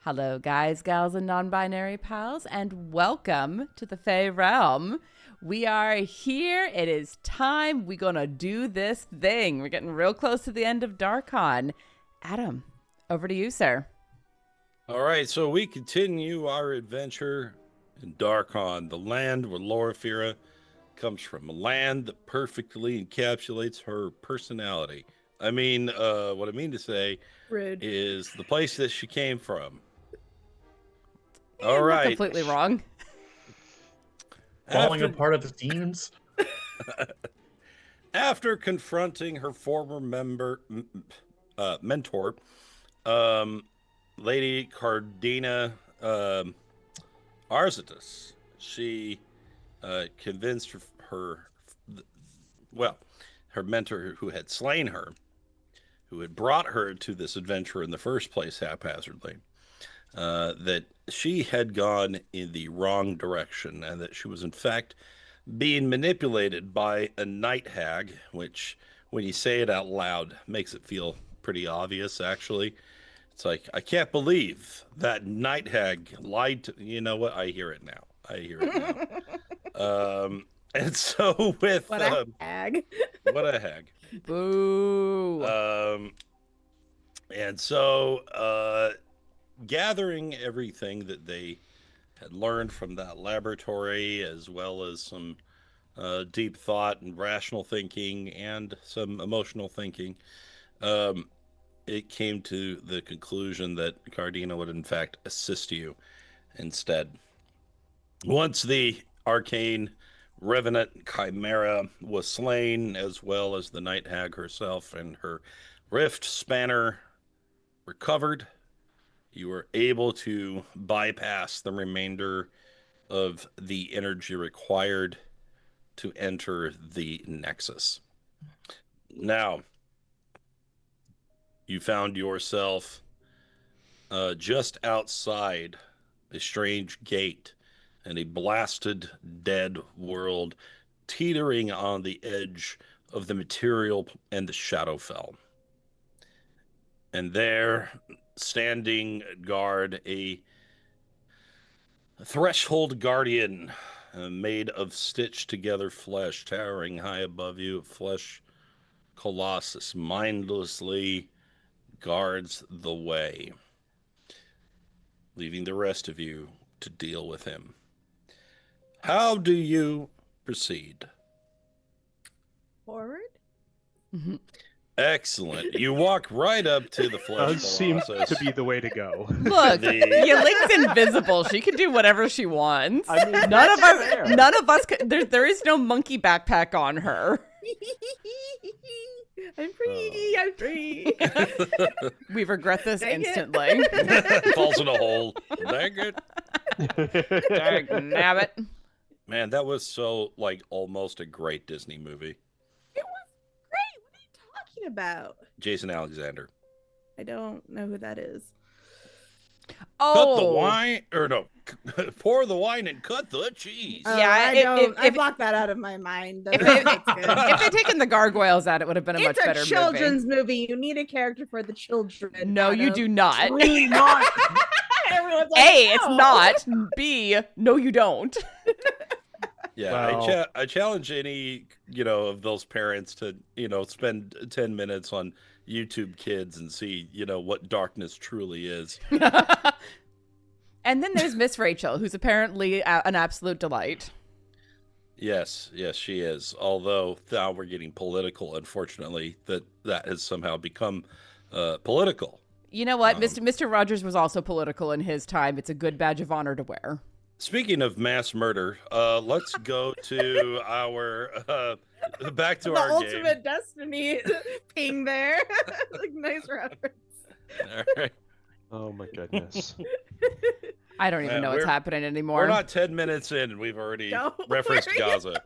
Hello, guys, gals, and non-binary pals, and welcome to the Fae Realm. We are here. It is time. We're going to do this thing. We're getting real close to the end of Darkon. Adam, over to you, sir. All right, so we continue our adventure in Darkon, the land where Loraphyra comes from, a land that perfectly encapsulates her personality. What I mean to say Rude. is the place that she came from. All right. Not completely wrong. Falling apart at the seams. After confronting her former mentor, Lady Cardina Arzitus, she convinced her mentor who had slain her, who had brought her to this adventure in the first place haphazardly, that she had gone in the wrong direction and that she was in fact being manipulated by a night hag, which when you say it out loud makes it feel pretty obvious actually. It's like, I can't believe that night hag lied to... You know what? I hear it now. And so with... What a hag. What a hag. Boo. And so, gathering everything that they had learned from that laboratory, as well as some deep thought and rational thinking and some emotional thinking, it came to the conclusion that Cardina would in fact assist you instead. Once the arcane revenant chimera was slain, as well as the night hag herself and her rift spanner recovered, you were able to bypass the remainder of the energy required to enter the Nexus. Now, you found yourself just outside a strange gate in a blasted, dead world, teetering on the edge of the material and the Shadowfell. And there, standing guard, a threshold guardian made of stitched together flesh, towering high above you, flesh colossus, mindlessly guards the way, leaving the rest of you to deal with him. How do you proceed? Forward? Mm-hmm. Excellent. You walk right up to the flesh Does seem to be the way to go. Look, Yi-Ling's invisible. She can do whatever she wants. I mean, none of us. There is no monkey backpack on her. I'm free. We regret this Dang instantly. Falls in a hole. Dang it. Nabbit. Man, that was so, almost a great Disney movie. It was great. What are you talking about? Jason Alexander. I don't know who that is. Cut the wine, or no, pour the wine and cut the cheese. Yeah, I blocked that out of my mind. If they'd taken the gargoyles out, it would have been a much better movie. It's a children's movie. You need a character for the children. No, you do not. Really not. Everyone's like, A, no. it's not. B, no, you don't. Yeah, well, I challenge any, of those parents to, spend 10 minutes on YouTube Kids and see, what darkness truly is. And then there's Miss Rachel, who's apparently an absolute delight. Yes, she is. Although now we're getting political, unfortunately, that has somehow become political. You know what? Mr. Rogers was also political in his time. It's a good badge of honor to wear. Speaking of mass murder, let's go to our back to the our ultimate game. destiny ping there. Nice reference. All right. Oh my goodness. I don't even know what's happening anymore. We're not 10 minutes in and we've already referenced worry. Gaza.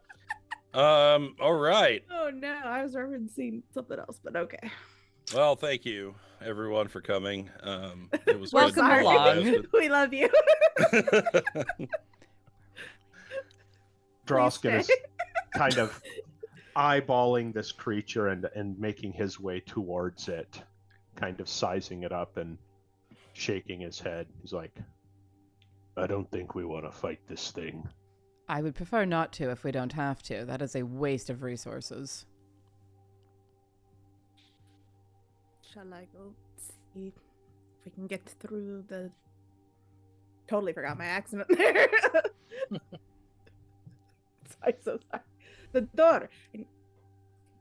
All right. Oh no, I was referencing something else, but okay. Well, thank you everyone for coming. It was Welcome good. along. We love you. Drausken is kind of eyeballing this creature and making his way towards it, kind of sizing it up and shaking his head. He's like, I don't think we want to fight this thing. I would prefer not to if we don't have to. That is a waste of resources. Shall I go see if we can get through the... Totally forgot my accent there. I'm so sorry. The door.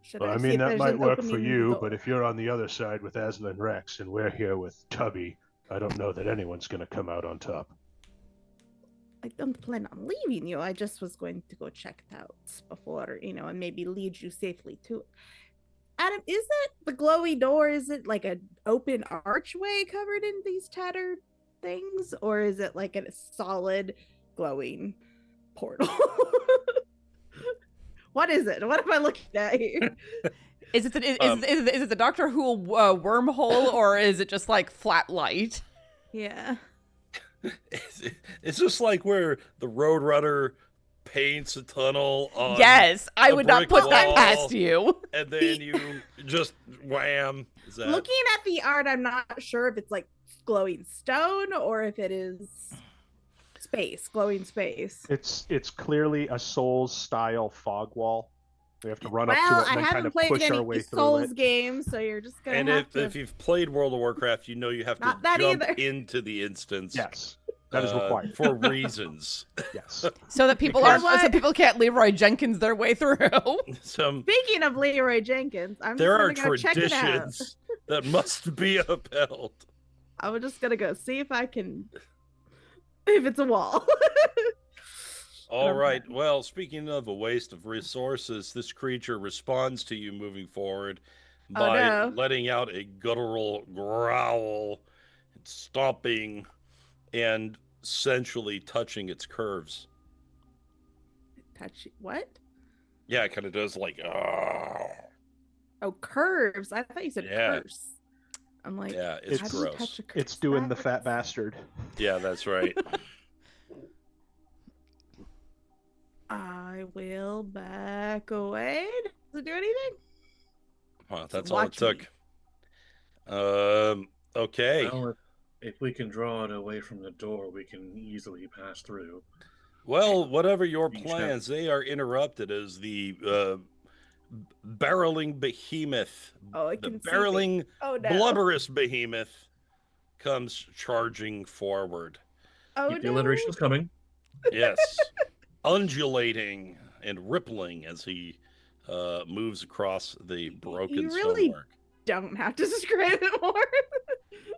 Should Well, I see mean, if that there's might an work opening for in the you, door? but if you're on the other side with Aslan Rex and we're here with Tubby, I don't know that anyone's going to come out on top. I don't plan on leaving you. I just was going to go check it out before, and maybe lead you safely to it. Adam, is it the glowy door? Is it like an open archway covered in these tattered things? Or is it like a solid glowing portal? What is it? What am I looking at here? Is it the Doctor Who wormhole, or is it just like flat light? Yeah. It's just like where the Roadrunner paints a tunnel on. Yes, I a would not brick put that wall, past you. And then you just wham. Is that... Looking at the art, I'm not sure if it's like glowing stone or if it is glowing space. It's clearly a Souls style fog wall. We have to run up Well, to it I and then kind haven't of played push our any way through Souls it. games, so you're just gonna And have to. if you've played World of Warcraft, you know you have to Not that jump either. into the instance. Yes, that is required. For reasons. Yes. So that people can't Leroy Jenkins their way through. Speaking of Leroy Jenkins, there are just gonna go check it out. traditions that must be upheld. I'm just gonna go see if I can. If it's a wall. All right. Well, speaking of a waste of resources, this creature responds to you moving forward by letting out a guttural growl, stomping, and sensually touching its curves. Touch what? Yeah, it kind of does like. Oh, curves. I thought you said curse. I'm like, yeah, it's how do you gross. touch a curse It's doing the backwards? fat bastard. Yeah, that's right. I will back away. Does it do anything? Well, that's So all it watch took. Okay. Well, if we can draw it away from the door, we can easily pass through. Well, whatever your You plans, they are interrupted as the barreling behemoth, Oh, I the can see barreling Oh no. blubberous behemoth comes charging forward. Oh Keep the no. alliteration's coming. Yes. Undulating and rippling as he moves across the broken You really stonework. don't have to describe it more.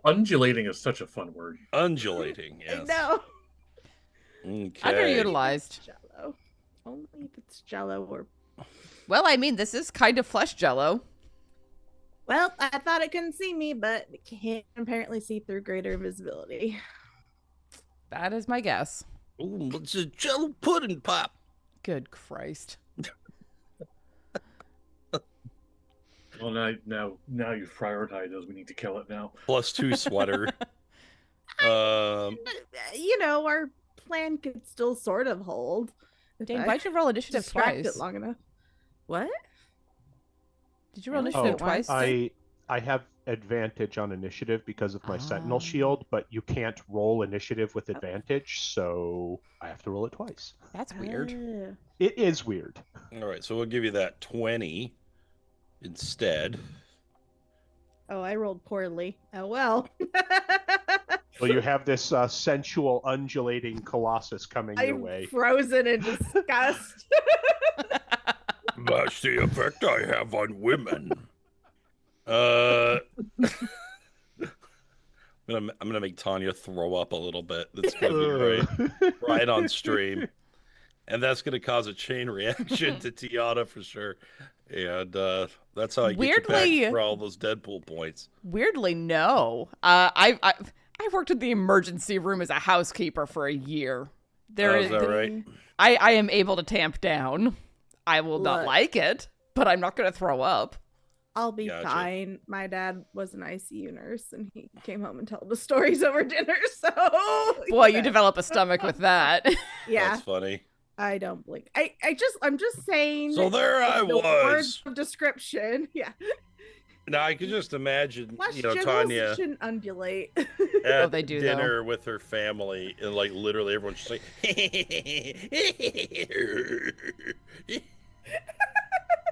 Undulating is such a fun word. Undulating, yes. No. Okay. Underutilized. Jello. Only if it's Jello or. Well, I mean, this is kind of flesh jello. Well, I thought it couldn't see me, but it can apparently see through greater invisibility. That is my guess. Ooh, it's a jello pudding pop. Good Christ. Well, now you've prioritized those. We need to kill it now. +2 sweater. Our plan could still sort of hold. if Dane, I why'd you roll initiative distract twice? it long enough. What? Did you roll Oh, initiative twice? I have advantage on initiative because of my Sentinel shield, but you can't roll initiative with advantage, so I have to roll it twice. That's weird. It is weird. All right, so we'll give you that 20 instead. Oh, I rolled poorly. Oh well. Well, you have this sensual, undulating colossus coming your I'm way. frozen in disgust. That's the effect I have on women. I'm gonna make Tania throw up a little bit. That's gonna be right on stream, and that's gonna cause a chain reaction to Tiana for sure. And that's how I get you back for all those Deadpool points. Weirdly, no. I worked in the emergency room as a housekeeper for a year. Is that right? I am able to tamp down. I will not Look. like it, but I'm not going to throw up. I'll be Gotcha. fine. My dad was an ICU nurse, and he came home and told the stories over dinner. So, Boy, you develop a stomach with that. yeah, That's funny. I don't blink. I'm just saying. So there I the was. words of description. Yeah, Now I could just imagine, Flesh you know, jiggles Tanya shouldn't undulate. at they do, dinner with her family, and like literally everyone's just like,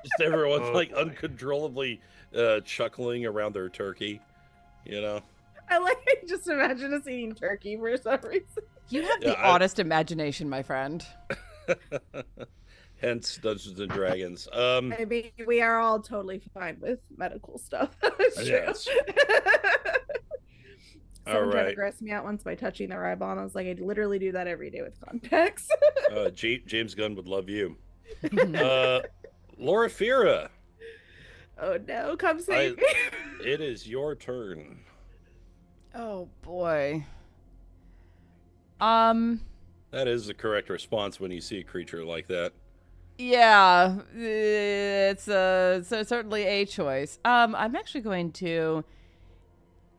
just everyone's Oh, like boy. uncontrollably chuckling around their turkey, you know. I just imagine us eating turkey for some reason. You have Yeah, the oddest imagination, my friend. Hence Dungeons and Dragons. I mean, we are all totally fine with medical stuff. It's true. Yes. Someone tried to right. gross me out once by touching their eyeball, and I was like, I literally do that every day with contacts. James Gunn would love you. Loraphyra, Oh no, come save me. it is your turn. Oh boy. That is the correct response when you see a creature like that. Yeah, it's certainly a choice. I'm actually going to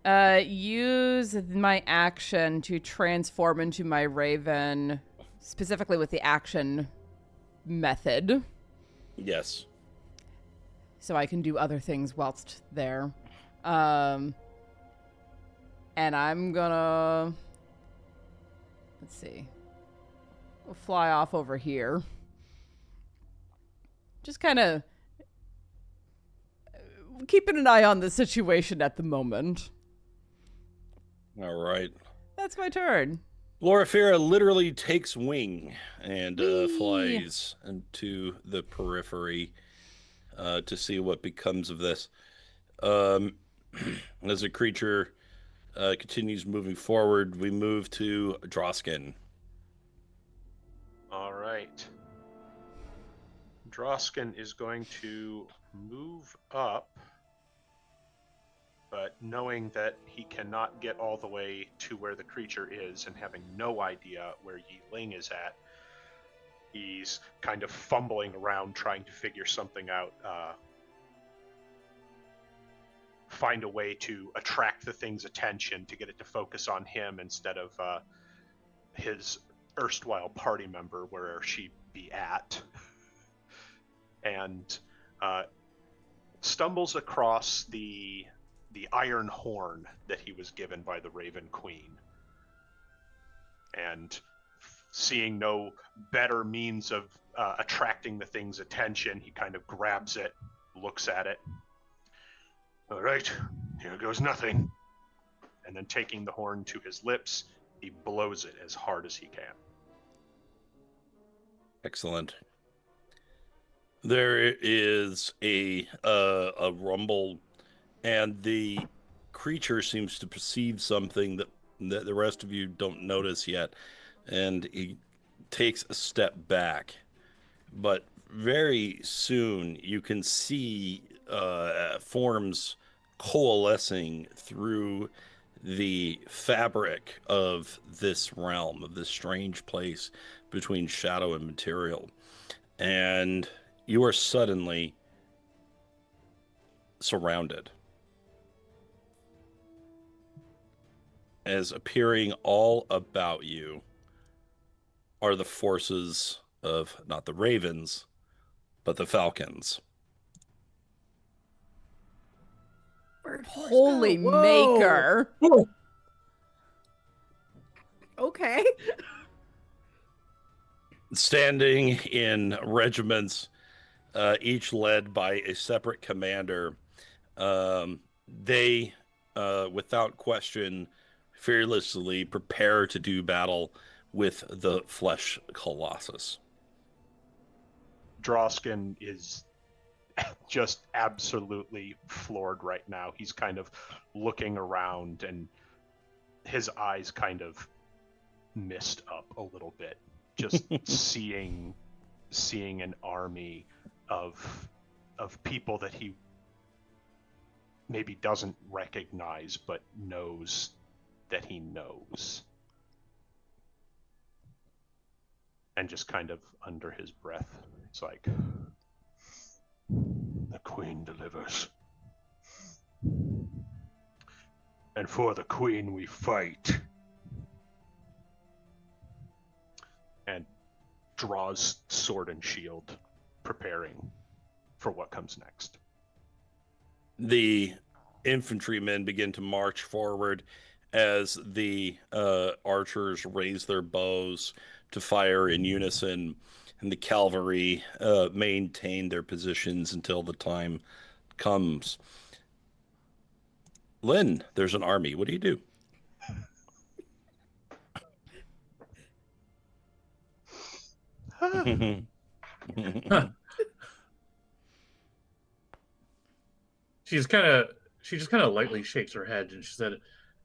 use my action to transform into my raven, specifically with the action method, Yes. so I can do other things whilst there. And I'm gonna, let's see, we'll fly off over here. Just kind of keeping an eye on the situation at the moment. All right. That's my turn. Loraphyra literally takes wing and Whee! flies into the periphery to see what becomes of this. As the creature continues moving forward, we move to Drausken. All right. Drausken is going to move up, but knowing that he cannot get all the way to where the creature is and having no idea where Yi-Ling is at, he's kind of fumbling around trying to figure something out, find a way to attract the thing's attention to get it to focus on him instead of his erstwhile party member where she be at. And stumbles across the iron horn that he was given by the Raven Queen. And seeing no better means of attracting the thing's attention, he kind of grabs it, looks at it. All right, here goes nothing. And then taking the horn to his lips, he blows it as hard as he can. Excellent. There is a rumble, and the creature seems to perceive something that the rest of you don't notice yet, and he takes a step back. But very soon you can see forms coalescing through the fabric of this realm, of this strange place between shadow and material. And you are suddenly surrounded. As appearing all about you are the forces of not the ravens, but the falcons. Holy Whoa. maker. Okay. Standing in regiments, each led by a separate commander, they, without question, fearlessly prepare to do battle with the flesh colossus. Drausken is just absolutely floored right now. He's kind of looking around and his eyes kind of mist up a little bit, just seeing an army of people that he maybe doesn't recognize but knows that he knows. And just kind of under his breath, it's like, the Queen delivers. And for the Queen we fight. And draws sword and shield, preparing for what comes next. the infantrymen begin to march forward as the archers raise their bows to fire in unison, and the cavalry maintain their positions until the time comes. Lynn, there's an army. What do you do? She just kind of lightly shakes her head, and she said,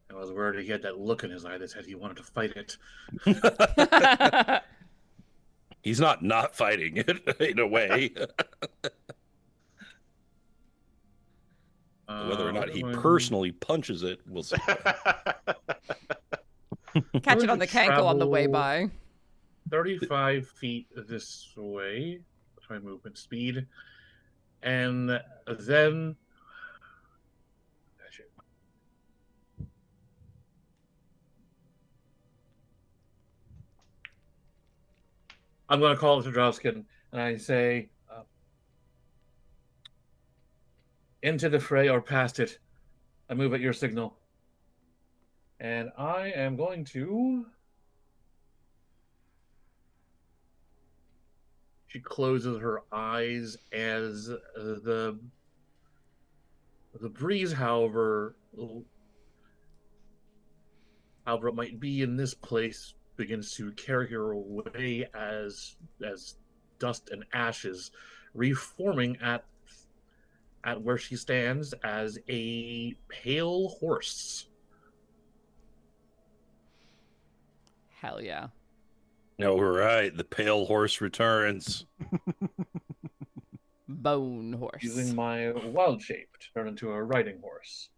"I was worried he had that look in his eye that said he wanted to fight it." He's not fighting it in a way. Whether or not he personally punches it, we'll see. Catch it on the cankle on the way by. 35 feet this way. My movement speed. And then... I'm going to call it to Drausken, and I say, into the fray or past it. I move at your signal. And I am going to... She closes her eyes as the breeze, however it might be in this place, begins to carry her away as dust and ashes, reforming at where she stands as a pale horse. Hell yeah. All right, the pale horse returns. Bone horse. Using my wild shape to turn into a riding horse.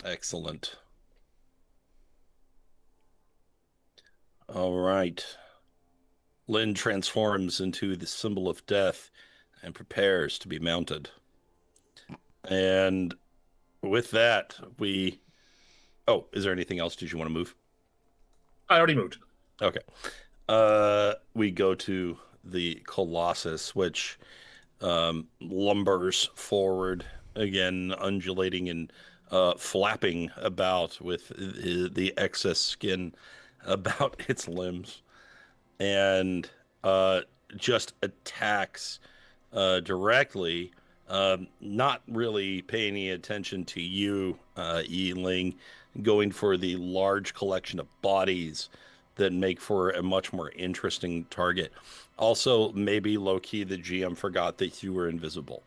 Excellent. All right. Lynn transforms into the symbol of death and prepares to be mounted. And with that, we... Oh, is there anything else? Did you want to move? I already moved. Okay. We go to the Colossus, which lumbers forward, again, undulating and flapping about with the excess skin about its limbs, and just attacks directly, not really paying any attention to you, Yi-Ling, going for the large collection of bodies that make for a much more interesting target. Also, maybe low-key the GM forgot that you were invisible.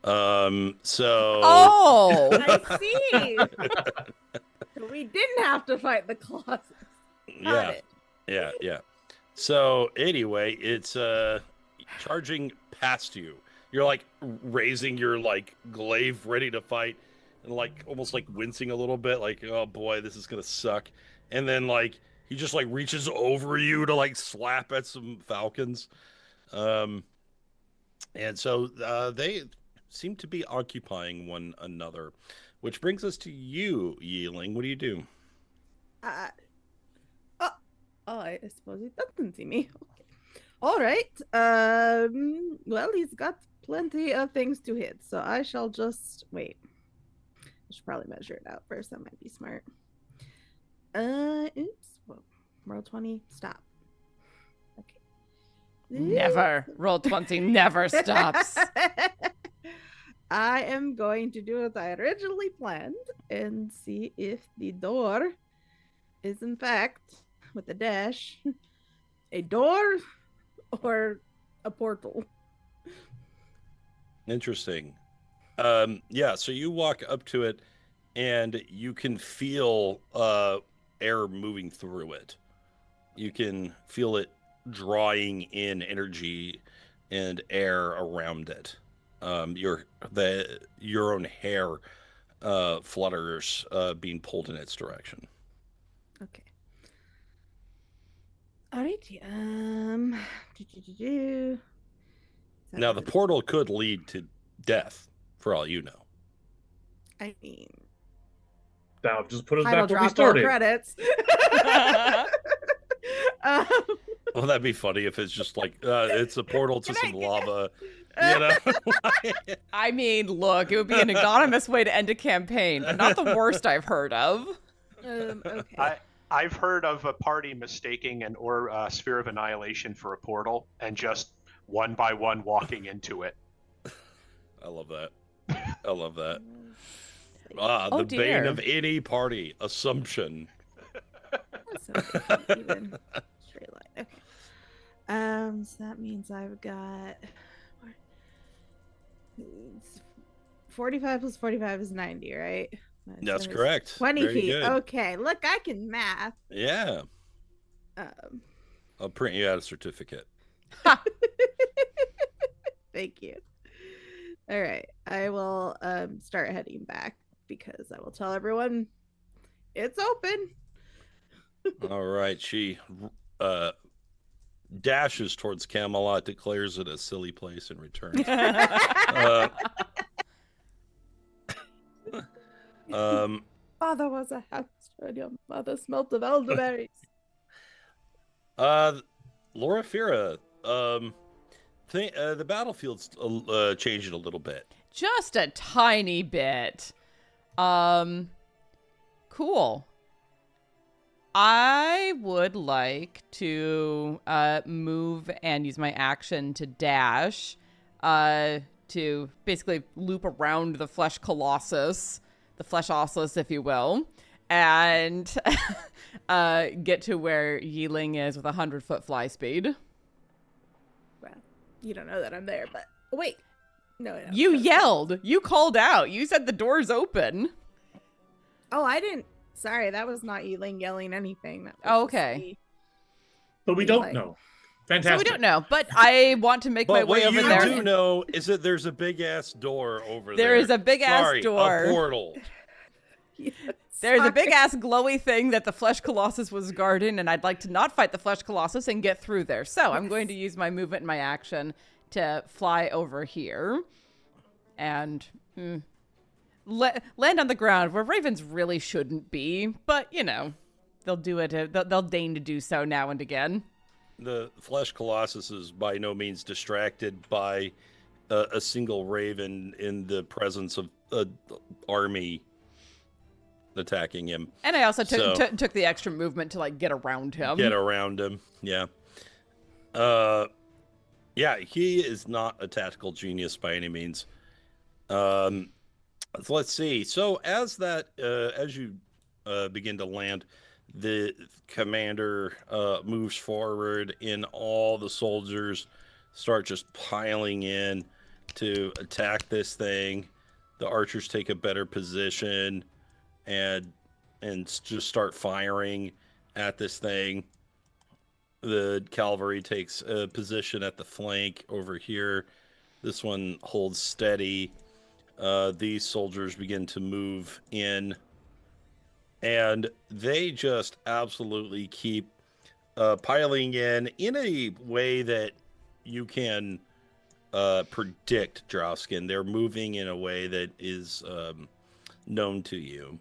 So... Oh! I see. We didn't have to fight the Colossus. Yeah. So anyway, it's charging past you. You're like raising your like glaive ready to fight, and like almost like wincing a little bit, like, oh boy, this is gonna suck. And then like he just like reaches over you to like slap at some falcons. And so they seem to be occupying one another, which brings us to you, Yi-Ling. What do you do? I suppose he doesn't see me. Okay. All right. Well, he's got plenty of things to hit, so I shall just wait. I should probably measure it out first. That might be smart. Oops. Whoa. Roll 20. Stop. Okay. Never. Roll 20 never stops. I am going to do as I originally planned and see if the door is in fact, with a dash, a door or a portal. Interesting. Yeah, so you walk up to it and you can feel air moving through it. You can feel it drawing in energy and air around it. Your own hair flutters being pulled in its direction. Okay. Alrighty. Now the portal could lead to death, for all you know. I mean, Now just put us title back where we drop, roll started. credits. Um, Well, that'd be funny if it's just like it's a portal to Can some I- lava, you know? I mean, look, it would be an anonymous way to end a campaign, but not the worst I've heard of. okay. I've heard of a party mistaking an sphere of annihilation for a portal and just one by one walking into it. I love that. I love that. Oh, The bane dear. of any party, assumption. Even straight line. Okay. So that means I've got 45 plus 45 is 90, right? That's So it's correct. 20 Very feet. good. Okay, look, I can math. Yeah. Um, I'll print you out a certificate. Thank you. All right, I will start heading back because I will tell everyone it's open. All right. She dashes towards Camelot, declares it a silly place, and returns. Father was a hamster, and your mother smelt of elderberries. Loraphyra, the battlefield's changing a little bit. Just a tiny bit. Cool. I would like to move and use my action to dash to basically loop around the flesh colossus, the flesh osseous, if you will, and get to where Yi-Ling is with 100-foot fly speed. Well, you don't know that I'm there, but wait. No. You yelled. You called out. You said the door's open. Oh, I didn't. Sorry, that was not Yi-Ling yelling anything. That was Oh, just okay. me. But we don't know. Fantastic. So we don't know, but I want to make my But way what over you there. do know is that there's a big ass door over there. There is a big ass Sorry, door. a portal. There's a Sorry. big ass glowy thing that the Flesh Colossus was guarding, and I'd like to not fight the Flesh Colossus and get through there. So I'm going to use my movement and my action to fly over here and land on the ground where ravens really shouldn't be. But, you know, they'll do it. They'll deign to do so now and again. The Flesh Colossus is by no means distracted by a single raven in the presence of an army attacking him. And I also took the extra movement to, like, get around him. Get around him, yeah. Yeah, he is not a tactical genius by any means. Let's see. So as you begin to land, the commander moves forward, and all the soldiers start just piling in to attack this thing. The archers take a better position and just start firing at this thing. The cavalry takes a position at the flank over here. This one holds steady. These soldiers begin to move in, and they just absolutely keep piling in a way that you can predict, Drausken. They're moving in a way that is known to you.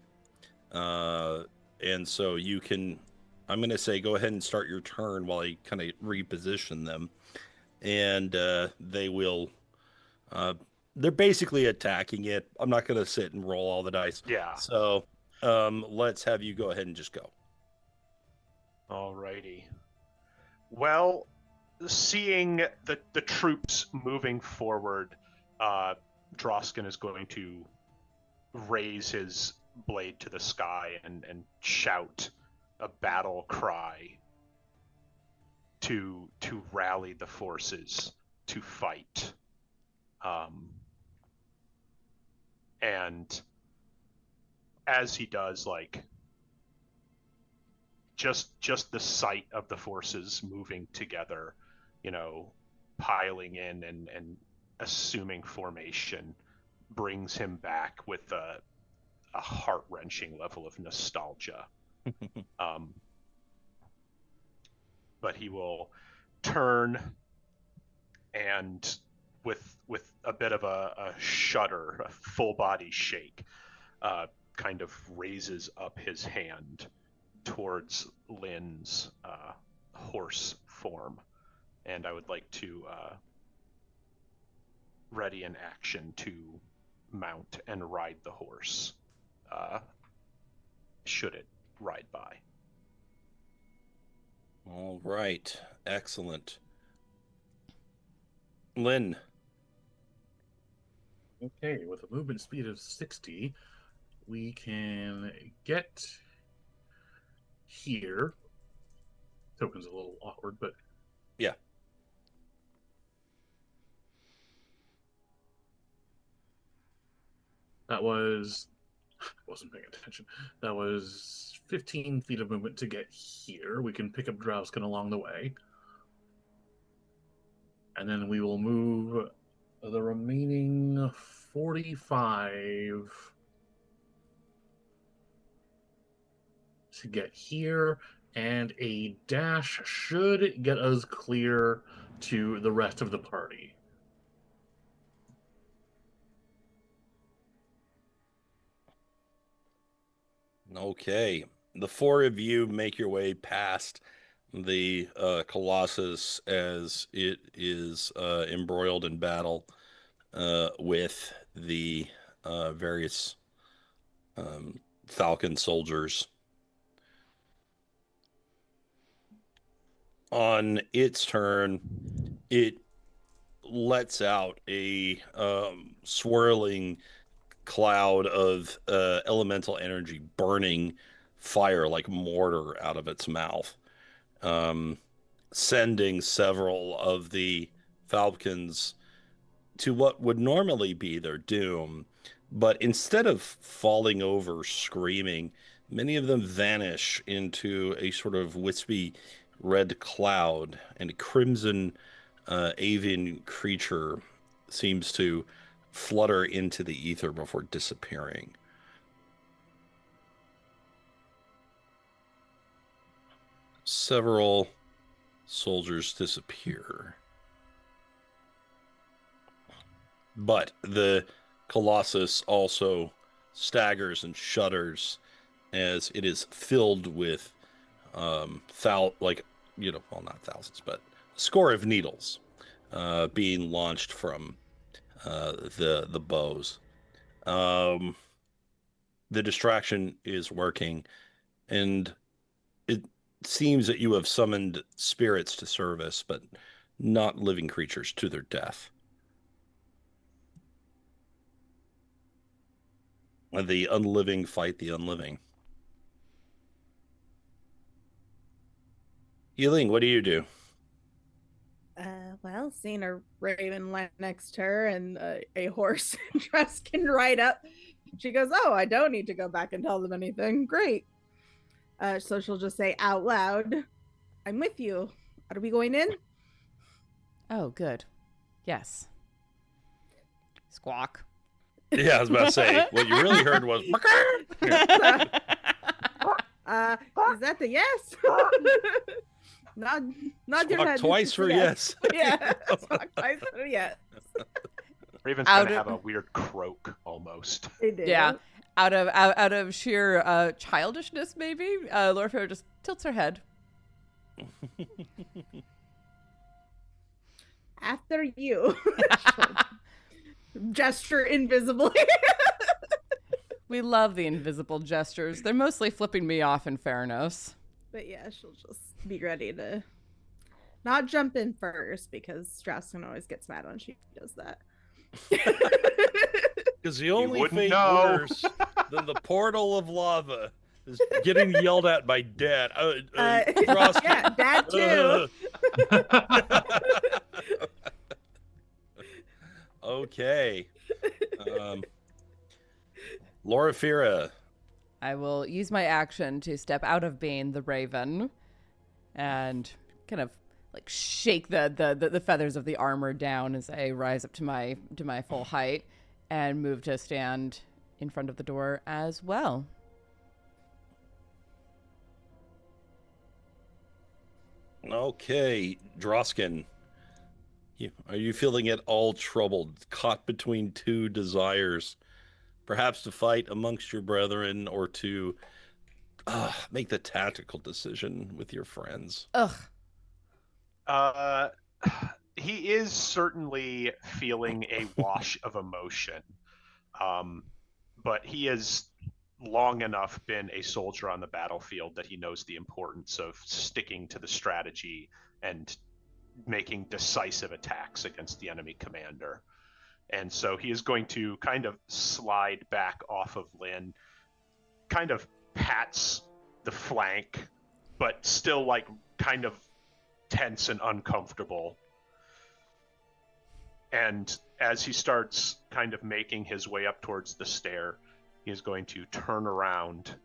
And so you can, I'm going to say, go ahead and start your turn while I kind of reposition them. And they will, they're basically attacking it. I'm not going to sit and roll all the dice. Yeah. So let's have you go ahead and just go. Alrighty. Well, seeing the troops moving forward, Drausken is going to raise his blade to the sky and shout a battle cry to rally the forces to fight. And as he does, like, just the sight of the forces moving together, you know, piling in and assuming formation brings him back with a heart-wrenching level of nostalgia. But he will turn and with a bit of a shudder, a full body shake, kind of raises up his hand towards Lynn's horse form, and I would like to ready an action to mount and ride the horse, should it ride by. All right. Excellent. Lynn. Okay, with a movement speed of 60, we can get here. Token's a little awkward, but Yeah. that was... I wasn't paying attention. That was 15 feet of movement to get here. We can pick up Drausken along the way. And then we will move the remaining 45 to get here. And a dash should get us clear to the rest of the party. Okay. The four of you make your way past the Colossus as it is embroiled in battle with the various Falcon soldiers. On its turn, it lets out a swirling cloud of elemental energy, burning fire like mortar out of its mouth, sending several of the falcons to what would normally be their doom. But instead of falling over screaming, many of them vanish into a sort of wispy red cloud, and a crimson avian creature seems to flutter into the ether before disappearing. Several soldiers disappear. But the Colossus also staggers and shudders as it is filled with well, not thousands, but a score of needles being launched from the bows. The distraction is working, and it seems that you have summoned spirits to service, but not living creatures to their death. The unliving fight the unliving. Yi-Ling, what do you do? Well, seeing a raven lie next to her and a horse Drausken ride up, she goes, "Oh, I don't need to go back and tell them anything. Great." So she'll just say out loud, "I'm with you. Are we going in?" Oh, good. Yes. Squawk. Yeah, I was about to say, what you really heard was... Is that the yes? Nod your Squawk head. twice for yes. Yeah, squawk twice for yes. Raven's Out gonna of- have a weird croak almost. They did. Yeah. Out of sheer childishness, maybe, Loraphyra just tilts her head. After you. Gesture invisibly. We love the invisible gestures. They're mostly flipping me off, in fairness. But yeah, she'll just be ready to not jump in first, because Drausken always gets mad when she does that. Because the only wouldn't fate know. worse than the portal of lava is getting yelled at by Dad. Drausken. Yeah, Dad too. Okay. Loraphyra. I will use my action to step out of Bane the Raven and kind of like shake the feathers of the armor down as I rise up to my full height and move to stand in front of the door as well. Okay, Drausken. Are you feeling at all troubled, caught between two desires? Perhaps to fight amongst your brethren, or to make the tactical decision with your friends? Ugh. Uh, he is certainly feeling a wash of emotion. But he has long enough been a soldier on the battlefield that he knows the importance of sticking to the strategy and making decisive attacks against the enemy commander. And so he is going to kind of slide back off of Lynn, kind of pats the flank, but still like kind of tense and uncomfortable. And as he starts kind of making his way up towards the stair, he is going to turn around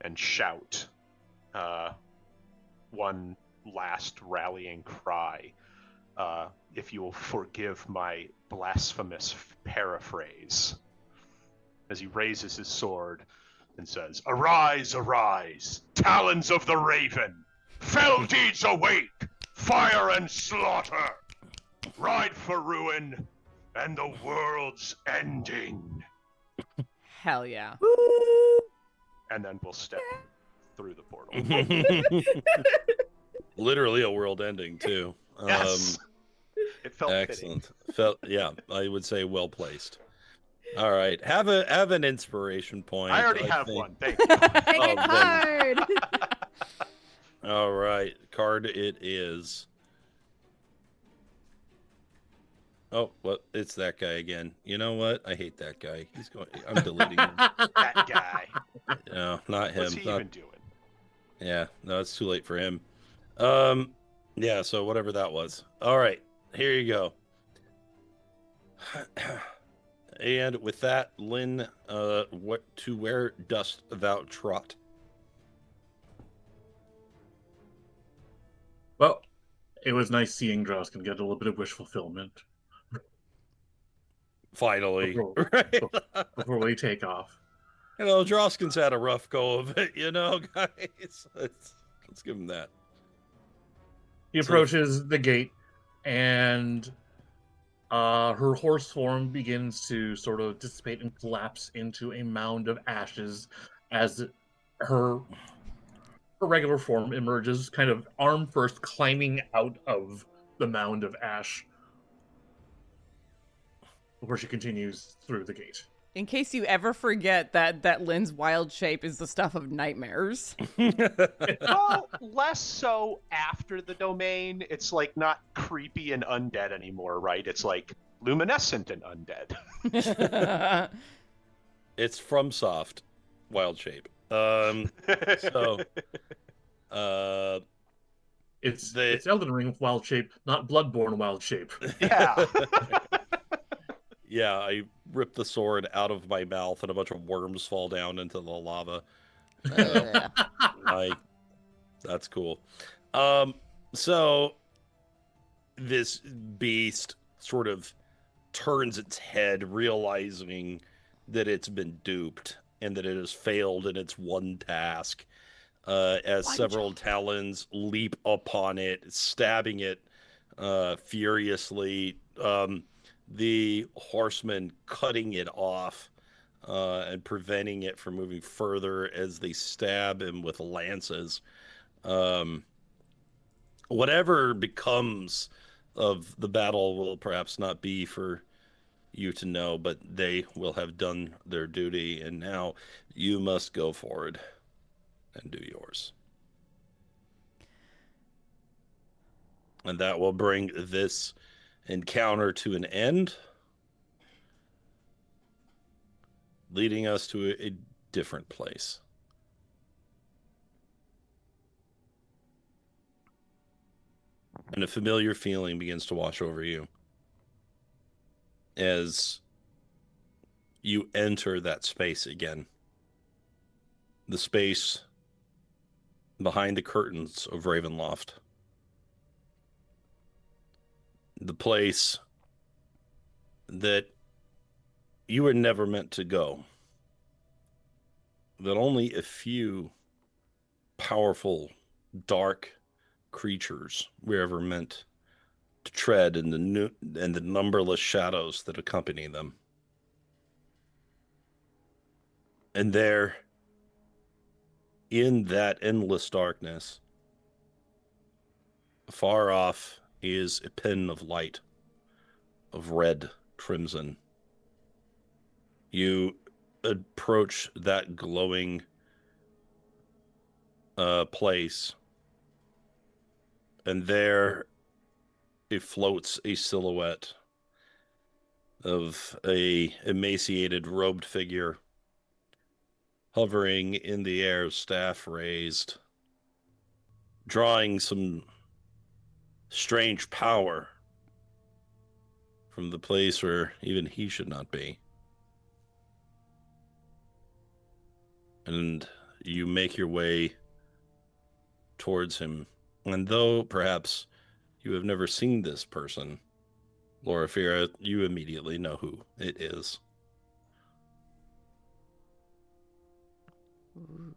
and shout one last rallying cry. If you will forgive my blasphemous paraphrase. As he raises his sword and says, "Arise, arise, talons of the raven! Fell deeds awake! Fire and slaughter! Ride for ruin and the world's ending." Hell yeah. And then we'll step through the portal. Literally a world ending too. Yes. It felt Excellent. fitting. Yeah, I would say well placed. All right, have an inspiration point. I already have think. one. Thank you. Take a card. All right, card it is. Oh, well, it's that guy again. You know what? I hate that guy. He's going. I'm deleting him. That guy. No, not him. What's he even doing? Yeah, no, it's too late for him. Yeah. So whatever that was. All right, here you go. And with that, Lynn, where dost thou trot? Well, it was nice seeing Drausken get a little bit of wish fulfillment Finally, Before- right? before we take off. You know, Drausken's had a rough go of it, you know, guys. Let's give him that. He approaches the gate, and her horse form begins to sort of dissipate and collapse into a mound of ashes as her regular form emerges, kind of arm first, climbing out of the mound of ash before she continues through the gate. In case you ever forget that Lynn's wild shape is the stuff of nightmares. Well, less so after the domain. It's like not creepy and undead anymore, right? It's like luminescent and undead. It's from Soft, Wild Shape. So, It's Elden Ring wild shape, not Bloodborne wild shape. Yeah. Yeah, I rip the sword out of my mouth and a bunch of worms fall down into the lava. Like, that's cool. So this beast sort of turns its head, realizing that it's been duped and that it has failed in its one task. As several talons leap upon it, stabbing it furiously. The horsemen cutting it off and preventing it from moving further as they stab him with lances. Whatever becomes of the battle will perhaps not be for you to know, but they will have done their duty, and now you must go forward and do yours. And that will bring this encounter to an end, leading us to a different place. And a familiar feeling begins to wash over you as you enter that space again. The space behind the curtains of Ravenloft. The place that you were never meant to go. That only a few powerful, dark creatures were ever meant to tread in the numberless shadows that accompany them. And there, in that endless darkness, Far off is a pin of light, of red crimson. You approach that glowing place, and there it floats a silhouette of a emaciated robed figure hovering in the air, staff raised, drawing some strange power from the place where even he should not be. And you make your way towards him. And though perhaps you have never seen this person, Loraphyra, you immediately know who it is. Ooh.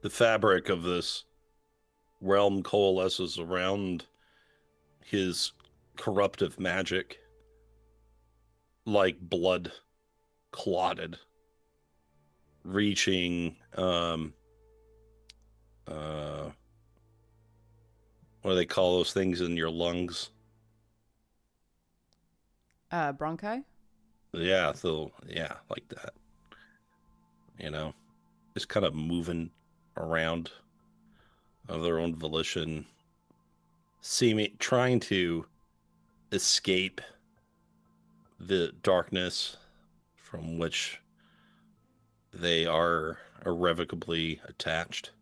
The fabric of this realm coalesces around his corruptive magic like blood clotted, reaching what do they call those things in your lungs? Bronchi? Yeah, so yeah, like that. You know, just kind of moving around of their own volition, trying to escape the darkness from which they are irrevocably attached,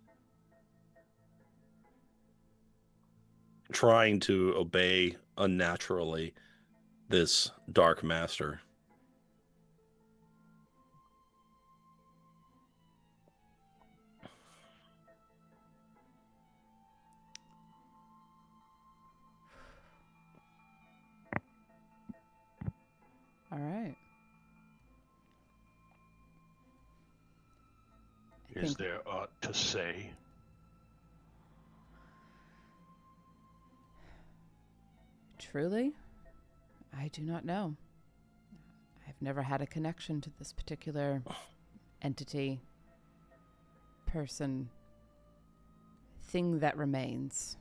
trying to obey unnaturally this dark master. All right. Is there aught to say? Truly, I do not know. I've never had a connection to this particular entity, person, thing that remains.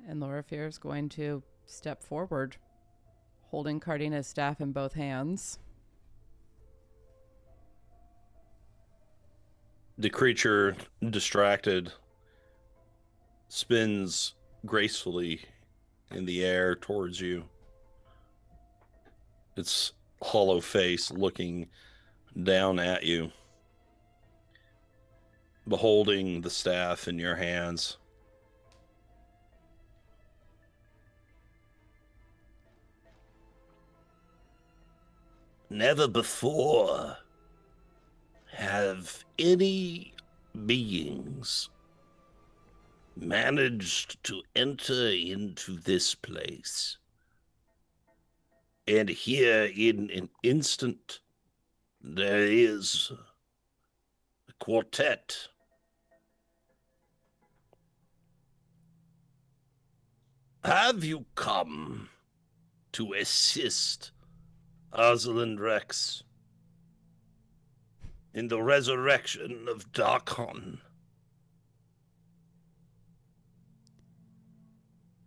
And Loraphyra is going to step forward, holding Cardina's staff in both hands. The creature, distracted, spins gracefully in the air towards you. Its hollow face looking down at you, beholding the staff in your hands. Never before have any beings managed to enter into this place. And here in an instant, there is a quartet. Have you come to assist Rosalind Rex in the resurrection of Darkon?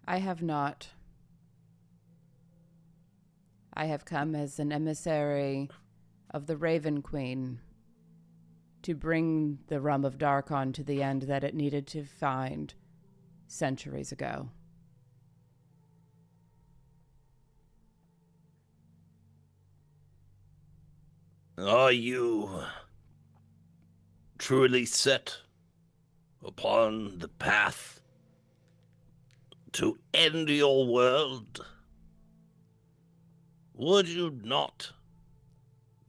I have not. I have come as an emissary of the Raven Queen to bring the realm of Darkon to the end that it needed to find centuries ago. Are you truly set upon the path to end your world? Would you not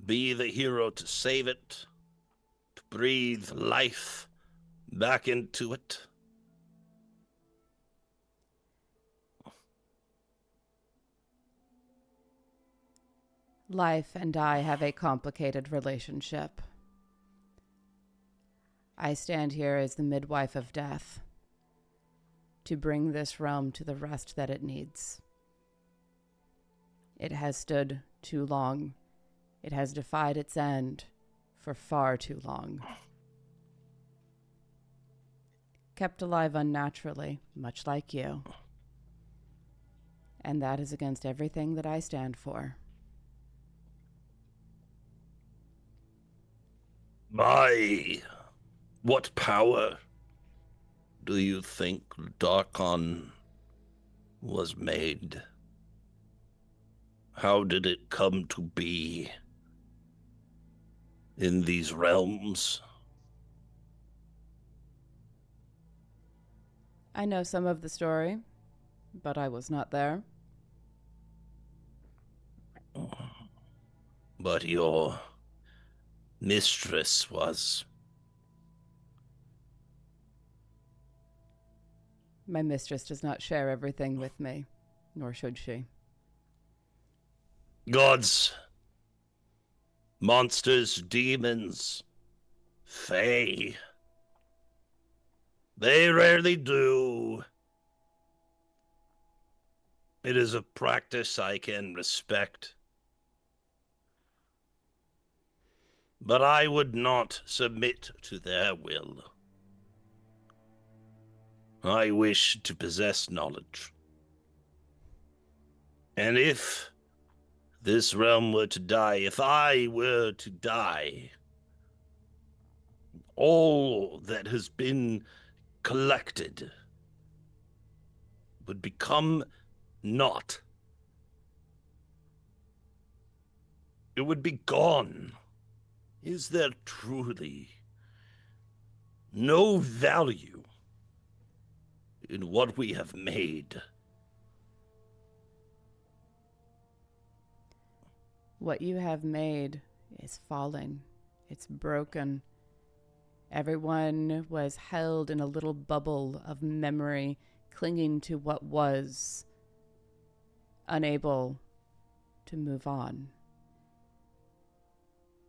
be the hero to save it, to breathe life back into it? Life and I have a complicated relationship. I stand here as the midwife of death. to bring this realm to the rest that it needs. It has stood too long. It has defied its end for far too long. Kept alive unnaturally, much like you. And that is against everything that I stand for. By what power do you think Darkon was made? How did it come to be in these realms? I know some of the story, but I was not there. But your mistress was. My mistress does not share everything with me, nor should she. Gods, monsters, demons, fae. They rarely do. It is a practice I can respect. But I would not submit to their will. I wish to possess knowledge. And if this realm were to die, if I were to die, all that has been collected would become naught. It would be gone. Is there truly no value in what we have made? What you have made is falling. It's broken. Everyone was held in a little bubble of memory, clinging to what was, unable to move on.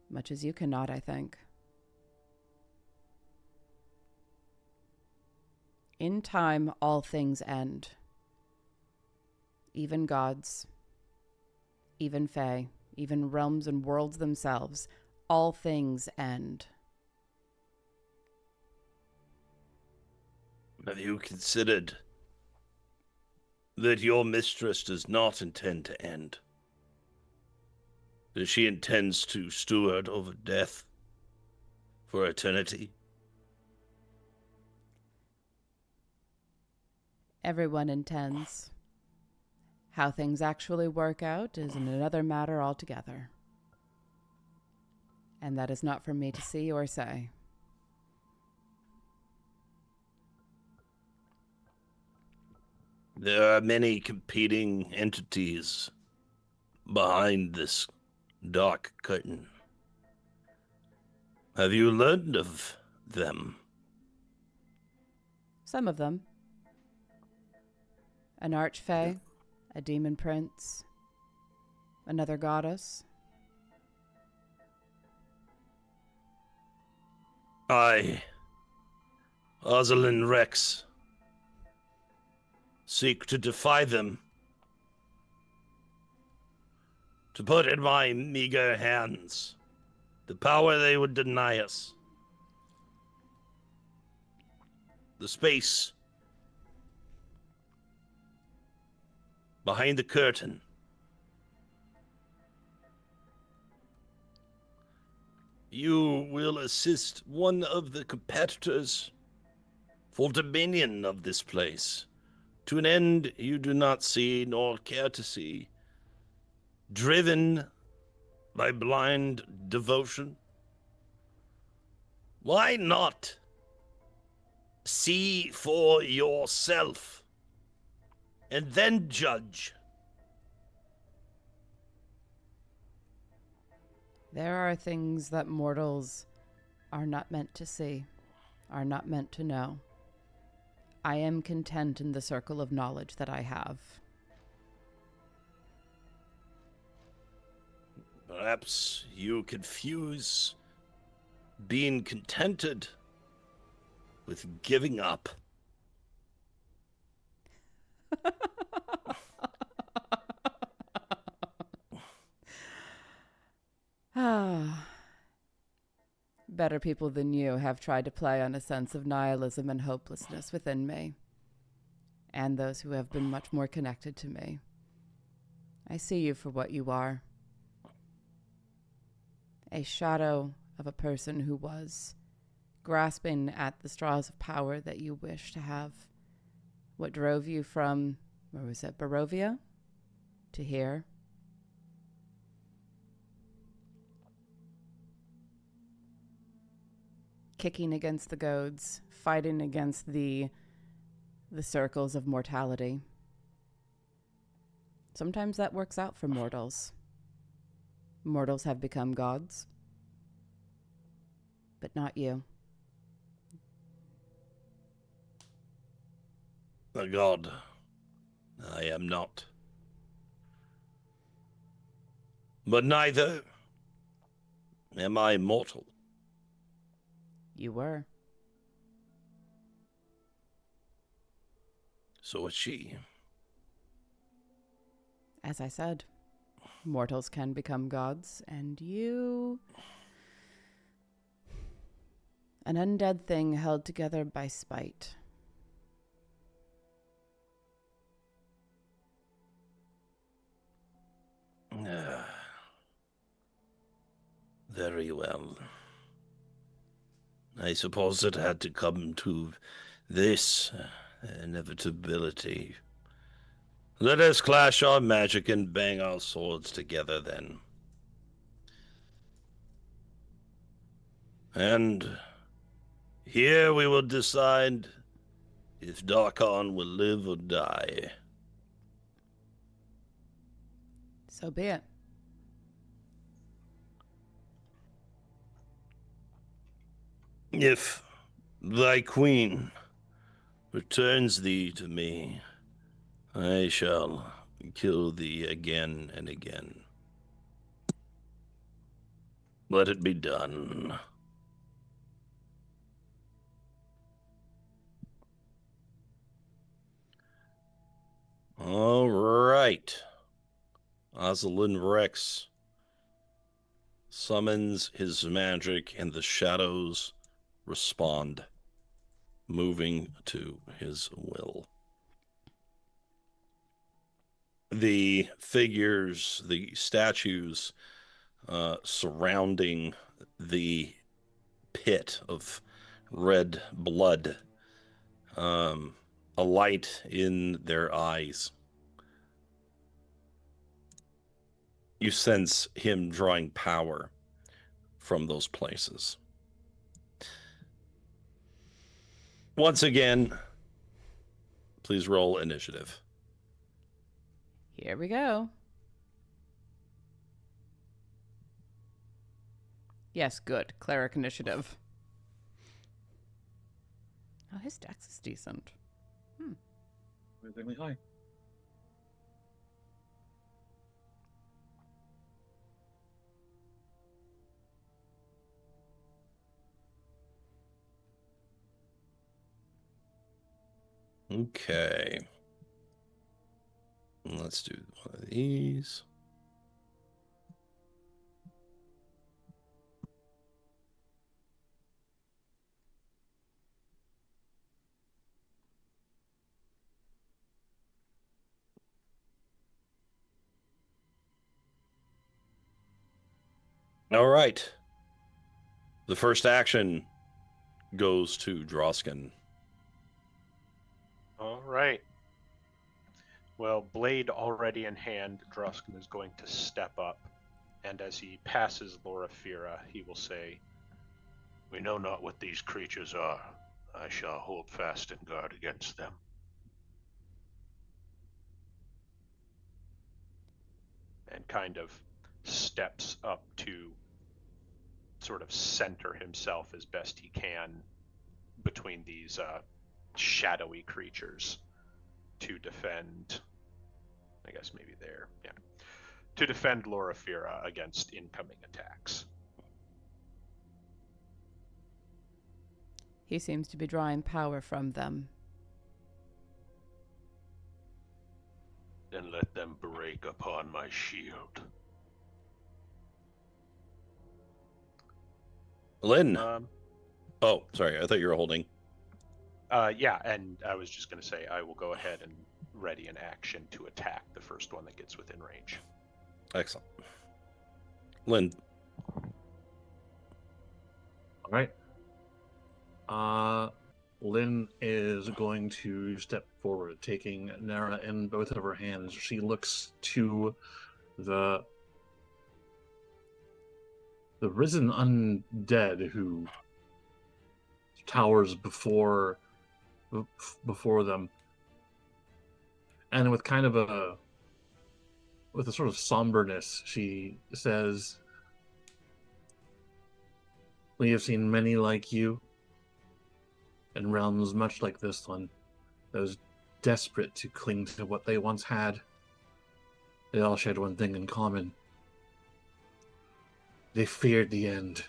Much as you cannot, I think. In time, all things end. Even gods, even fae, even realms and worlds themselves, all things end. Have you considered that your mistress does not intend to end? That she intends to steward over death for eternity? Everyone intends. How things actually work out is another matter altogether. And that is not for me to see or say. There are many competing entities behind this dark curtain. Have you learned of them? Some of them. An archfey, a demon prince, another goddess. I, Rosalind Rex, seek to defy them, to put in my meager hands the power they would deny us, the space behind the curtain. You will assist one of the competitors for dominion of this place, to an end you do not see nor care to see, driven by blind devotion. Why not see for yourself and then judge? There are things that mortals are not meant to see, are not meant to know. I am content in the circle of knowledge that I have. Perhaps you confuse being contented with giving up. Ah. Better people than you have tried to play on a sense of nihilism and hopelessness within me, and those who have been much more connected to me. I see you for what you are. A shadow of a person who was grasping at the straws of power that you wish to have. What drove you from, where was it, Barovia, to here? Kicking against the goads, fighting against the circles of mortality. Sometimes that works out for mortals. Mortals have become gods, but not you. A god, I am not. But neither am I mortal. You were. So is she. As I said, mortals can become gods, and you... An undead thing held together by spite. Very well. I suppose it had to come to this inevitability. Let us clash our magic and bang our swords together then. And here we will decide if Darkon will live or die. So be it. If thy queen returns thee to me, I shall kill thee again and again. Let it be done. All right. Osalind Rex summons his magic, and the shadows respond, moving to his will. The figures, the statues surrounding the pit of red blood, a light in their eyes. You sense him drawing power from those places. Once again, please roll initiative. Here we go. Yes, good. Cleric initiative. Oh, his dex is decent. Really high. Okay. Let's do one of these. All right. The first action goes to Drausken. All right. Well, blade already in hand, Drausken is going to step up, and as he passes Loraphyra, he will say, "We know not what these creatures are. I shall hold fast and guard against them." And kind of steps up to sort of center himself as best he can between these shadowy creatures to defend, I guess maybe there, yeah, to defend Loraphyra against incoming attacks. He seems to be drawing power from them. and let them break upon my shield. Lynn. Oh, sorry. I thought you were holding. Yeah, and I was just going to say I will go ahead and ready an action to attack the first one that gets within range. Excellent. Lynn. All right. Lynn is going to step forward, taking Nara in both of her hands. She looks to the risen undead who towers before them, and with a sort of somberness, she says, "We have seen many like you in realms much like this one, those desperate to cling to what they once had. They all shared one thing in common. They feared the end.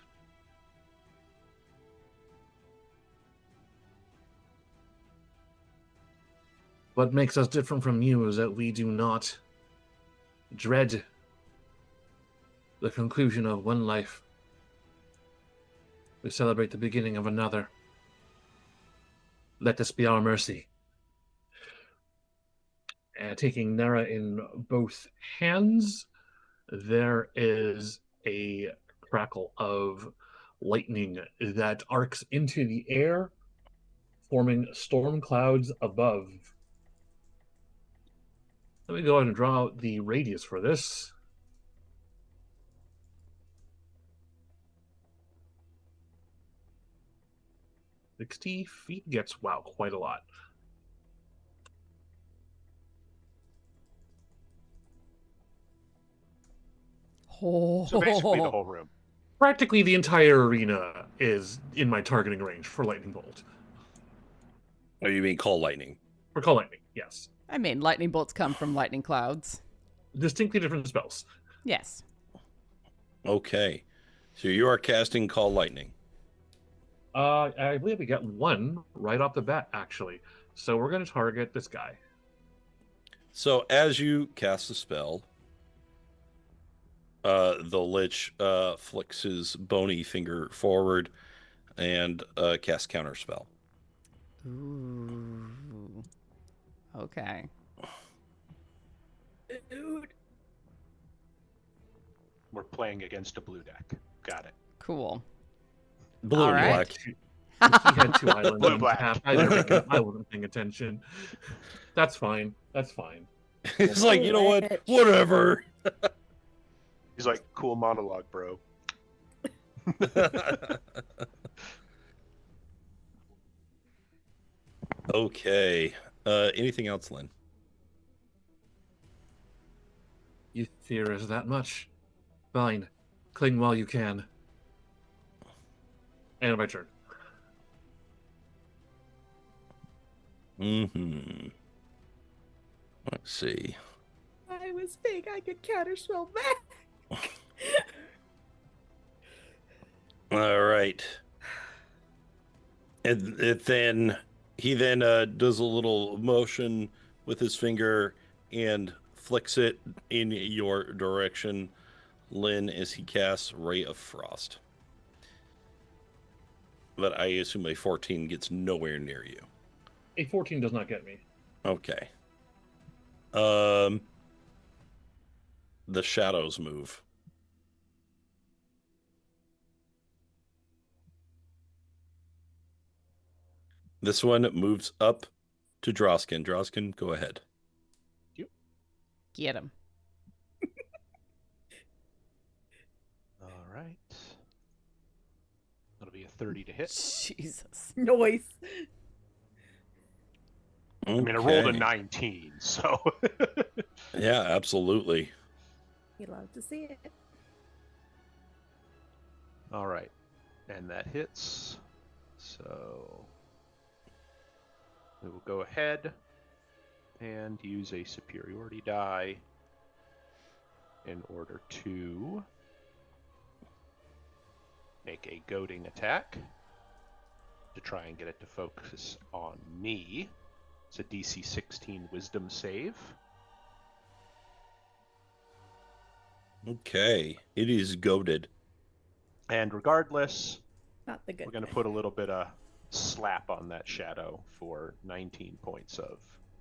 What makes us different from you is that we do not dread the conclusion of one life. We celebrate the beginning of another. Let this be our mercy." And taking Nara in both hands, there is a crackle of lightning that arcs into the air, forming storm clouds above. Let me go ahead and draw out the radius for this. "60 feet gets, wow, quite a lot. So basically the whole room. Practically the entire arena is in my targeting range for lightning bolt. Oh, you mean call lightning? For call lightning, yes. I mean, lightning bolts come from lightning clouds. Distinctly different spells. Yes. Okay. So you are casting call lightning. I believe we got one right off the bat, actually. So we're going to target this guy. So as you cast the spell, the Lich flicks his bony finger forward and casts counterspell. Ooh. Okay. Dude. We're playing against a blue deck. Got it. Cool. Blue All and right. black. He had two islands Blue on black. tap. I wasn't paying attention. That's fine. That's fine. It's like, you know what? Whatever. He's like, cool monologue, bro. Okay. Anything else, Lynn? You fear us that much? Fine. Cling while you can. And my turn. Mm-hmm. Let's see. I was fake. I could counterspell back. All right. And then he does a little motion with his finger and flicks it in your direction, Lynn, as he casts Ray of Frost. But I assume a 14 gets nowhere near you. A 14 does not get me. Okay. The shadows move. This one moves up to Drausken. Drausken, go ahead. Get him. All right. That'll be a 30 to hit. Jesus. Noise. Okay. I mean, I rolled a 19, so. Yeah, absolutely. You love to see it. All right. And that hits. So we will go ahead and use a superiority die in order to make a goading attack to try and get it to focus on me. It's a DC 16 wisdom save. Okay, it is goaded. And regardless, Not the good. we're going to kind. put a little bit of slap on that shadow for 19 points of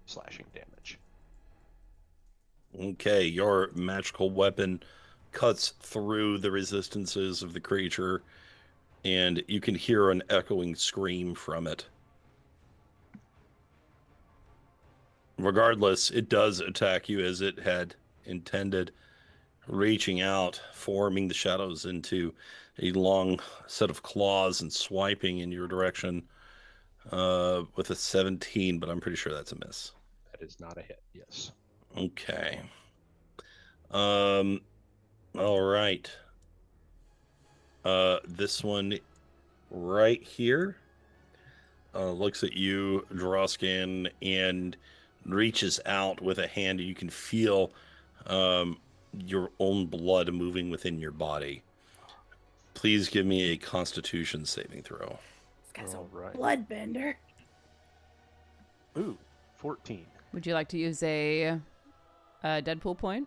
slashing damage. Okay, your magical weapon cuts through the resistances of the creature, and you can hear an echoing scream from it. Regardless, it does attack you as it had intended, reaching out, forming the shadows into a long set of claws and swiping in your direction with a 17, but I'm pretty sure that's a miss. That is not a hit, yes. Okay. All right. This one right here looks at you, Drausken, and reaches out with a hand. You can feel your own blood moving within your body. Please give me a Constitution saving throw. This guy's All a right. bloodbender. Ooh, 14. Would you like to use a Deadpool point?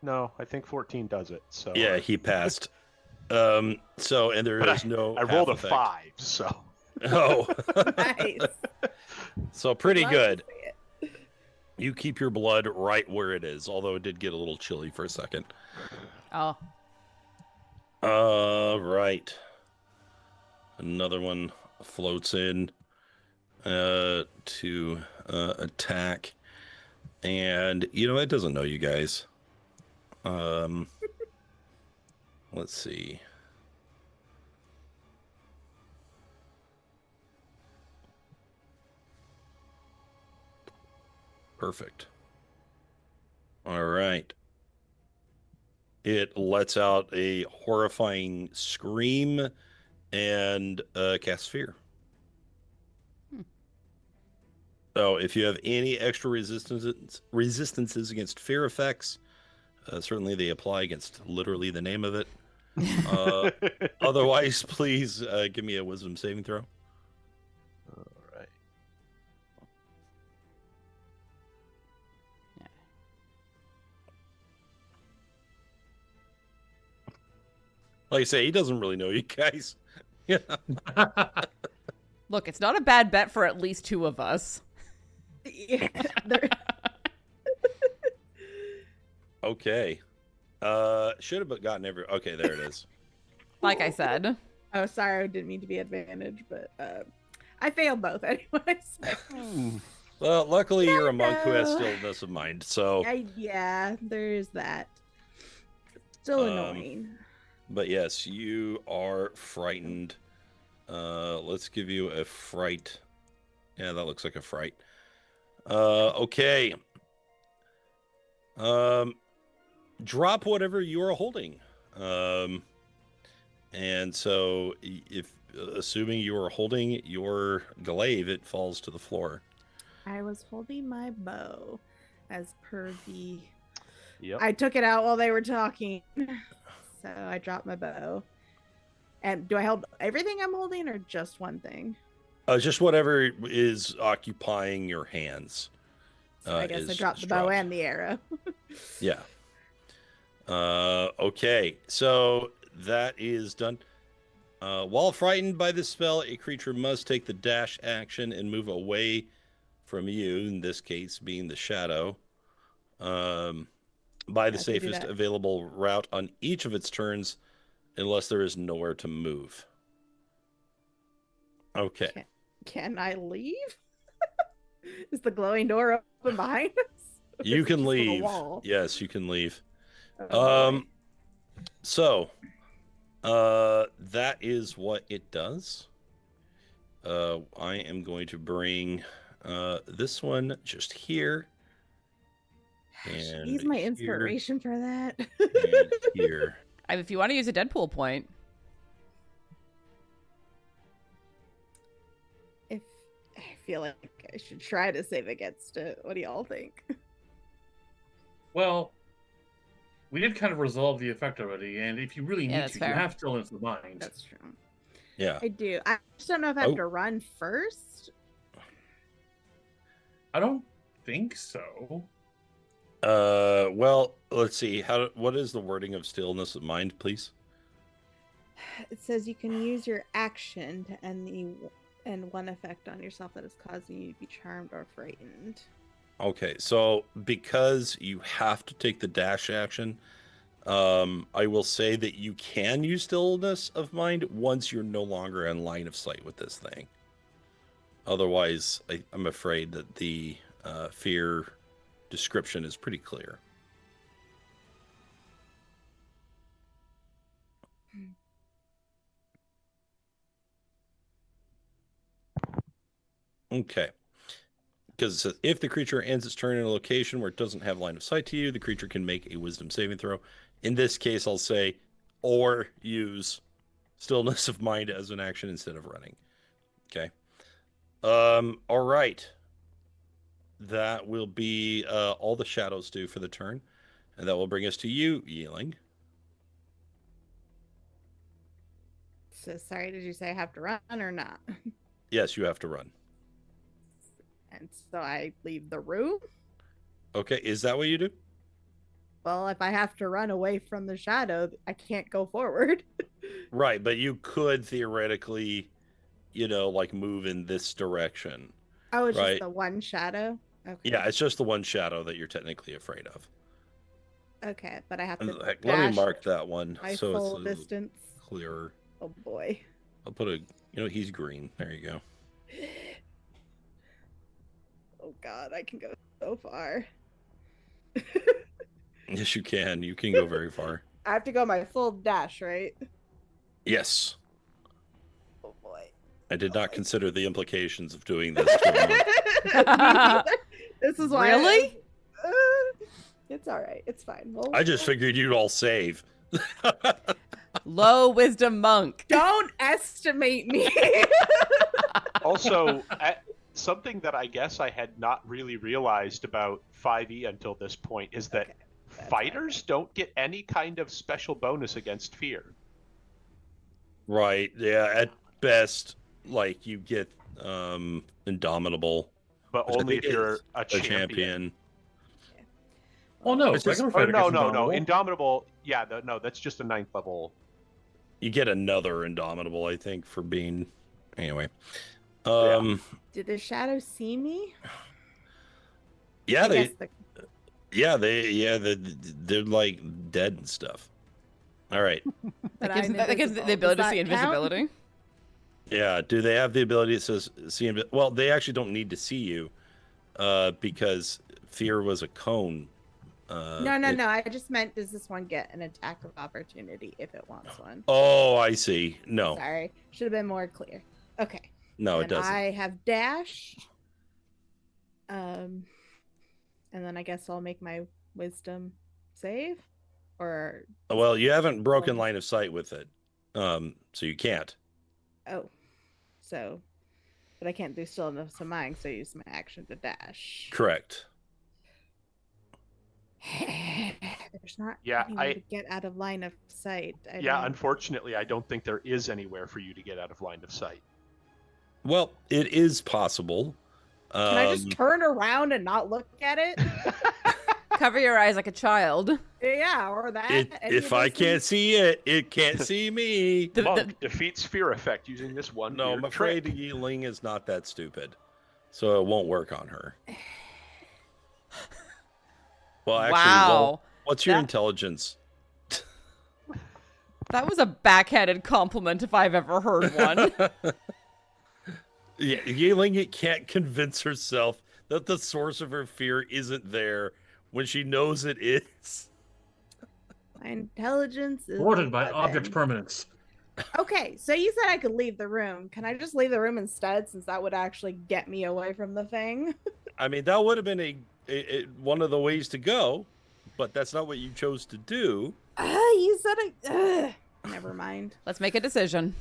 No, I think 14 does it. So Yeah, he passed. And there But is no. I rolled a half effect. 5, so Oh, Nice. so pretty Love to good. see it. You keep your blood right where it is, although it did get a little chilly for a second. Oh, Right. Another one floats in to attack. And, it doesn't know you guys. Let's see. Perfect. All right. It lets out a horrifying scream and casts fear. So if you have any extra resistances against fear effects, certainly they apply against literally the name of it. Otherwise, please give me a wisdom saving throw. all right. Like I say, he doesn't really know you guys. Yeah. look, it's not a bad bet for at least two of us. Yeah, they're- Okay. Should have gotten Okay, there it is. Like I said. oh, sorry, I didn't mean to be advantage, but I failed both anyways. Well, luckily you're a monk who has No. stillness of mind, so. Yeah, there's that. Still annoying. But yes, you are frightened. Let's give you a fright. Yeah, that looks like a fright. Okay. Drop whatever you are holding. And so if assuming you are holding your glaive, it falls to the floor. I was holding my bow as per the Yep. I took it out while they were talking. So I dropped my bow. And do I hold everything I'm holding or just one thing? Just whatever is occupying your hands. So I guess I is dropped the bow dropped. and the arrow. Yeah. Okay, so that is done. While frightened by this spell, a creature must take the dash action and move away from you, in this case being the shadow, by the I can do safest that. available route on each of its turns, unless there is nowhere to move. Okay. Can I leave? Is the glowing door open behind us? Or You is it can just a leave. wall? Yes, you can leave. Oh, boy. So, that is what it does. I am going to bring this one just here. And He's my here, inspiration for that. and here. If you want to use a Deadpool point. If I feel like I should try to save against it. What do y'all think? Well, we did kind of resolve the effect already, and if you really Yeah, need that's to, fair. you have stillness of mind. That's true. Yeah. I do. I just don't know if I have Oh. to run first. I don't think so. Well, let's see. What is the wording of stillness of mind, please? It says you can use your action to end one effect on yourself that is causing you to be charmed or frightened. Okay, so because you have to take the dash action, I will say that you can use stillness of mind once you're no longer in line of sight with this thing. Otherwise, I'm afraid that the fear description is pretty clear. Okay. Because it says, if the creature ends its turn in a location where it doesn't have line of sight to you, the creature can make a wisdom saving throw. In this case, I'll say, or use stillness of mind as an action instead of running. Okay. All right. That will be all the shadows do for the turn. And that will bring us to you, Yi-Ling. So sorry, did you say I have to run or not? Yes, you have to run. And so I leave the room? Okay, is that what you do? Well, if I have to run away from the shadow, I can't go forward. Right, but you could theoretically, like move in this direction. Oh, it's right? just the one shadow? Okay. Yeah, it's just the one shadow that you're technically afraid of. Okay, but I have to Heck, let me dash mark that one my so full it's distance. clearer. Oh boy. I'll put he's green. There you go. Oh god, I can go so far. Yes, you can. You can go very far. I have to go my full dash, right? Yes. Oh boy. I did not consider the implications of doing this to a monk. Me neither. This is why. Really? It's all right. It's fine. I just figured you'd all save. Low wisdom monk. Don't estimate me. Also, something that I guess I had not really realized about 5e until this point is that fighters don't get any kind of special bonus against fear. Right. Yeah. At best, like you get Indomitable, but only if you're a champion. Oh no, It's just- regular fighter no, gets no, Indomitable. no. Indomitable. Yeah, no, that's just a 9th level. You get another Indomitable, I think, for being. Anyway. Did the shadow see me? Yeah, I guess they're like dead and stuff. All right. but That gives the invisible. ability to Does see that count? invisibility. Yeah. Do they have the ability to see? Well, they actually don't need to see you, because fear was a cone. No. I just meant, does this one get an attack of opportunity if it wants one? Oh, I see. No. Sorry, should have been more clear. Okay. No, it And doesn't. I have dash. And then I guess I'll make my wisdom save, or Well, you haven't broken line of sight with it, so you can't. oh, so, but I can't do stillness of mind, so I use my action to dash. Correct. There's not Yeah, anywhere to get out of line of sight. Unfortunately, I don't think there is anywhere for you to get out of line of sight. Well, it is possible. Can I just turn around and not look at it? Cover your eyes like a child. Yeah, or that. If I can't see it, it can't see me. Monk defeats fear effect using this one. No, I'm afraid trick. Yi-Ling is not that stupid, so it won't work on her. Well, actually, Wow. what's your intelligence? That was a backhanded compliment if I've ever heard one. Yeah, Yi-Ling can't convince herself that the source of her fear isn't there when she knows it is. My intelligence is Thwarted by 11. object permanence. Okay, so you said I could leave the room. Can I just leave the room instead, since that would actually get me away from the thing? I mean, that would have been one of the ways to go, but that's not what you chose to do. You said never mind. Let's make a decision.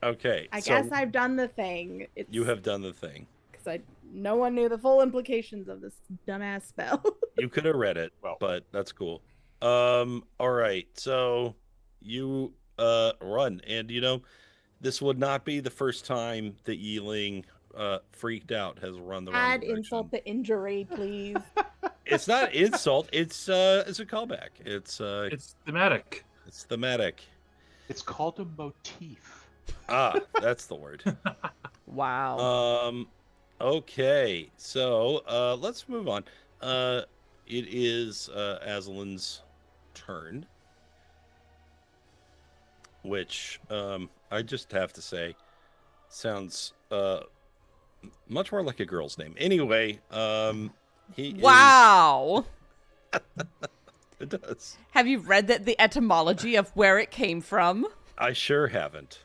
Okay. I guess I've done the thing. You have done the thing. Because no one knew the full implications of this dumbass spell. You could have read it, but that's cool. All right. So you run, and this would not be the first time that Yi-Ling freaked out, has run the wrong Add direction. insult to injury, please. It's not insult. It's a callback. It's thematic. it's thematic. It's called a motif. Ah, that's the word. Wow. Okay, so let's move on. It is Aslan's turn, which I just have to say sounds much more like a girl's name. Anyway, Wow. It does. Have you read the etymology of where it came from? I sure haven't.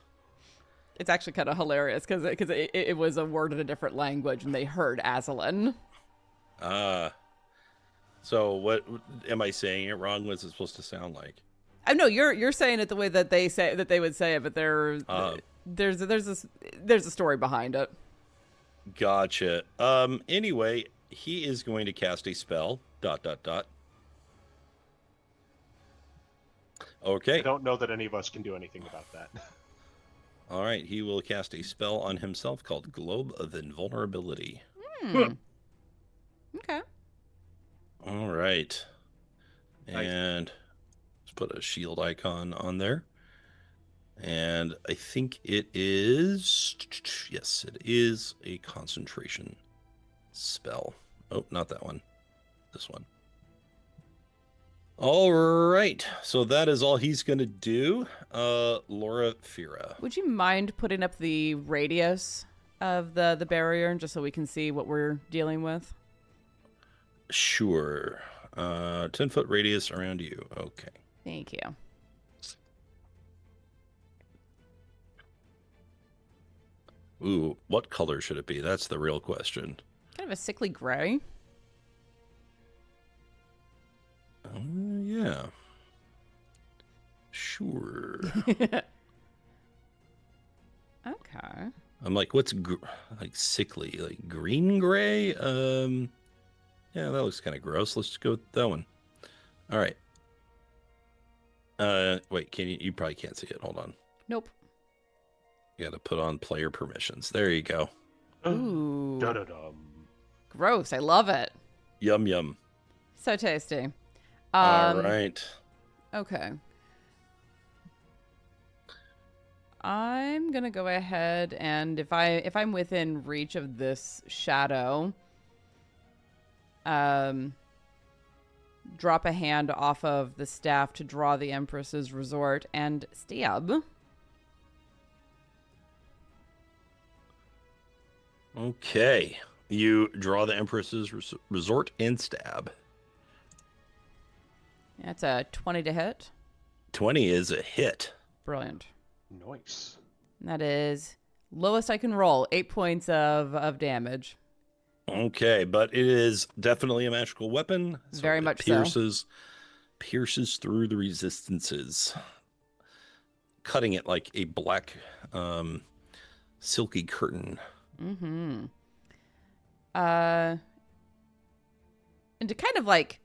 It's actually kind of hilarious because it was a word in a different language and they heard Aslan. So what am I saying it wrong? What's it supposed to sound like? I know you're saying it the way that they would say it, but there's a story behind it. Gotcha. Anyway, he is going to cast a spell. ... Okay. I don't know that any of us can do anything about that. All right. He will cast a spell on himself called Globe of Invulnerability. Okay. All right. Nice. And let's put a shield icon on there. And I think it is... Yes, it is a concentration spell. Oh, not that one. This one. All right. So that is all he's going to do. Loraphyra. Would you mind putting up the radius of the barrier just so we can see what we're dealing with? Sure. 10-foot radius around you. Okay. Thank you. Ooh, what color should it be? That's the real question. Kind of a sickly gray. Yeah. Sure. Okay. I'm like, what's like sickly? Like green gray? Yeah, that looks kind of gross. Let's just go with that one. All right. Wait, you probably can't see it. Hold on. Nope. You got to put on player permissions. There you go. Ooh. Da-da-dum. Gross. I love it. Yum, yum. So tasty. All right. Okay. I'm gonna go ahead and if I'm within reach of this shadow, drop a hand off of the staff to draw the Empress's Resort and stab. Okay. You draw the Empress's Resort and stab. That's a 20 to hit. 20 is a hit. Brilliant. Nice. That is lowest I can roll. 8 points of damage. Okay, but it is definitely a magical weapon. So Very it much so. Pierces through the resistances, cutting it like a black, silky curtain. Mm-hmm. And to kind of like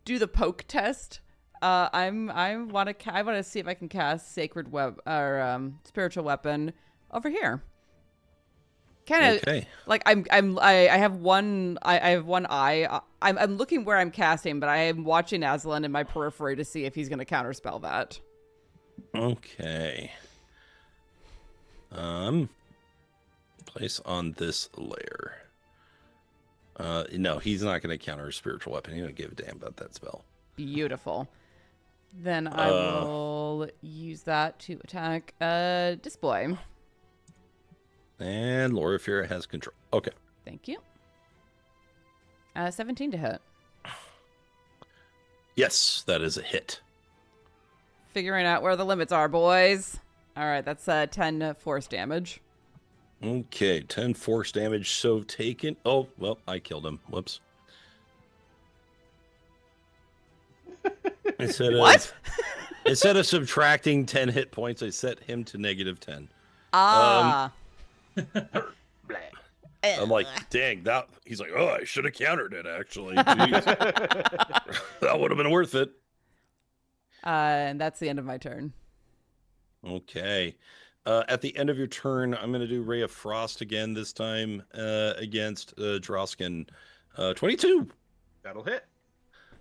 do the poke test, I want to see if I can cast Sacred Web or Spiritual Weapon over here. Kind of Okay. like I have one eye. I'm looking where I'm casting, but I am watching Aslan in my periphery to see if he's going to counterspell that. Okay. Place on this layer. No, he's not going to counter a spiritual weapon. He don't give a damn about that spell. Beautiful. Then I will use that to attack Disboy. And Loraphyra has control. Okay. Thank you. 17 to hit. Yes, that is a hit. Figuring out where the limits are, boys. All right, that's 10 force damage. Okay, 10 force damage. So taken. Oh, well, I killed him. Whoops. What? Instead of subtracting 10 hit points, I set him to -10. Ah. I'm like, dang, that. He's like, oh, I should have countered it, actually. Jeez. That would have been worth it. And that's the end of my turn. Okay. At the end of your turn, I'm going to do Ray of Frost again, this time against Drausken. 22. That'll hit.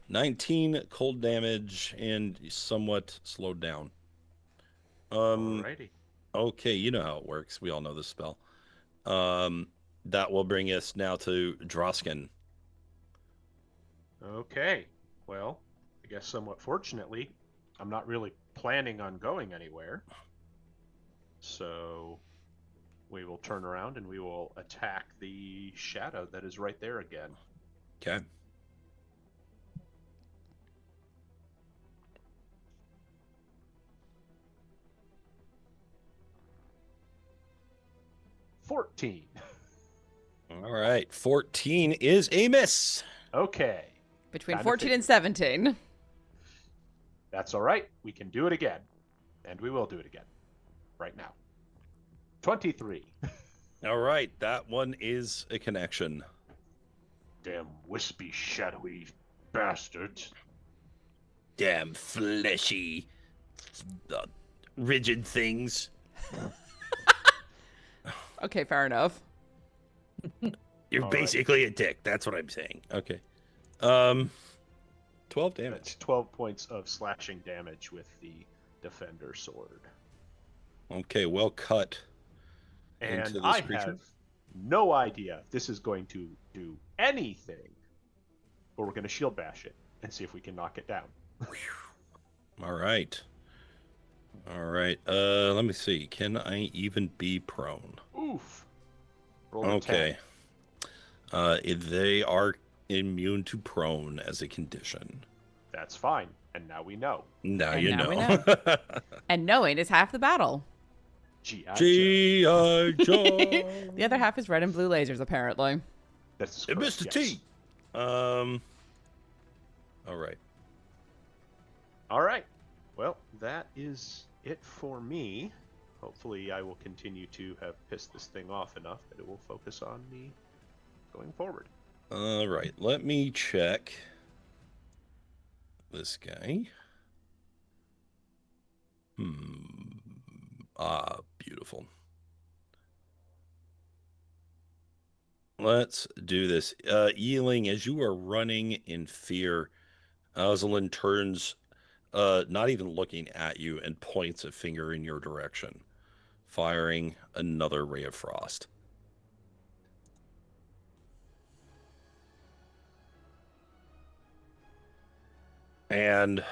19 cold damage and somewhat slowed down. Alrighty. Okay, you know how it works. We all know this spell. That will bring us now to Drausken. Okay. Well, I guess somewhat fortunately, I'm not really planning on going anywhere. So we will turn around and we will attack the shadow that is right there again. Okay. $14. All right. 14 is a miss. Okay. Between Kinda 14 and figured. 17. That's all right. We can do it again. And we will do it again. Right now. 23. All right. That one is a connection. Damn wispy, shadowy bastards. Damn fleshy, rigid things. Okay, fair enough. You're All right. basically a dick. That's what I'm saying. Okay. 12 damage. That's 12 points of slashing damage with the defender sword. Okay, well cut. And Into this I creature? have no idea if this is going to do anything. But we're going to shield bash it and see if we can knock it down. All right. All right. Let me see. Can I even be prone? Oof. Roll a Okay. They are immune to prone as a condition. 10. That's fine. And now we know. Now And you now we know. And knowing is half the battle. G.I. Joe. G.I. Joe. The other half is red and blue lasers, apparently. That's And correct, Mr. yes. T. All right. All right. Well, that is it for me. Hopefully, I will continue to have pissed this thing off enough that it will focus on me going forward. All right. Let me check this guy. Beautiful. Let's do this. Yi-Ling, as you are running in fear, Rosalind turns, not even looking at you, and points a finger in your direction, firing another ray of frost. And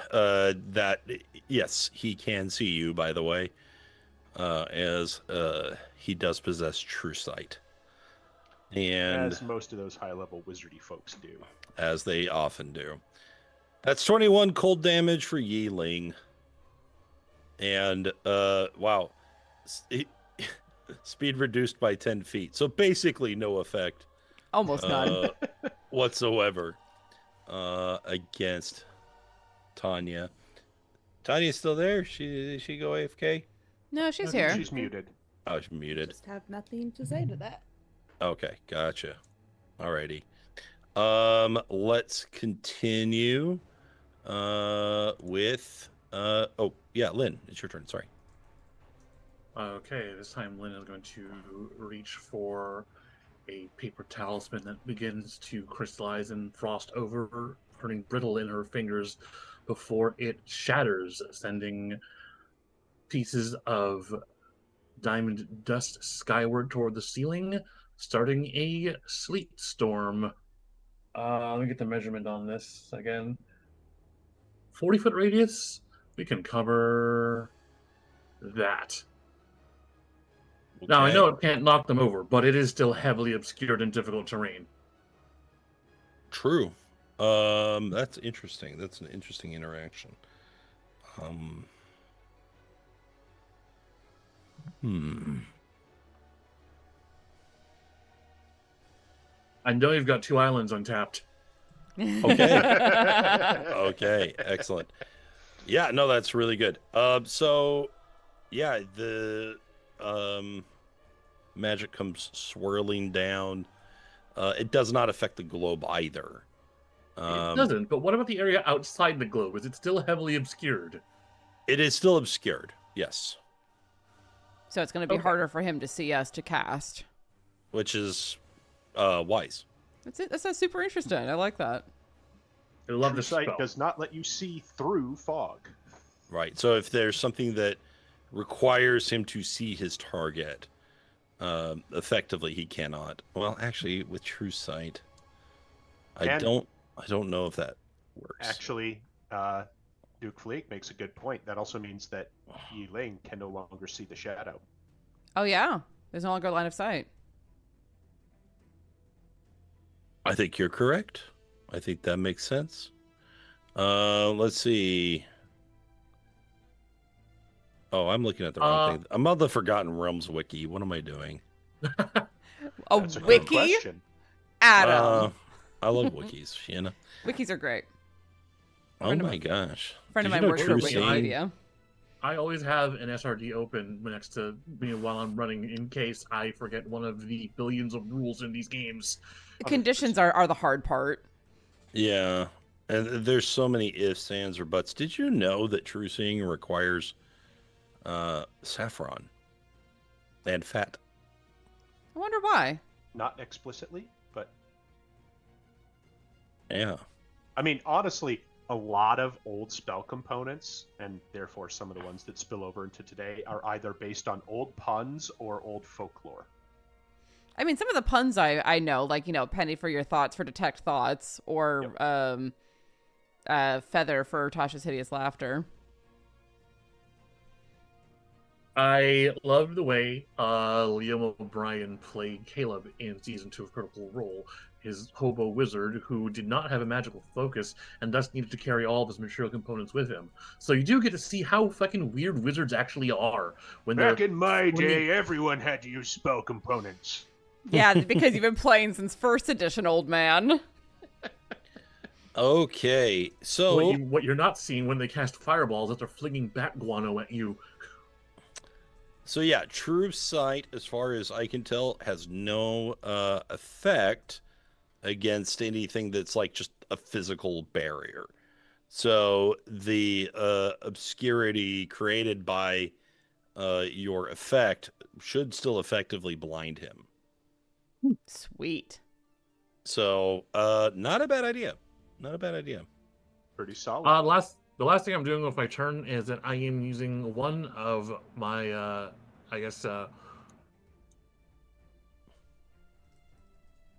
yes, he can see you, by the way, as he does possess true sight. And As most of those high-level wizardy folks do. as they often do. That's 21 cold damage for Yi-Ling. And, wow. Speed reduced by 10 feet. So basically no effect. Almost none. Whatsoever. Against Tania. Tania's still there? Did she go AFK? No, she's I think here. She's muted. Oh, she's muted. Just have nothing to say to that. Okay, gotcha. Alrighty. Let's continue with oh yeah, Lynn, it's your turn. Sorry. Okay, this time Lynn is going to reach for a paper talisman that begins to crystallize and frost over, turning brittle in her fingers before it shatters, sending pieces of diamond dust skyward toward the ceiling, starting a sleet storm. Let me get the measurement on this again. 40-foot radius. We can cover that. Now, I know it can't knock them over, but it is still heavily obscured and difficult terrain. True. That's interesting. That's an interesting interaction. I know you've got 2 islands untapped. Okay. Okay, excellent. Yeah, no, that's really good. So yeah, the magic comes swirling down. It does not affect the globe either. It doesn't, but what about the area outside the globe? Is it still heavily obscured? It is still obscured, yes. So it's going to be Okay. harder for him to see us to cast. Which is wise. That's super interesting. I like that. I love True this sight spell. does not let you see through fog. Right. So if there's something that requires him to see his target, effectively he cannot. Well, actually, with true sight, I And- don't know if that works. Actually, Duke Fleek makes a good point. That also means that Yi-Ling can no longer see the shadow. Oh yeah, there's no longer line of sight. I think you're correct. I think that makes sense. Let's see. Oh, I'm looking at the wrong thing. I'm on the Forgotten Realms wiki. What am I doing? A That's a good wiki, question. Adam. I love wikis, Shanna. Wikis are great. Oh Friend of my mine- gosh. Friend of Did you mine know works for True Seeing- Wikipedia. I always have an SRD open next to me while I'm running in case I forget one of the billions of rules in these games. Conditions are the hard part. Yeah. And there's so many ifs, ands, or buts. Did you know that True Seeing requires saffron and fat? I wonder why. Not explicitly, but Yeah. I mean, honestly, a lot of old spell components, and therefore some of the ones that spill over into today, are either based on old puns or old folklore. I mean, some of the puns I know, like, penny for your thoughts for detect thoughts, or feather for Tasha's hideous laughter. I loved the way Liam O'Brien played Caleb in season 2 of Critical Role, his hobo wizard who did not have a magical focus and thus needed to carry all of his material components with him. So you do get to see how fucking weird wizards actually are. Back in my day, they- everyone had to use spell components. Yeah, because you've been playing since first edition, old man. Okay. So what you're not seeing when they cast fireballs is they're flinging bat guano at you. So yeah, True Sight, as far as I can tell, has no effect against anything that's like just a physical barrier. So the obscurity created by your effect should still effectively blind him. Sweet. So not a bad idea. Not a bad idea. Pretty solid. The last thing I'm doing with my turn is that I am using one of my,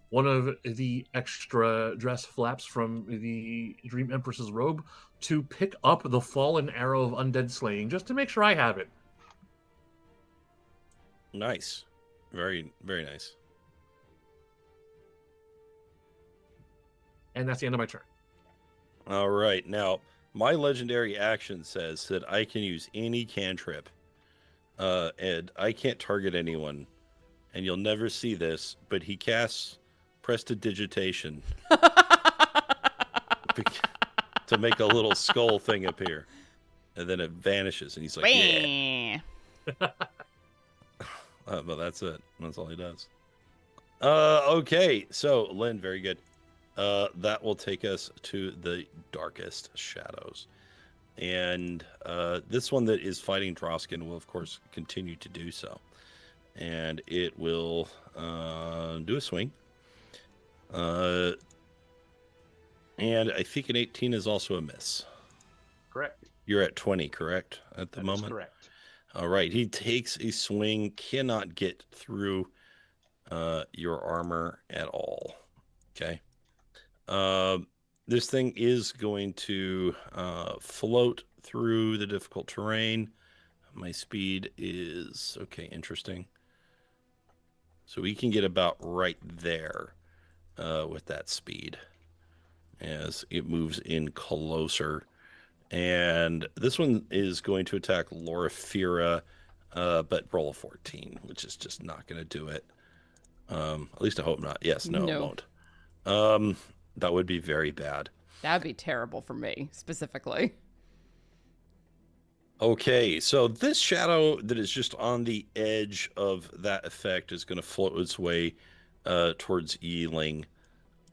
one of the extra dress flaps from the Dream Empress's robe to pick up the fallen arrow of undead slaying, just to make sure I have it. Nice. Very, very nice. And that's the end of my turn. All right. Now, my legendary action says that I can use any cantrip, and I can't target anyone, and you'll never see this, but he casts Prestidigitation to make a little skull thing appear, and then it vanishes, and he's like, yeah. Well, that's it. That's all he does. Okay. So, Lynn, very good. That will take us to the darkest shadows. And this one that is fighting Drausken will, of course, continue to do so. And it will do a swing. And I think an 18 is also a miss. Correct. You're at 20, correct? At the That is moment? correct. All right. He takes a swing, cannot get through your armor at all. Okay. This thing is going to float through the difficult terrain. My speed is okay. Interesting. So we can get about right there with that speed as it moves in closer. And this one is going to attack Loraphyra, but roll a 14, which is just not going to do it. At least I hope not. Yes, no, it No. won't. That would be very bad. That'd be terrible for me, specifically. Okay, so this shadow that is just on the edge of that effect is going to float its way towards Yi-Ling.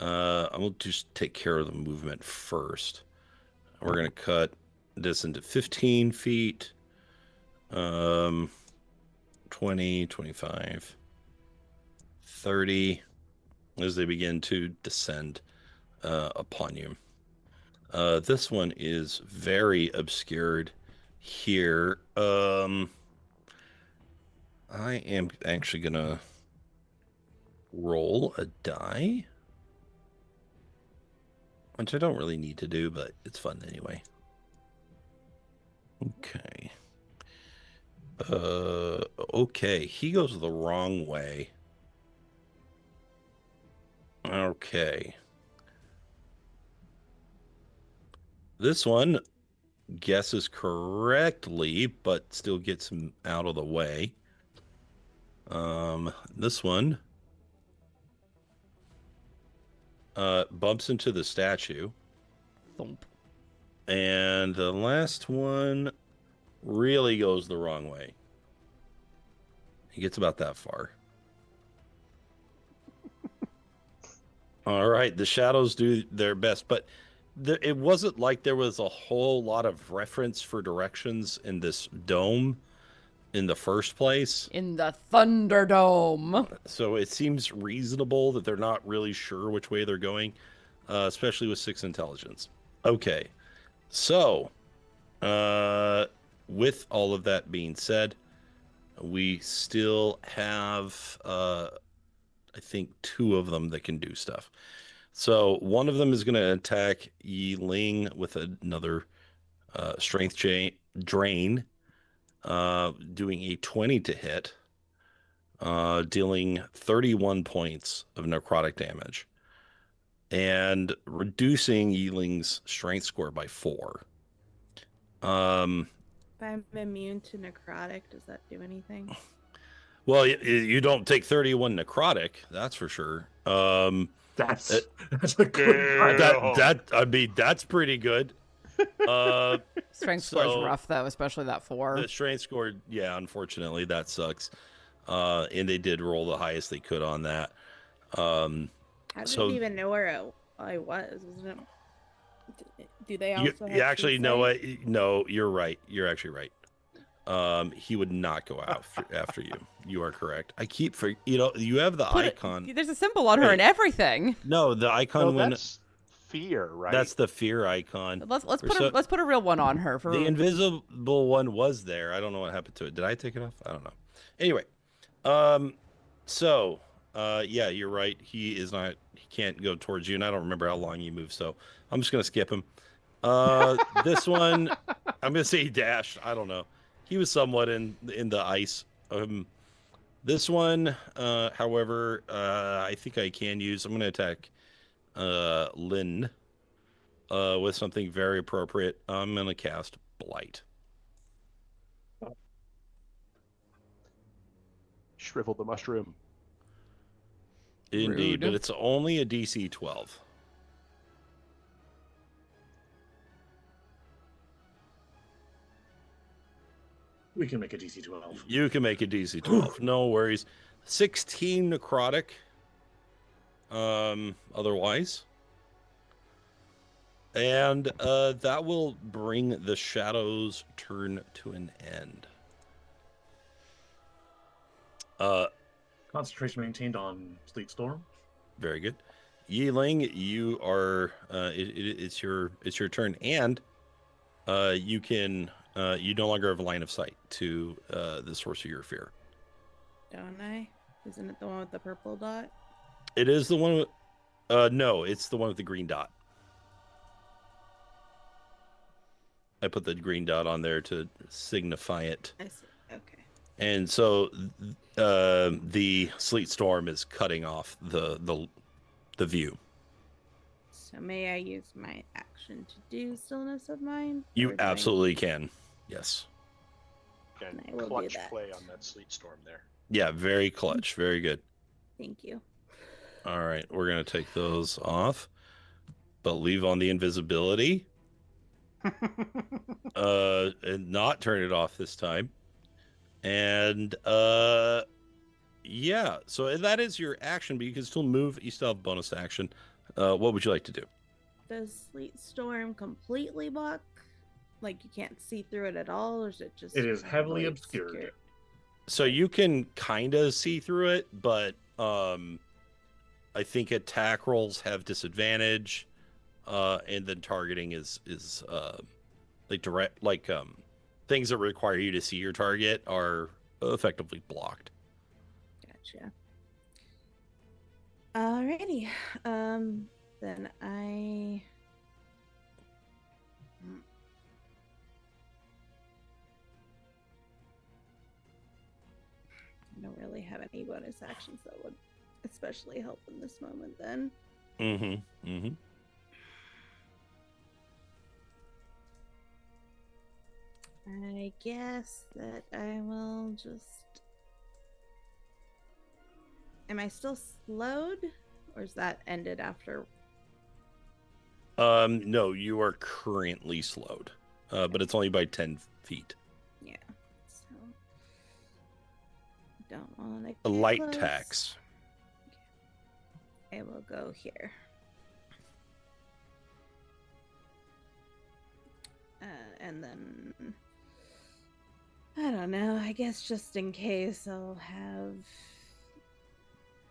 I'm going to just take care of the movement first. We're going to cut this into 15 feet, 20, 25, 30, as they begin to descend upon you. This one is very obscured here. I am actually gonna roll a die, which I don't really need to do, but it's fun anyway. Okay. Okay, he goes the wrong way. Okay. This one guesses correctly, but still gets him out of the way. This one bumps into the statue. Thump. And the last one really goes the wrong way. He gets about that far. All right, the shadows do their best, but it wasn't like there was a whole lot of reference for directions in this dome in the first place. In the Thunderdome. So it seems reasonable that they're not really sure which way they're going, especially with 6 intelligence. Okay, so with all of that being said, we still have, I think, 2 of them that can do stuff. So one of them is going to attack Yi-Ling with another strength drain, doing a 20 to hit, dealing 31 points of necrotic damage, and reducing Yi-Ling's strength score by 4. If I'm immune to necrotic, does that do anything? Well, you don't take 31 necrotic, that's for sure. That's a good That's pretty good. Strength score is rough, though, especially that 4. The strength score, yeah, unfortunately, that sucks. And they did roll the highest they could on that. I didn't even know where I was. Wasn't it? Do they also? You actually know what? No, you're right. You're actually right. He would not go out after you. You are correct. I keep you have the icon. There's a symbol on her and everything. No, the icon that's fear, right? That's the fear icon. Let's put a real one on her. For the invisible one was there. I don't know what happened to it. Did I take it off? I don't know. Anyway, yeah, you're right. He can't go towards you, and I don't remember how long he moved, so I'm just gonna skip him. This one, I'm gonna say he dashed. I don't know. He was somewhat in the ice. This one, however, I think I can use. I'm gonna attack Lynn with something very appropriate. I'm gonna cast Blight. Shrivel the mushroom. Indeed, but it's only a DC 12. We can make a DC 12. You can make a DC 12. No worries. 16 necrotic. Otherwise. And that will bring the shadow's turn to an end. Concentration maintained on Sleet Storm. Very good. Yi-Ling, you are it's your turn, and you can you no longer have a line of sight to the source of your fear. Don't I? Isn't it the one with the purple dot? It is the one with no, it's the one with the green dot. I put the green dot on there to signify it. I see. Okay. And so the sleet storm is cutting off the view. So may I use my action to do stillness of mind? You absolutely can. Yes. And I will clutch do that. play on that sleet storm there. Yeah, very clutch. Very good. Thank you. All right, we're going to take those off, but leave on the invisibility. And not turn it off this time. And yeah, so that is your action, but you can still move. You still have bonus action. What would you like to do? Does sleet storm completely block? Like you can't see through it at all, or is it just? It is heavily obscured. So you can kind of see through it, but I think attack rolls have disadvantage, and then targeting is like direct, like things that require you to see your target are effectively blocked. Gotcha. Alrighty. Then I don't really have any bonus actions that would especially help in this moment then. I guess that I will just... Am I still slowed? Or is that ended after? No, you are currently slowed, but it's only by 10 feet. Yeah. So don't want to. A light tax. I will go here. And then I don't know. I guess just in case, I'll have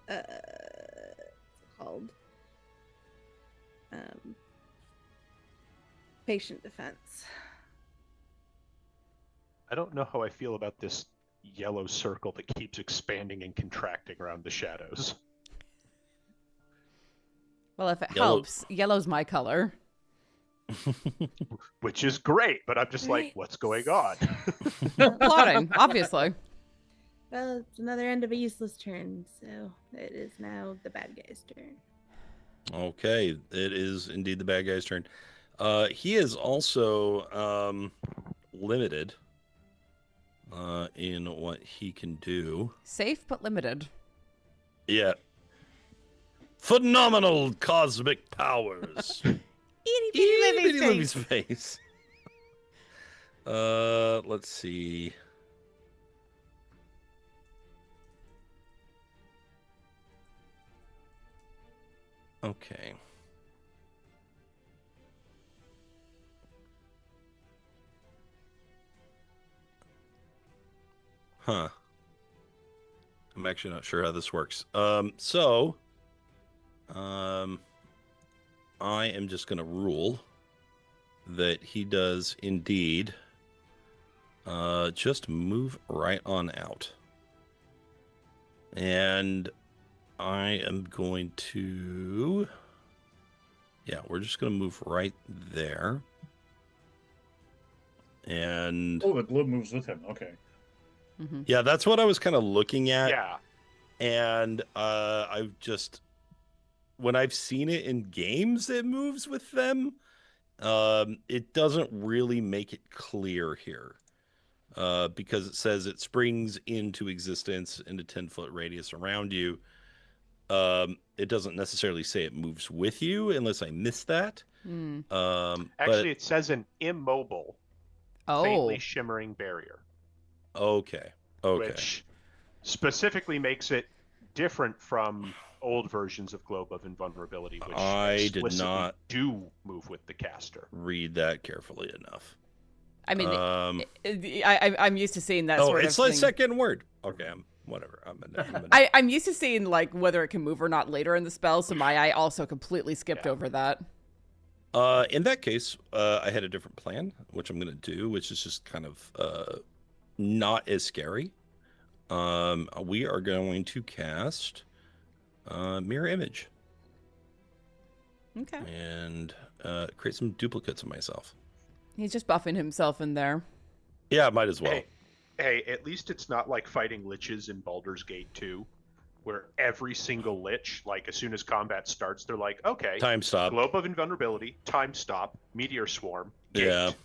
what's it called? Patient defense. I don't know how I feel about this yellow circle that keeps expanding and contracting around the shadows. Well, if it helps, yellow's my color. Which is great, but I'm just like, what's going on? Plotting, obviously. Well, it's another end of a useless turn, so it is now the bad guy's turn. Okay, it is indeed the bad guy's turn. He is also limited in what he can do. Safe but limited. Yeah. Phenomenal cosmic powers. Itty bitty Livy's face. Let's see. Okay. Huh. I'm actually not sure how this works. I am just going to rule that he does indeed just move right on out. And I am going to... Yeah, we're just going to move right there. And... Oh, the globe moves with him. Okay. Mm-hmm. Yeah, that's what I was kind of looking at. Yeah. And I've just... When I've seen it in games that moves with them, it doesn't really make it clear here. Because it says it springs into existence in a 10-foot radius around you. It doesn't necessarily say it moves with you, unless I missed that. Actually, it says an immobile, faintly shimmering barrier. Okay. Which specifically makes it different from old versions of Globe of Invulnerability, which explicitly do move with the caster. Read that carefully enough. I mean, I'm used to seeing that sort of it's thing. the second word. Okay, whatever. I'm used to seeing like whether it can move or not later in the spell, so my eye also completely skipped over that. In that case, I had a different plan, which I'm going to do, which is just kind of not as scary. We are going to cast Mirror Image. Okay. And create some duplicates of myself. He's just buffing himself in there. Yeah, might as well. Hey, at least it's not like fighting liches in Baldur's Gate 2, where every single lich, like as soon as combat starts, they're like, okay, time stop, Globe of Invulnerability, time stop, meteor swarm, gate,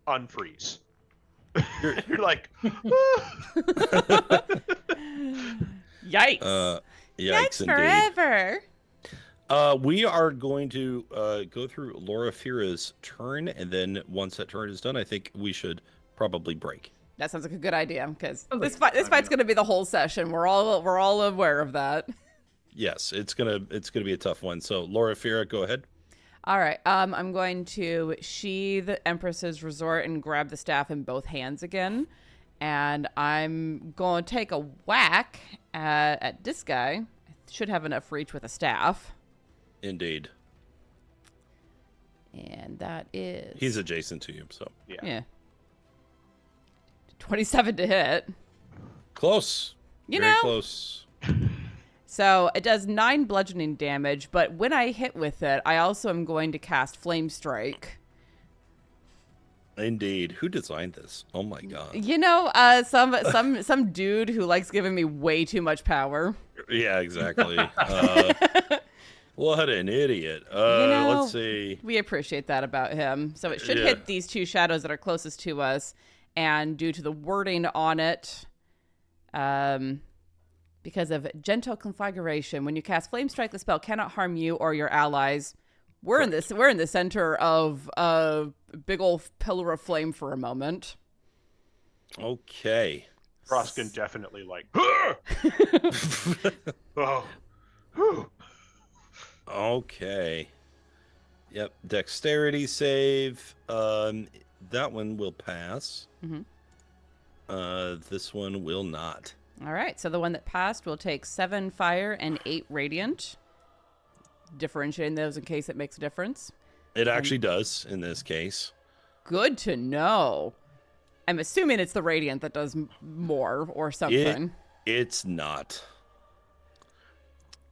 unfreeze. You're like, yikes. Yikes indeed. Forever. We are going to go through Loraphyra's turn, and then once that turn is done, I think we should probably break. That sounds like a good idea, because this fight's going to be the whole session. We're all aware of that. Yes, it's gonna be a tough one. So Loraphyra, go ahead. All right. I'm going to sheathe Empress's Resort and grab the staff in both hands again, and I'm going to take a whack at this guy. I should have enough reach with a staff. Indeed. And that is... He's adjacent to you, so. Yeah. 27 to hit. Close. Very close. So it does 9 bludgeoning damage, but when I hit with it, I also am going to cast Flame Strike. Indeed. Who designed this? Oh my god. You know, some dude who likes giving me way too much power. Yeah, exactly. What an idiot. Let's see. We appreciate that about him. So it should hit these 2 shadows that are closest to us, and due to the wording on it, because of gentle conflagration, when you cast Flame Strike, the spell cannot harm you or your allies. We're in the center of a big old pillar of flame for a moment. Okay. Drausken definitely like. Oh. Okay. Yep. Dexterity save. That one will pass. Mm-hmm. This one will not. All right. So the one that passed will take 7 fire and 8 radiant. Differentiating those in case it makes a difference. It actually does in this case. Good to know. I'm assuming it's the radiant that does more or something. It's not.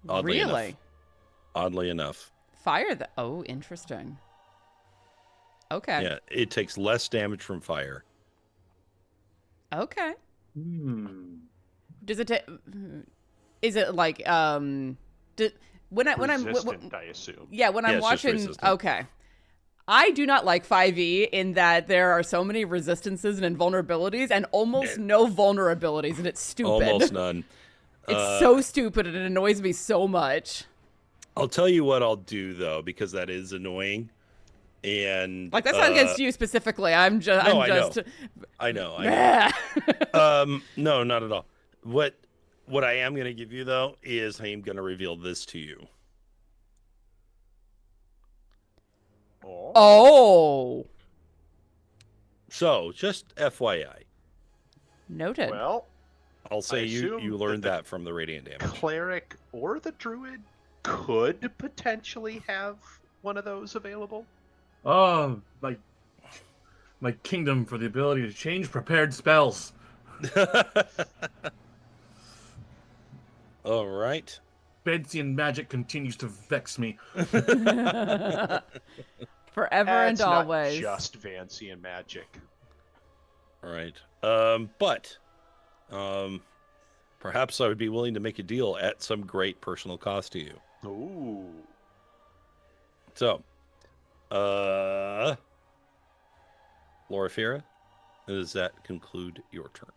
Really? Oddly enough. Fire the... Oh, interesting. Okay. Yeah, it takes less damage from fire. Okay. Hmm. Does it take... Is it like... Resistant, I assume. Yeah, when I'm it's just watching... resistant. Okay. I do not like 5e in that there are so many resistances and invulnerabilities and almost no vulnerabilities, and it's stupid. Almost none. It's so stupid, and it annoys me so much. I'll tell you what I'll do, though, because that is annoying. And Like, that's not against you specifically. I know. No, not at all. What I am going to give you, though, is I am going to reveal this to you. Oh. So, just FYI. Noted. Well, I'll say you assume learned that that from the radiant damage. cleric or the druid could potentially have one of those available. Oh, my kingdom for the ability to change prepared spells. All right. Fancy magic continues to vex me. Forever and It's always. not just fancy and magic. All right. But perhaps I would be willing to make a deal at some great personal cost to you. Ooh. So, Loraphyra, does that conclude your turn?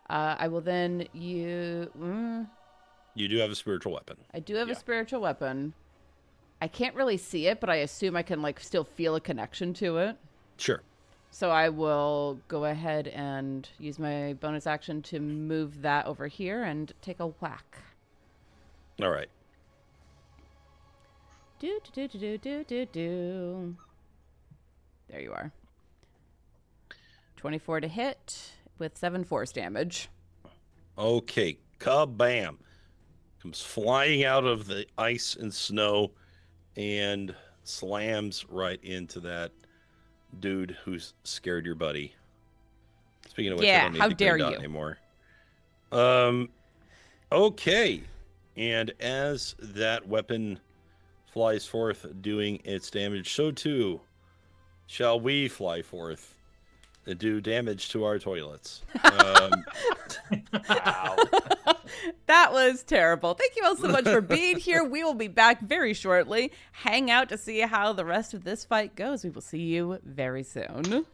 I will then You do have a spiritual weapon. I do have a spiritual weapon. I can't really see it, but I assume I can like still feel a connection to it. Sure. So I will go ahead and use my bonus action to move that over here and take a whack. All right. Do. There you are. 24 to hit with 7 force damage. Okay. Kabam. Comes flying out of the ice and snow and slams right into that dude who's scared your buddy. Speaking of which, I don't need how to dare grade out you. anymore. Okay. And as that weapon flies forth doing its damage, so too shall we fly forth and do damage to our toilets. Wow. That was terrible. Thank you all so much for being here. We will be back very shortly. Hang out to see how the rest of this fight goes. We will see you very soon.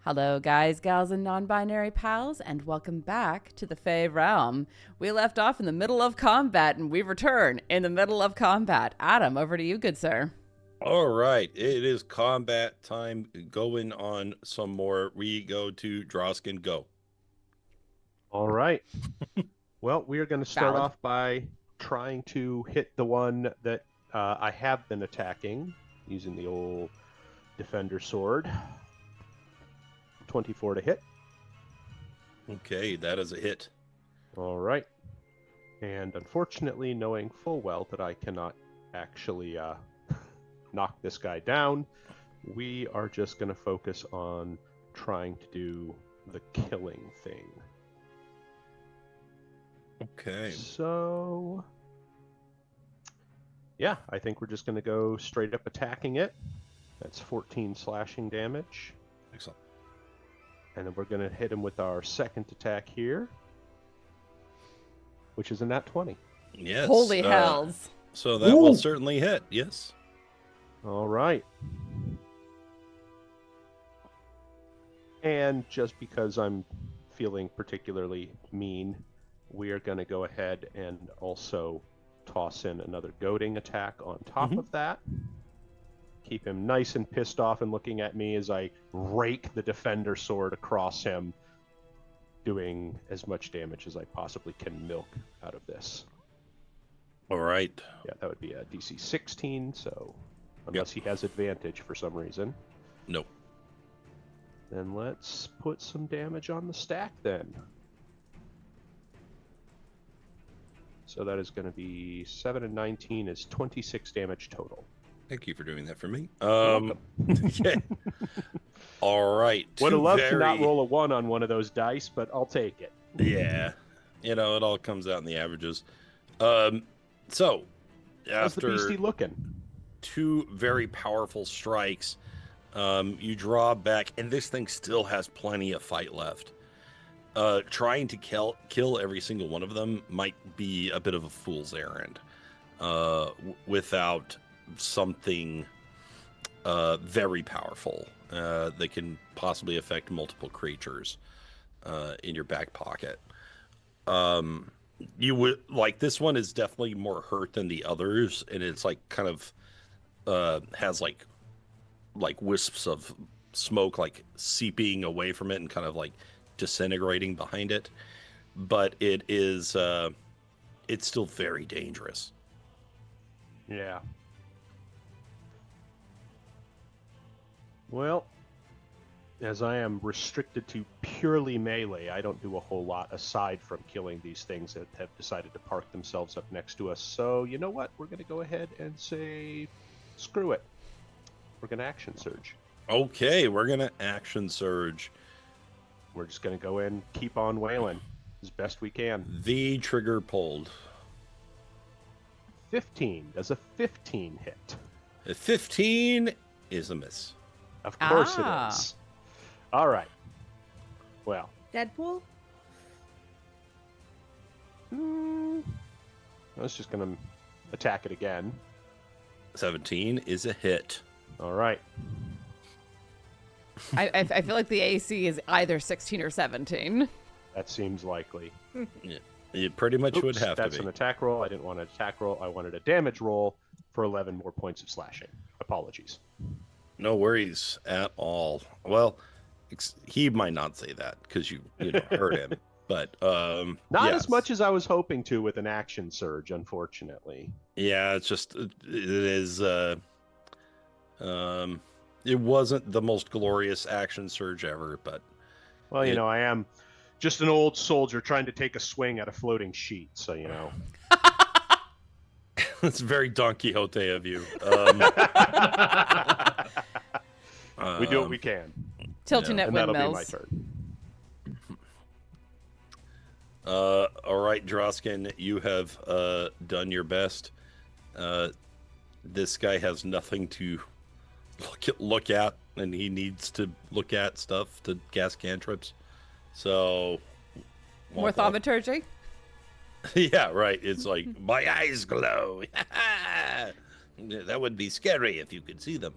Hello, guys, gals, and non-binary pals, and welcome back to the Fey Realm. We left off in the middle of combat, and we return in the middle of combat. Adam, over to you, good sir. All right, it is combat time. Going on some more. We go to Drausken. Go. All right. Well, we are going to start Valid. off by trying to hit the one that I have been attacking using the old defender sword. 24 to hit. Okay, that is a hit. All right. And unfortunately, knowing full well that I cannot actually knock this guy down, we are just going to focus on trying to do the killing thing. Okay. So, yeah, I think we're just going to go straight up attacking it. That's 14 slashing damage. Excellent. And then we're going to hit him with our second attack here, which is a nat 20. Yes. Holy hells. So that will certainly hit, yes. All right. And just because I'm feeling particularly mean, we are going to go ahead and also toss in another goading attack on top of that. Keep him nice and pissed off and looking at me as I rake the defender sword across him, doing as much damage as I possibly can milk out of this. All right. Yeah, that would be a DC 16, so unless he has advantage for some reason. Nope. Then let's put some damage on the stack then. So that is going to be 7 and 19 is 26 damage total. Thank you for doing that for me. welcome. Okay. All right. Would have Two loved to not very- roll a 1 on one of those dice, but I'll take it. Yeah. It all comes out in the averages. So, How's the after beastie looking? two very powerful strikes, you draw back, and this thing still has plenty of fight left. Trying to kill every single one of them might be a bit of a fool's errand without something very powerful that can possibly affect multiple creatures in your back pocket. You would like this one is definitely more hurt than the others, and it's like kind of has like wisps of smoke like seeping away from it and kind of like disintegrating behind it, but it is it's still very dangerous. Yeah. Well, as I am restricted to purely melee, I don't do a whole lot aside from killing these things that have decided to park themselves up next to us. So, you know what? We're going to go ahead and say, screw it. We're going to action surge. Okay, we're gonna action surge. We're just going to go in, keep on wailing as best we can. The trigger pulled. 15. Does a 15 hit? A 15 is a miss. Of course it Ah. is. All right. Well, Deadpool? I was just going to attack it again. 17 is a hit. All right. I feel like the AC is either 16 or 17. That seems likely. It pretty much would Oops, have to that's be. an attack roll. I didn't want an attack roll. I wanted a damage roll for 11 more points of slashing. Apologies. No worries at all. Well, he might not say that because you hurt him, but Not yes. as much as I was hoping to with an action surge, unfortunately. Yeah, it's just it is. It wasn't the most glorious action surge ever, but Well, you know, I am just an old soldier trying to take a swing at a floating sheet, so you know. it's very Don Quixote of you. We do what we can, Tilting at and that'll be my windmills. turn. All right, Drausken, you have done your best. This guy has nothing to look at, and he needs to look at stuff to cast cantrips. So, More thaumaturgy? yeah, right. It's like my eyes glow. That would be scary if you could see them.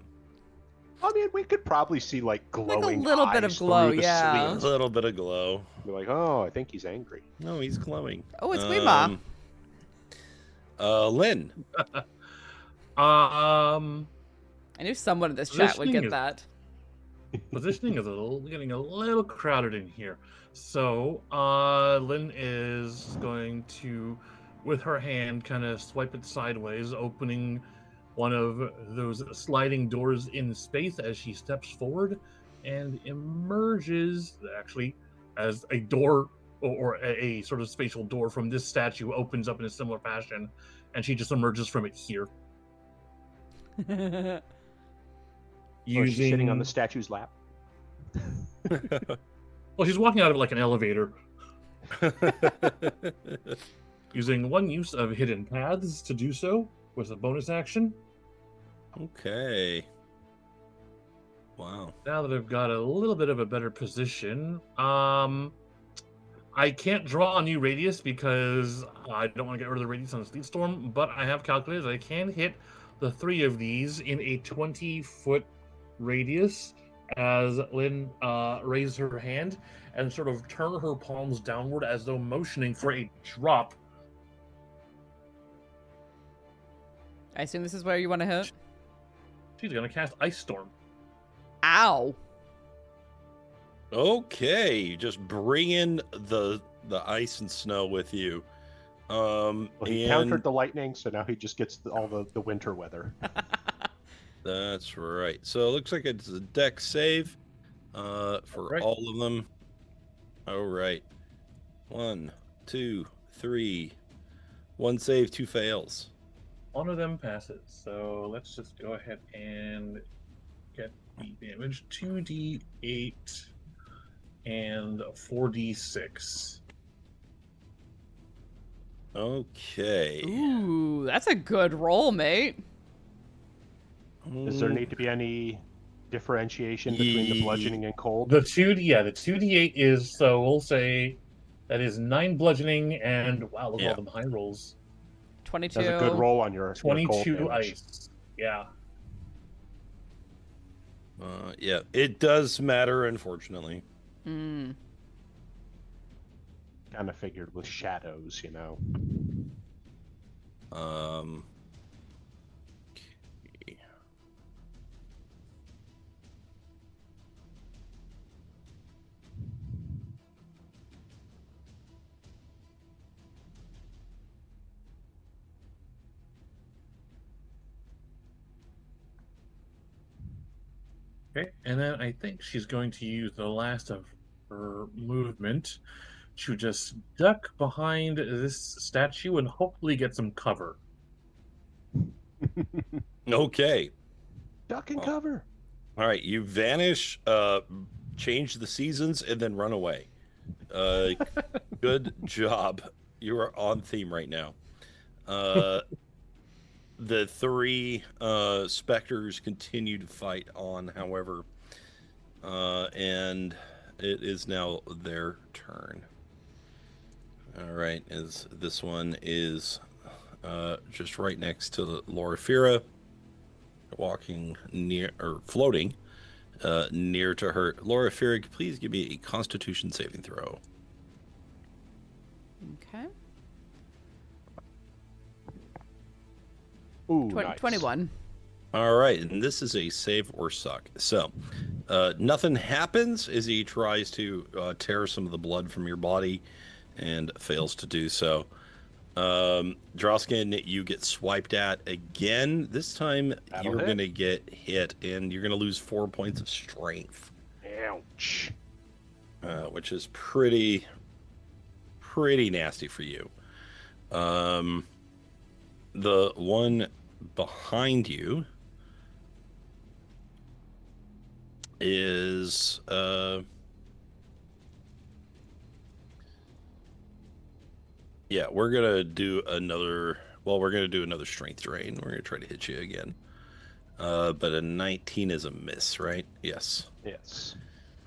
I mean, we could probably see like glowing little bit of eyes glow, through the yeah. A sleeves. little bit of glow. Be like, oh, I think he's angry. No, he's glowing. Oh, it's Weema. Lynn. I knew someone in this chat would get Listening is- that. Positioning is getting a little crowded in here. So, Lynn is going to, with her hand, kind of swipe it sideways, opening one of those sliding doors in space as she steps forward and emerges. Actually, as a door or a sort of spatial door from this statue opens up in a similar fashion, and she just emerges from it here. Or is she sitting on the statue's lap? Well, she's walking out of like an elevator. Using one use of hidden paths to do so with a bonus action. Okay. Wow. Now that I've got a little bit of a better position, I can't draw a new radius because I don't want to get rid of the radius on the Sleet Storm, but I have calculated that I can hit the 3 of these in a 20-foot radius as Lynn raises her hand and sort of turn her palms downward as though motioning for a drop. I assume this is where you want to hit? She's going to cast Ice Storm. Ow. Okay, you just bring in the ice and snow with you. Well, he countered the lightning, so now he just gets all the winter weather. That's right. So it looks like it's a deck save for all of them. All right. 1, 2, 3. 1 save, 2 fails. One of them passes. So let's just go ahead and get the damage. 2d8 and 4d6. Okay. Ooh, that's a good roll, mate. Does there need to be any differentiation between the bludgeoning and cold? The 2d8 is, so we'll say that is 9 bludgeoning and wow, look at all the high rolls. 22. That's a good roll on your 22 cold ice. Yeah. Yeah, it does matter, unfortunately. Mm. Kind of figured with shadows, you know. Okay. Okay, and then I think she's going to use the last of her movement to just duck behind this statue and hopefully get some cover. Okay. Duck and cover. All right, you vanish, change the seasons, and then run away. Good job. You are on theme right now. The 3 specters continue to fight on, however, and it is now their turn. All right, this one is just right next to Loraphyra, walking near or floating near to her. Loraphyra, please give me a Constitution saving throw. Okay. Ooh, nice. 21. All right, and this is a save or suck. So, nothing happens as he tries to tear some of the blood from your body and fails to do so. Drausken, you get swiped at again. This time you're going to get hit, and you're going to lose 4 points of strength. Ouch. Which is pretty nasty for you. The one behind you is yeah, we're gonna do another strength drain. We're gonna try to hit you again, but a 19 is a miss, right? Yes.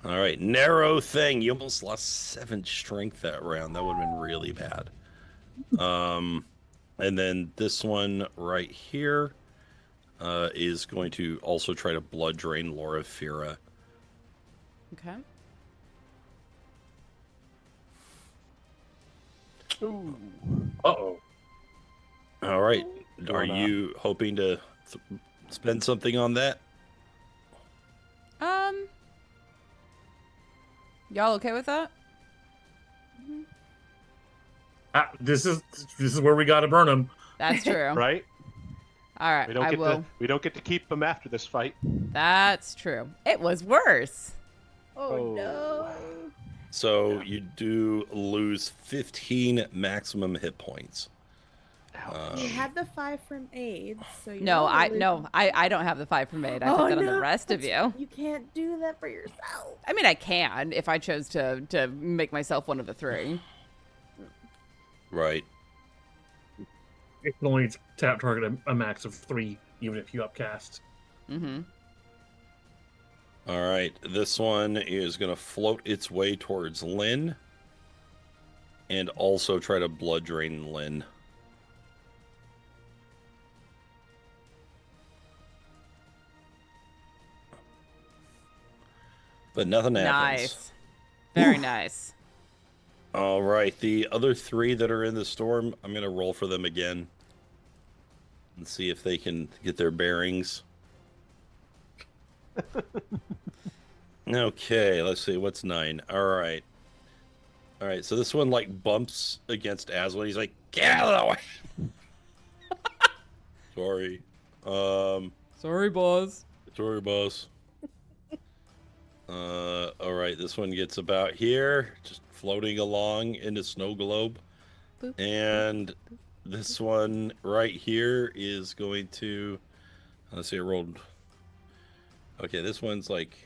All right, narrow thing. You almost lost 7 strength that round. That would have been really bad. And then this one right here is going to also try to blood drain Loraphyra. Okay. Ooh. Uh-oh. All right. Are you hoping to spend something on that? Y'all okay with that? This is where we gotta burn him. That's true. Right? All right, We don't get to keep them after this fight. That's true. It was worse. Oh no. So Yeah. you do lose 15 maximum hit points. You had the 5 from AIDS, so you're No, only losing- I don't have the 5 from 8. I took that on the rest of you. You can't do that for yourself. I mean, I can if I chose to make myself one of the 3. Right. It can only tap target a max of 3, even if you upcast. Mm-hmm. All right. This one is going to float its way towards Lynn and also try to blood drain Lynn. But nothing happens. Nice. Very Oof. nice. All right. The other 3 that are in the storm, I'm going to roll for them again and see if they can get their bearings. Okay, let's see. What's 9? All right. All right, so this one, like, bumps against Aslan. He's like, get out of the way! Sorry. Sorry, boss. Sorry, boss. All right, this one gets about here, just floating along in the snow globe. Boop, And this one right here is going to... Let's see, I rolled... Okay, this one's like...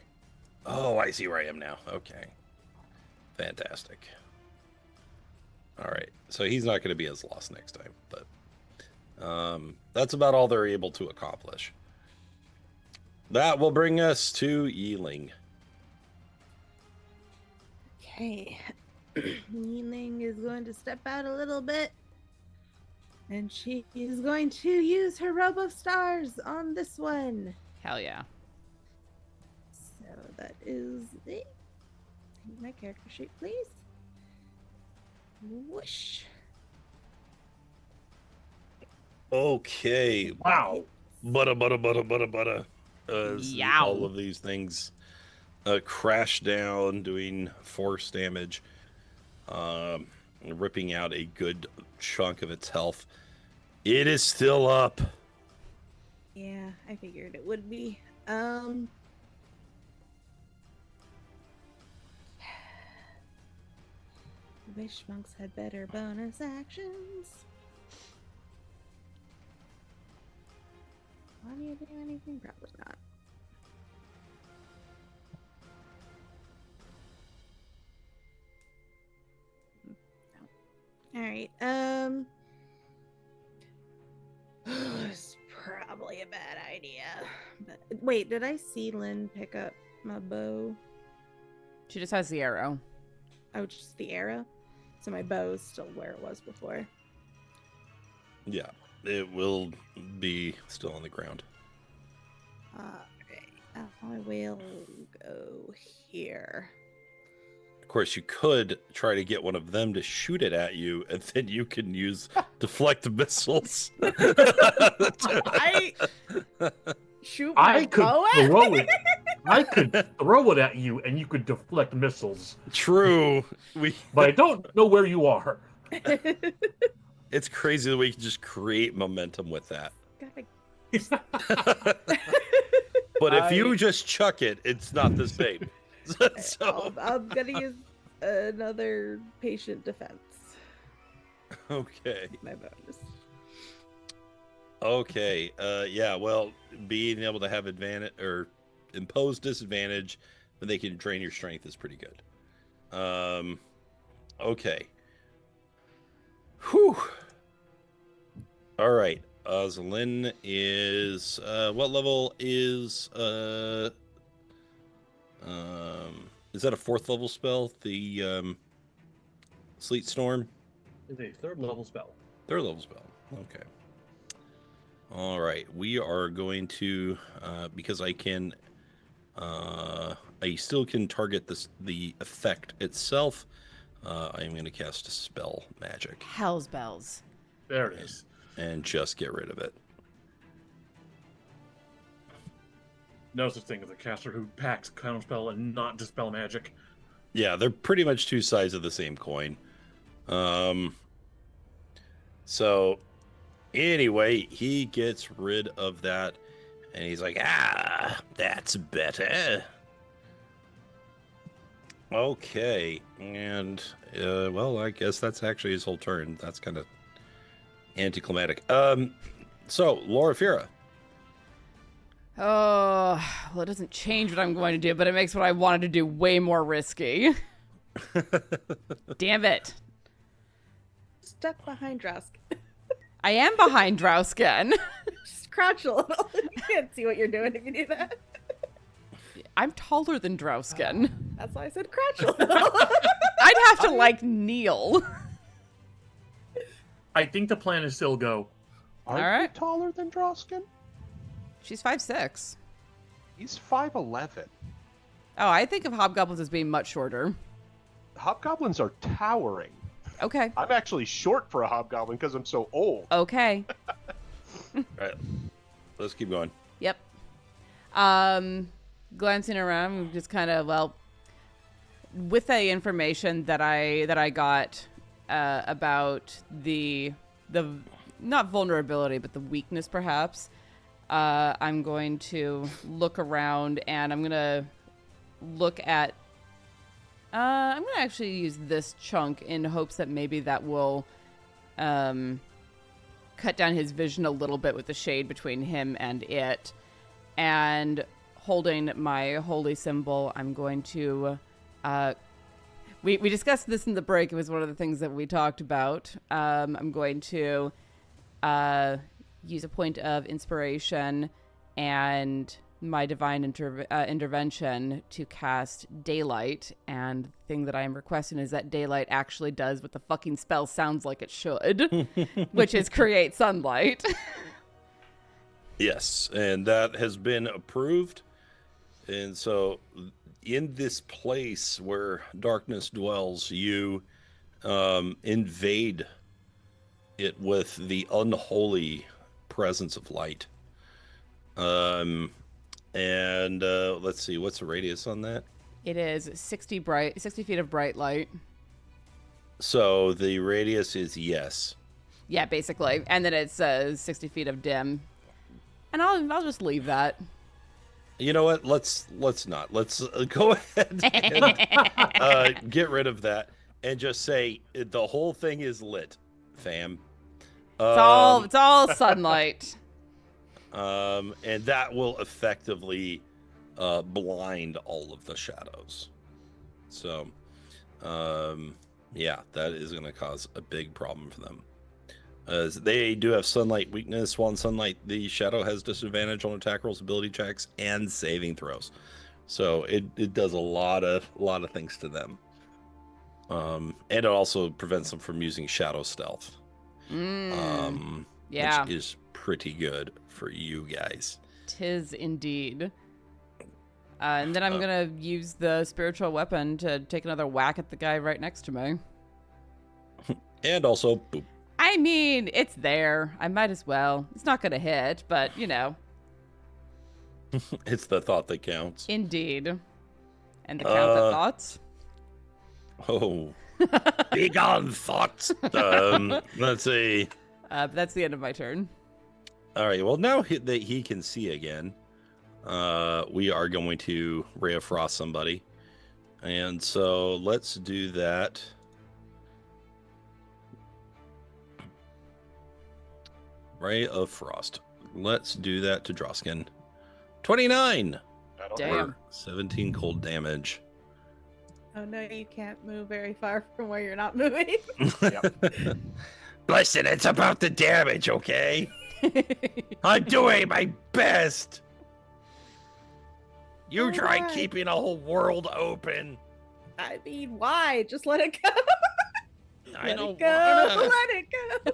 Oh, I see where I am now. Okay. Fantastic. All right, so he's not going to be as lost next time, but that's about all they're able to accomplish. That will bring us to Yi-Ling. Okay. Yi-Ling is going to step out a little bit. And she is going to use her robe of stars on this one. Hell yeah. So that is it. My character sheet, please. Whoosh. Okay. Wow. Butter. As Yow. all of these things crash down, doing force damage, ripping out a good chunk of its health. It is still up. Yeah, I figured it would be. Wish monks had better bonus actions. Want you to do anything? Probably not. All right. It's probably a bad idea. But wait, did I see Lynn pick up my bow? She just has the arrow. Oh, just the arrow. So my bow is still where it was before. Yeah, it will be still on the ground. Okay. I will go here. Of course, you could try to get one of them to shoot it at you, and then you can use deflect missiles. I shoot my I could bow at throw me? it. I could throw it at you, and you could deflect missiles. True. But I don't know where you are. It's crazy that we can just create momentum with that. But if you just chuck it, it's not the same. So I'm gonna use another patient defense. okay. My bonus. Okay. Yeah. Well, being able to have advantage or impose disadvantage when they can drain your strength is pretty good. Okay. Whew. All right. Zalin is what level is that a 4th level spell? The Sleet Storm? It's a 3rd level spell. 3rd level spell. Okay. All right. We are going to because I can I still can target the effect itself. I am going to cast a spell magic Hell's bells. There it is. and just get rid of it. No such thing as a caster who packs counterspell and not dispel magic. Yeah, they're pretty much two sides of the same coin. So anyway, he gets rid of that and he's like, that's better. Okay, and well, I guess that's actually his whole turn. That's kind of anticlimactic. So Loraphyra. Oh, well, it doesn't change what I'm going to do, but it makes what I wanted to do way more risky. Damn it. Stuck behind Drausken. I am behind Drausken. Just crouch a little. You can't see what you're doing if you do that. I'm taller than Drausken. That's why I said crouch a little. I'd have to, like, kneel. I think the plan is still go. Are you Alright. taller than Drausken? She's 5'6". He's 5'11". Oh, I think of hobgoblins as being much shorter. Hobgoblins are towering. Okay. I'm actually short for a hobgoblin because I'm so old. Okay. All right, let's keep going. Yep. Glancing around, just kind of, well, with the information that I got about the not vulnerability, but the weakness, perhaps. I'm going to look around, and I'm gonna look at. I'm gonna actually use this chunk in hopes that maybe that will cut down his vision a little bit with the shade between him and it. And holding my holy symbol, I'm going to. We discussed this in the break. It was one of the things that we talked about. I'm going to use a point of inspiration and my divine intervention to cast daylight. And the thing that I am requesting is that daylight actually does what the fucking spell sounds like it should, which is create sunlight. Yes, and that has been approved. And so in this place where darkness dwells, you invade it with the unholy presence of light. And let's see, what's the radius on that? It is 60 feet of bright light. So the radius is yes. Yeah, basically. And then it says 60 feet of dim. And I'll just leave that. You know what? Let's not. Let's go ahead and get rid of that and just say the whole thing is lit, fam. It's all sunlight. And that will effectively blind all of the shadows. So, yeah, that is going to cause a big problem for them. They do have sunlight weakness. While in sunlight, the shadow has disadvantage on attack rolls, ability checks, and saving throws. So it does a lot of things to them. And it also prevents them from using shadow stealth. Yeah. Which is pretty good for you guys. 'Tis indeed. And then I'm going to use the spiritual weapon to take another whack at the guy right next to me. And also, boop. I mean, it's there. I might as well. It's not going to hit, but, you know. It's the thought that counts. Indeed. And the count that thoughts? Oh. Big on thoughts. Let's see. But that's the end of my turn. All right. Well, now that he can see again, we are going to Ray of Frost somebody. And so let's do that. Ray of Frost. Let's do that to Drausken. 29. That'll Damn. work. 17 cold damage. Oh no, you can't move very far from where you're not moving. Listen, it's about the damage, okay? I'm doing my best. You try Alright. keeping a whole world open. I mean, why? Just let it go. I Let don't it go. wanna. Let it go.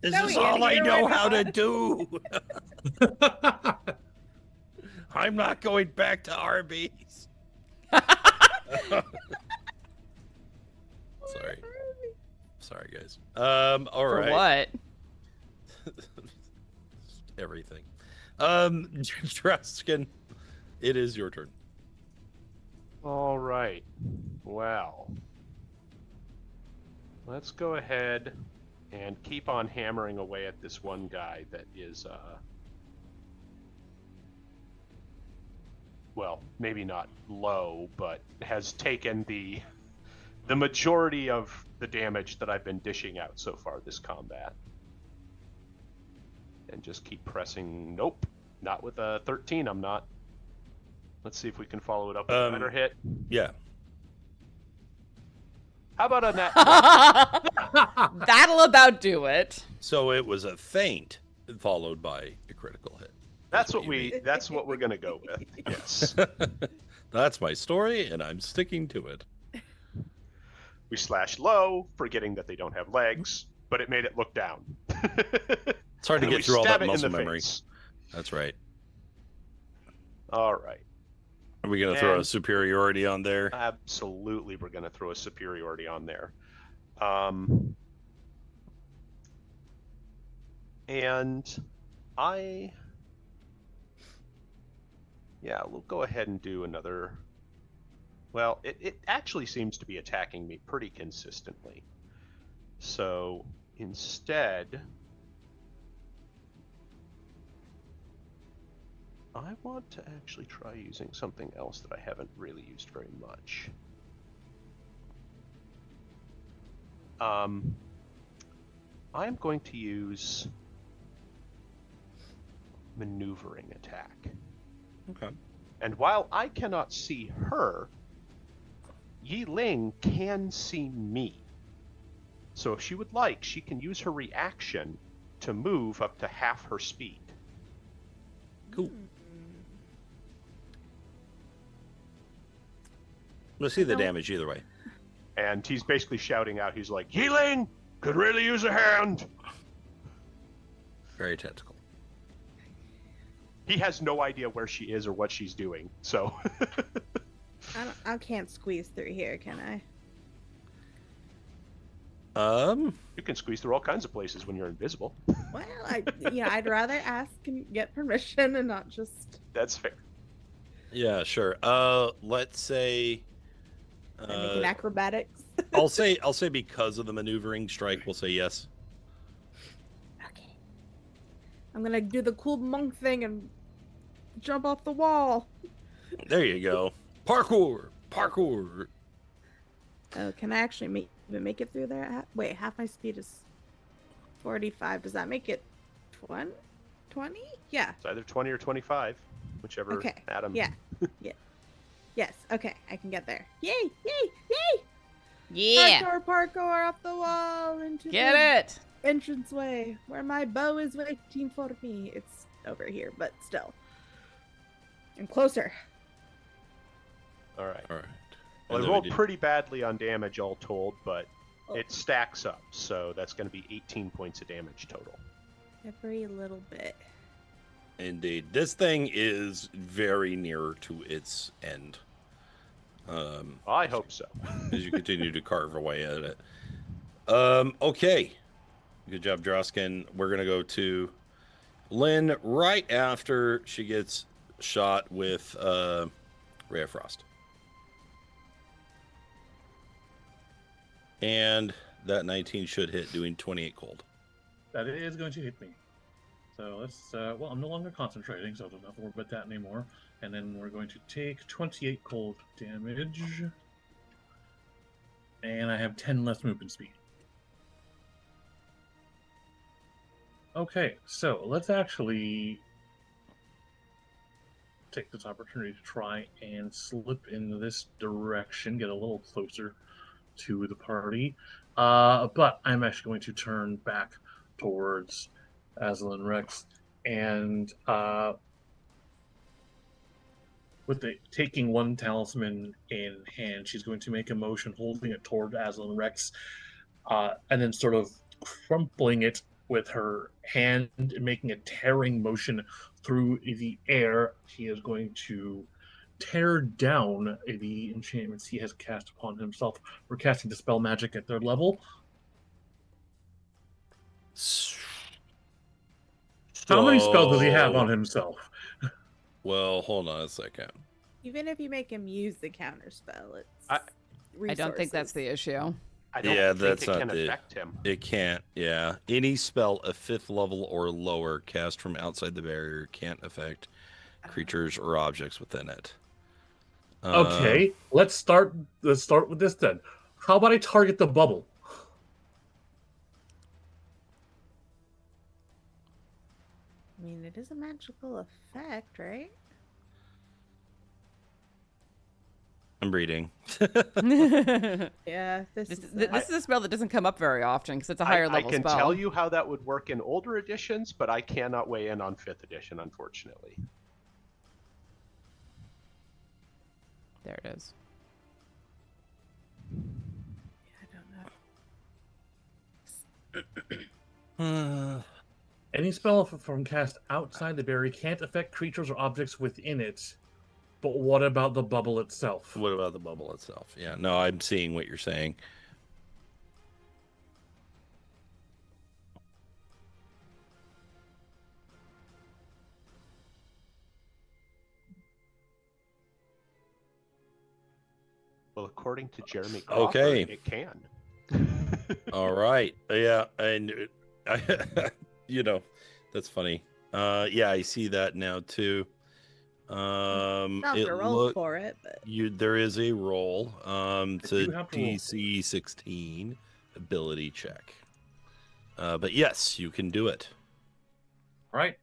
This No, is Ian, all I you're know right how to about- do. I'm not going back to Arby's. Sorry, guys. All For right. what? Everything. Drausken, it is your turn. All right. Well, let's go ahead and keep on hammering away at this one guy that is well, maybe not low, but has taken the majority of the damage that I've been dishing out so far this combat. And just keep pressing. Nope, not with a 13. I'm not. Let's see if we can follow it up with a better hit. Yeah. How about a nat? That'll about do it. So it was a feint followed by a critical hit. That's what we're gonna go with. Yes. That's my story, and I'm sticking to it. We slash low, forgetting that they don't have legs, but it made it look down. It's hard to get through all stab that it in muscle the memory. face. That's right. All right. Are we going to throw a And- superiority on there? Absolutely, we're going to throw a superiority on there. And we'll go ahead and do another. Well, it actually seems to be attacking me pretty consistently. So instead, I want to actually try using something else that I haven't really used very much. I'm going to use maneuvering attack. Okay. And while I cannot see her, Yi-Ling can see me. So if she would like, she can use her reaction to move up to half her speed. Cool. We'll see the damage either way. And he's basically shouting out, he's like, Yi-Ling, could really use a hand. Very tactical. He has no idea where she is or what she's doing, so... I can't squeeze through here, can I? You can squeeze through all kinds of places when you're invisible. Well, I'd rather ask and get permission and not just That's fair. Yeah, sure. Let's say making acrobatics. I'll say because of the maneuvering strike, we'll say yes. Okay. I'm gonna do the cool monk thing and jump off the wall. There you go. Parkour. Oh, can I actually even make it through there? Wait, half my speed is 45. Does that make it 20? Yeah. It's either 20 or 25, whichever Okay. Adam. Yeah. Yes. Okay, I can get there. Yay! Yay! Yeah. Parkour off the wall into Get the it. entranceway where my bow is waiting for me. It's over here, but still. I'm closer. All right. All right. Well, And I then we rolled did- pretty badly on damage all told, but Oh. it stacks up, so that's going to be 18 points of damage total. Every little bit. Indeed. This thing is very near to its end. I hope so. As you continue to carve away at it. Okay. Good job, Drausken. We're going to go to Lynn right after she gets shot with Ray of Frost. And that 19 should hit, doing 28 cold. That is going to hit me. So let's, I'm no longer concentrating, so I don't have to worry about that anymore. And then we're going to take 28 cold damage. And I have 10 less movement speed. Okay, so let's actually take this opportunity to try and slip in this direction, get a little closer to the party. But I'm actually going to turn back towards Aslan Rex, and with taking one talisman in hand, she's going to make a motion holding it toward Aslan Rex, and then sort of crumpling it with her hand and making a tearing motion through the air. She is going to tear down the enchantments he has cast upon himself. We're casting Dispel Magic at 3rd level. How many spells does he have on himself? Well, hold on a second. Even if you make him use the counter spell, it's I don't think that's the issue. I don't Yeah, think that's it not can the- affect him. It can't, yeah. Any spell of 5th level or lower cast from outside the barrier can't affect creatures or objects within it. Okay, let's start with this then. How about I target the bubble? I mean, it is a magical effect, right? I'm reading. Yeah, This is a spell that doesn't come up very often because it's a I higher level can spell. tell you how that would work in older editions, but I cannot weigh in on 5th edition, unfortunately. There it is. I don't know. Any spell from cast outside the barrier can't affect creatures or objects within it. But what about the bubble itself? What about the bubble itself? Yeah, no, I'm seeing what you're saying. Well, according to Jeremy Crawford, Okay. it can. All right. Yeah, and that's funny. Yeah, I see that now too. Not It to roll look for it, but there is a roll. It's a do have to roll. DC 16 ability check. But yes, you can do it. All right.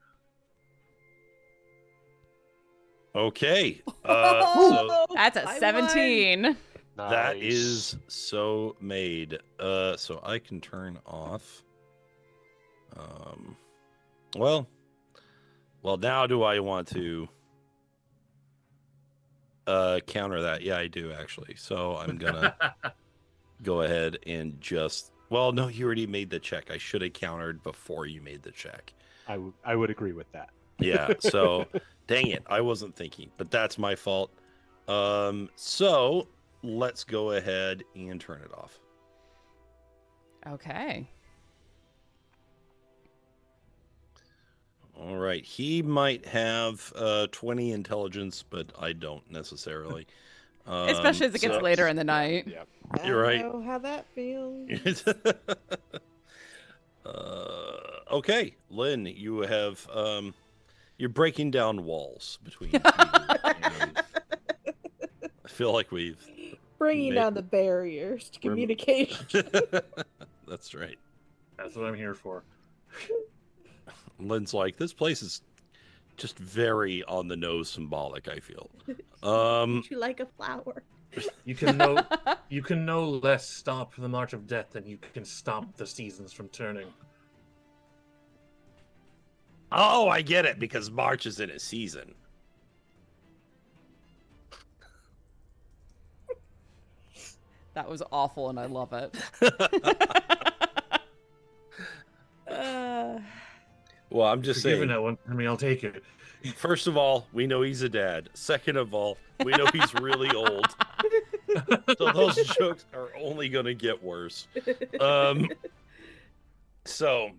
Okay. So That's a I 17. that Nice. is so made. So I can turn off. Well, now do I want to counter that? Yeah, I do actually. So I'm gonna go ahead and just. Well, no, you already made the check. I should have countered before you made the check. I would agree with that. Yeah. So, dang it, I wasn't thinking, but that's my fault. So let's go ahead and turn it off. Okay. All right. He might have 20 intelligence, but I don't necessarily. Especially as it gets so- later in the night. Yeah. You're right. I know how that feels. Okay, Lynn, you have you're breaking down walls between you and I feel like we've Bringing Ma- down the barriers to Rem- communication. That's right. That's what I'm here for. Lynn's like, this place is just very on the nose symbolic, I feel. Would you like a flower? You can no less stop the march of death than you can stop the seasons from turning. Oh, I get it, because March is in a season. That was awful, and I love it. Well, I'm just If you're given saying. that one, I mean, I'll take it. First of all, we know he's a dad. Second of all, we know he's really old. So those jokes are only going to get worse. So,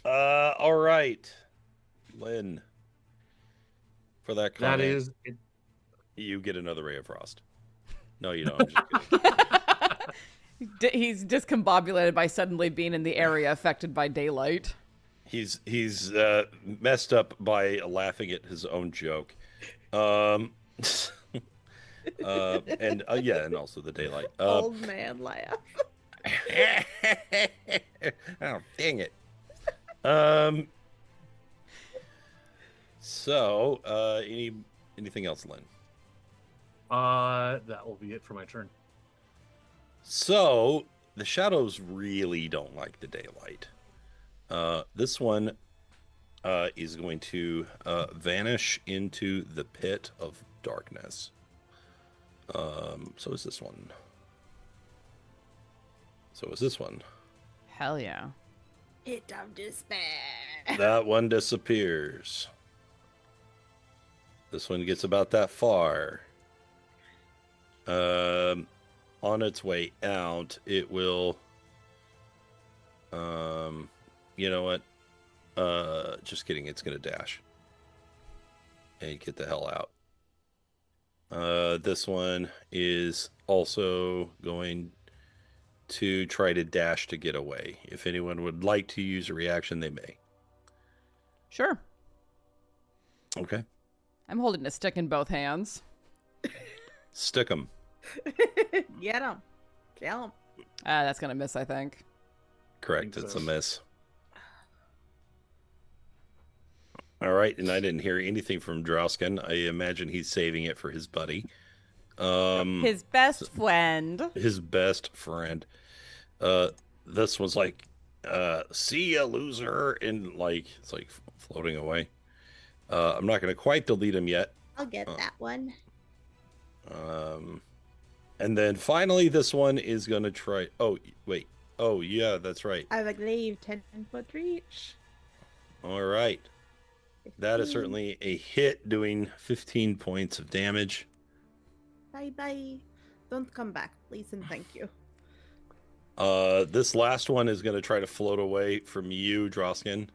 all right, Lynn. For that comment, That is it. you get another ray of frost. No, you don't. I'm just kidding. He's discombobulated by suddenly being in the area affected by daylight. He's messed up by laughing at his own joke. And and also the daylight. Old man laugh. Oh, dang it. So, anything else, Lynn? That will be it for my turn. So, the shadows really don't like the daylight. This one is going to vanish into the pit of darkness. So is this one. So is this one. Hell yeah. Pit of despair. That one disappears. This one gets about that far. On its way out, it will. You know what? Just kidding. It's gonna dash and get the hell out. This one is also going to try to dash to get away. If anyone would like to use a reaction, they may. Sure. Okay. I'm holding a stick in both hands. Stick 'em. Get him. Kill him. That's gonna miss, I think. Correct. think It's so. a miss. All right, and I didn't hear anything from Drausken. I imagine he's saving it for his buddy. His best friend. His best friend. This one's like, see ya, loser, and like it's like floating away. I'm not gonna quite delete him yet. I'll get that one. And then finally, this one is gonna try. Oh wait. Oh yeah, that's right. I believe 10-foot reach. All right. That is 15. certainly a hit, doing 15 points of damage. Bye bye. Don't come back, please, and thank you. This last one is going to try to float away from you, Drausken.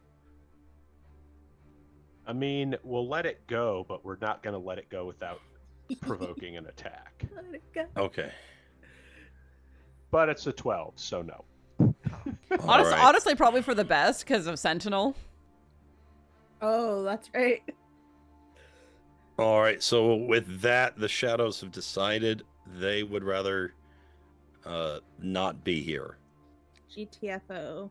I mean, we'll let it go, but we're not going to let it go without provoking an attack. Let it go. Okay. But it's a 12, so no. All right. Honestly, probably for the best because of Sentinel. Oh, that's right. All right. So with that, the shadows have decided they would rather not be here. GTFO.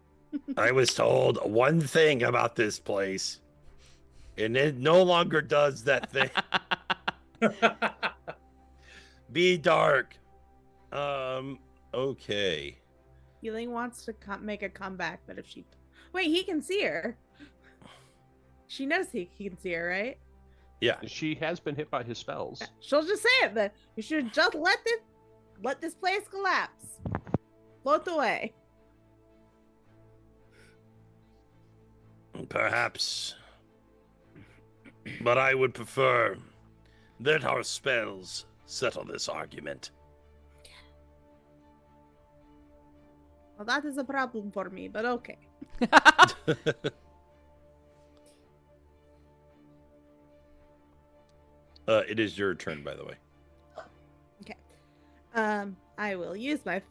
I was told one thing about this place, and it no longer does that thing. Be dark. Okay. Yi-Ling wants to make a comeback, but if she... Wait, he can see her. She knows he can see her, right? Yeah. She has been hit by his spells. She'll just say it, then. You should just let this place collapse. Float away. Perhaps. But I would prefer that our spells settle this argument. Well, that is a problem for me, but okay. It is your turn, by the way. Okay. I will use my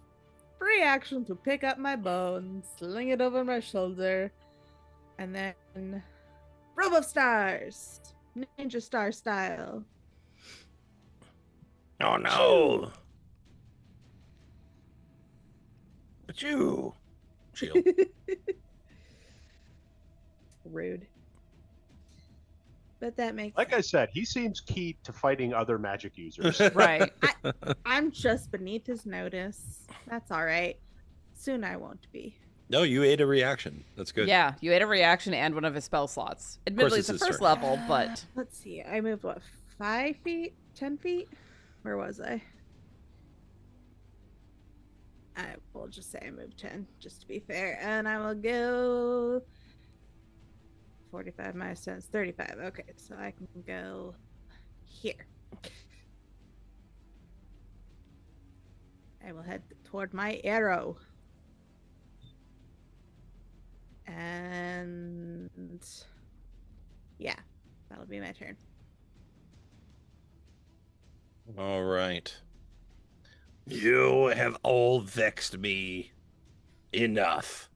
free action to pick up my bow and sling it over my shoulder. And then... Robe of Stars! Ninja Star style. Oh no! But you... Shield. Rude. But that makes Like I said, he seems key to fighting other magic users. Right. I'm just beneath his notice. That's alright. Soon I won't be. No, you ate a reaction. That's good. Yeah, you ate a reaction and one of his spell slots. Admittedly, it's it's the his first turn. level, but Let's see. I moved, what, 5 feet? 10 feet? Where was I? I will just say I moved 10, just to be fair. And I will go 45 minus 10 is 35. Okay, so I can go here. I will head toward my arrow. And yeah, that'll be my turn. All right. You have all vexed me enough.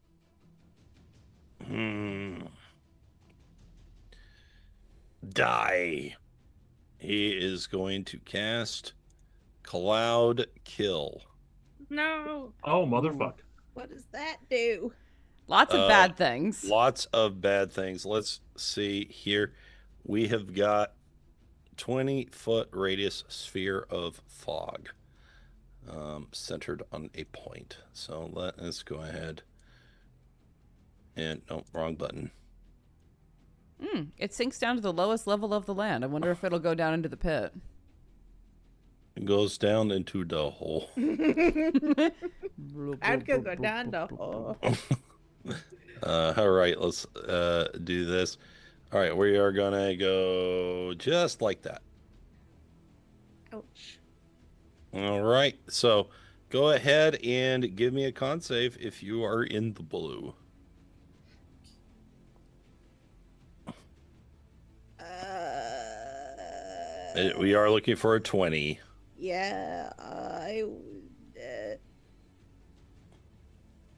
Die. He is going to cast Cloud Kill. No, Oh, motherfuck. what does that do? lots of bad things. Lots of bad things. Let's see here. We have got 20-foot radius sphere of fog centered on a point. So let us go ahead and no, wrong button. It sinks down to the lowest level of the land. I wonder if it'll go down into the pit. It goes down into the hole. I could go down the hole. All right, let's do this. All right, we are gonna go just like that. Ouch. All right, so go ahead and give me a con save if you are in the blue. We are looking for a 20. Yeah,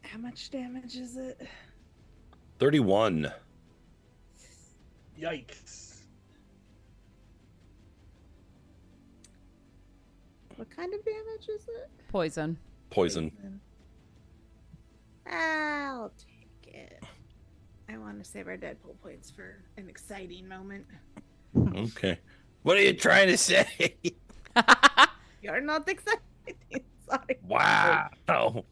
how much damage is it? 31. Yikes. What kind of damage is it? Poison. Poison. I'll take it. I want to save our Deadpool points for an exciting moment. Okay. What are you trying to say? You're not excited. Sorry. Wow.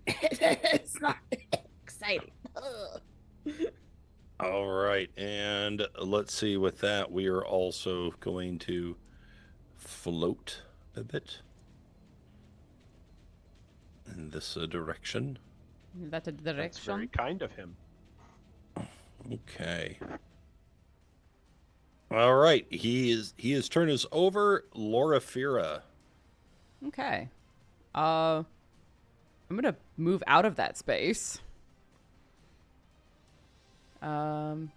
It's not exciting. Ugh. All right. And let's see, with that, we are also going to float a bit in this direction. That's a That's very direction. kind of him. Okay. All right. He has turned us over. Loraphyra. Okay. I'm gonna move out of that space. Let's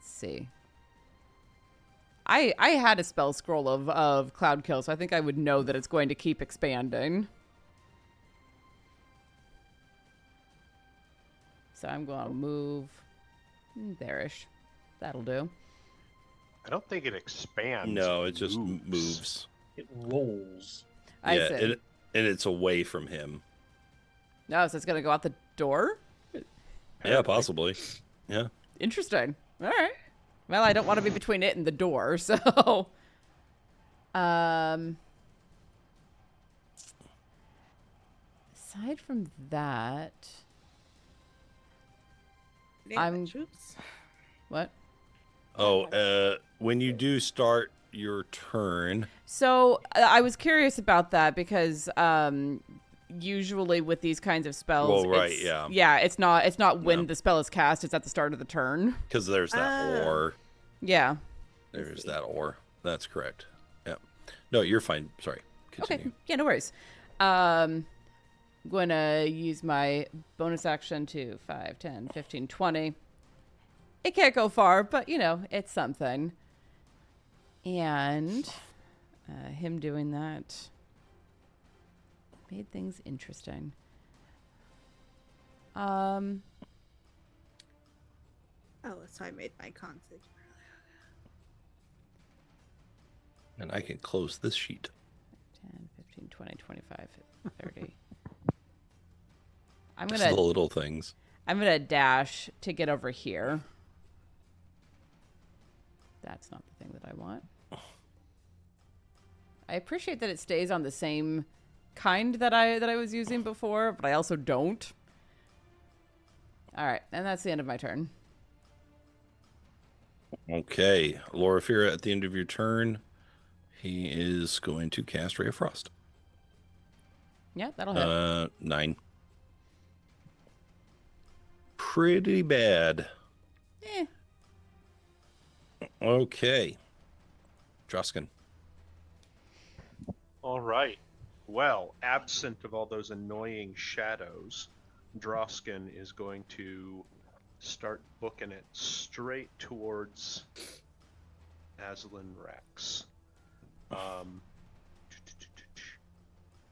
see. I had a spell scroll of Cloud Kill, so I think I would know that it's going to keep expanding. So I'm going to move there-ish. That'll do. I don't think it expands. No, it just moves. It rolls. I Yeah, see. and it's away from him. No, so it's going to go out the door? Yeah, possibly. Yeah. Interesting. All right. Well, I don't want to be between it and the door, so... Aside from that... I'm- Troops. What? Oh, when you do start your turn, So, I was curious about that because usually with these kinds of spells... Well, right, it's- yeah. Yeah, it's not when Yeah. the spell is cast, it's at the start of the turn. because there's that or. Yeah. There's that or. That's correct. Yeah. No, you're fine. Sorry. Continue. Okay. Yeah, no worries. Going to use my bonus action to 5, 10, 15, 20. It can't go far, but, you know, it's something. And him doing that made things interesting. Oh, that's how I made my con save. And I can close this sheet. 10, 15, 20, 25, 30. I'm Just going the to little things. dash to get over here. That's not the thing that I want. I appreciate that it stays on the same kind that I was using before, but I also don't. All right, and that's the end of my turn. Okay. Loraphyra, at the end of your turn, he is going to cast Ray of Frost. Yeah, that'll hit. 9. Pretty bad. Eh. Okay. Drausken. All right. Well, absent of all those annoying shadows, Drausken is going to start booking it straight towards Aslan Rex.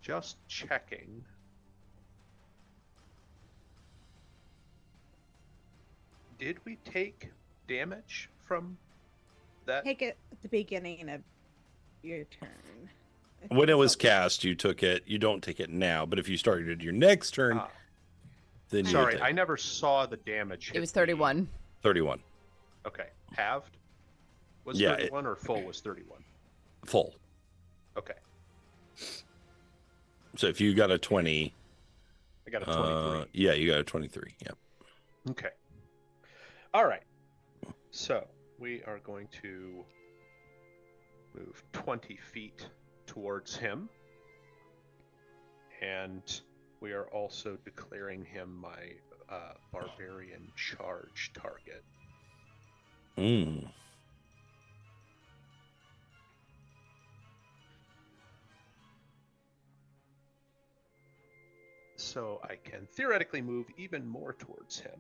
Just checking. Did we take damage from that? Take it at the beginning of your turn. I When think it was so. cast, you took it. You don't take it now, but if you started your next turn, Ah, then you would sorry, take I never saw the damage. It was hit the- 31. 31. Okay, halved? Was Yeah, 31 or full was 31? Full. Okay, So if you got a 20, I got a 23. yeah, you got a 23. Yeah. Okay. All right. So we are going to move 20 feet towards him. And we are also declaring him my barbarian charge target. Mm. So I can theoretically move even more towards him.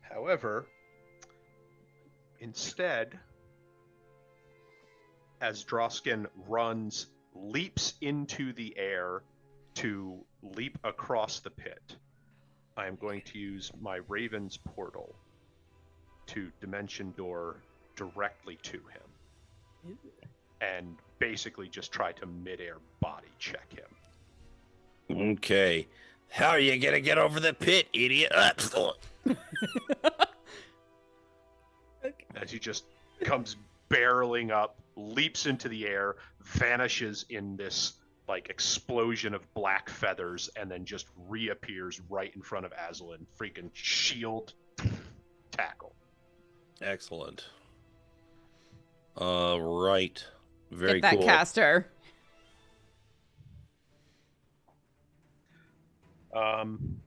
However, instead, as Drausken runs, leaps into the air to leap across the pit, I am going to use my Raven's portal to dimension door directly to him. and basically just try to midair body check him. Okay. How are you gonna get over the pit, idiot? Okay. As he just comes barreling up, leaps into the air, vanishes in this like explosion of black feathers, and then just reappears right in front of Aslan. Freaking shield tackle. Excellent. Right. Very Get that cool. caster.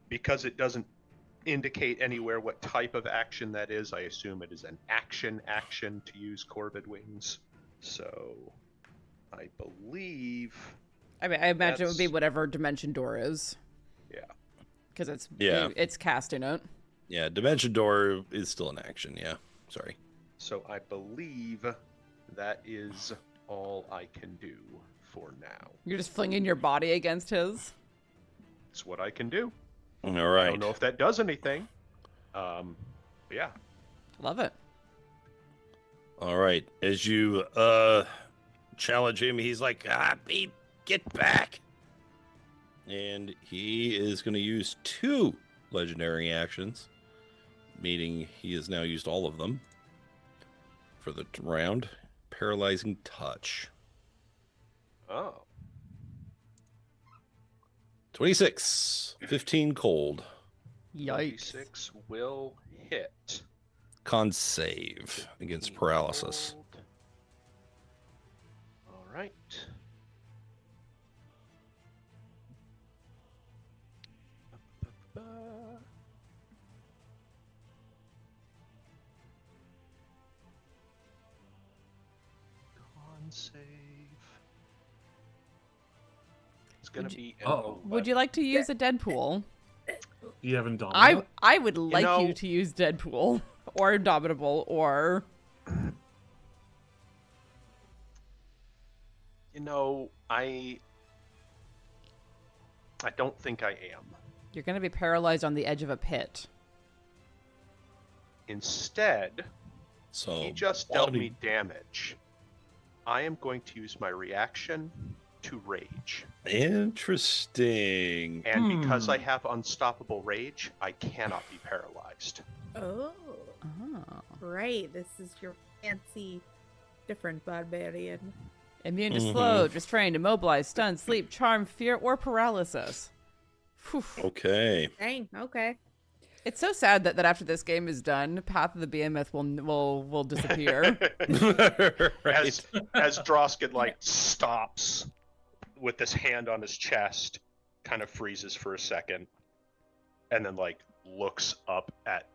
Because it doesn't indicate anywhere what type of action that is, I assume it is an action to use Corvid Wings. So I believe... I mean, I imagine it would be That's- whatever dimension door is. Yeah. Because it's Yeah. it's casting it. Yeah, Dimension Door is still in action, yeah. Sorry. So I believe that is all I can do for now. You're just flinging your body against his. It's what I can do. All I right. don't know if that does anything. But yeah. Love it. All right. As you challenge him, he's like, beep, get back. And he is going to use 2 legendary actions, meaning he has now used all of them for the round. Paralyzing Touch. Oh. 26. 15 cold. Yikes. 26 will hit. Con save against 15 paralysis. gold. All right. Con save. It's gonna Would be an Oh. Would you like to use a Deadpool? You have Indomitable? I would like know- you to use Deadpool or Indomitable or You know, I don't think I am. you're going to be paralyzed on the edge of a pit. Instead, So he just dealt body- me damage. I am going to use my reaction to rage. Interesting. And because I have unstoppable rage, I cannot be paralyzed. Oh, Oh. right. This is your fancy, different barbarian. Immune to Mhm. slow, restrained, immobilized, stunned, sleep, charm, fear, or paralysis. Phew. Okay. Dang. Okay. It's so sad that after this game is done, Path of the Behemoth will disappear. Right. As Drausken like stops with this hand on his chest, kind of freezes for a second, and then like looks up at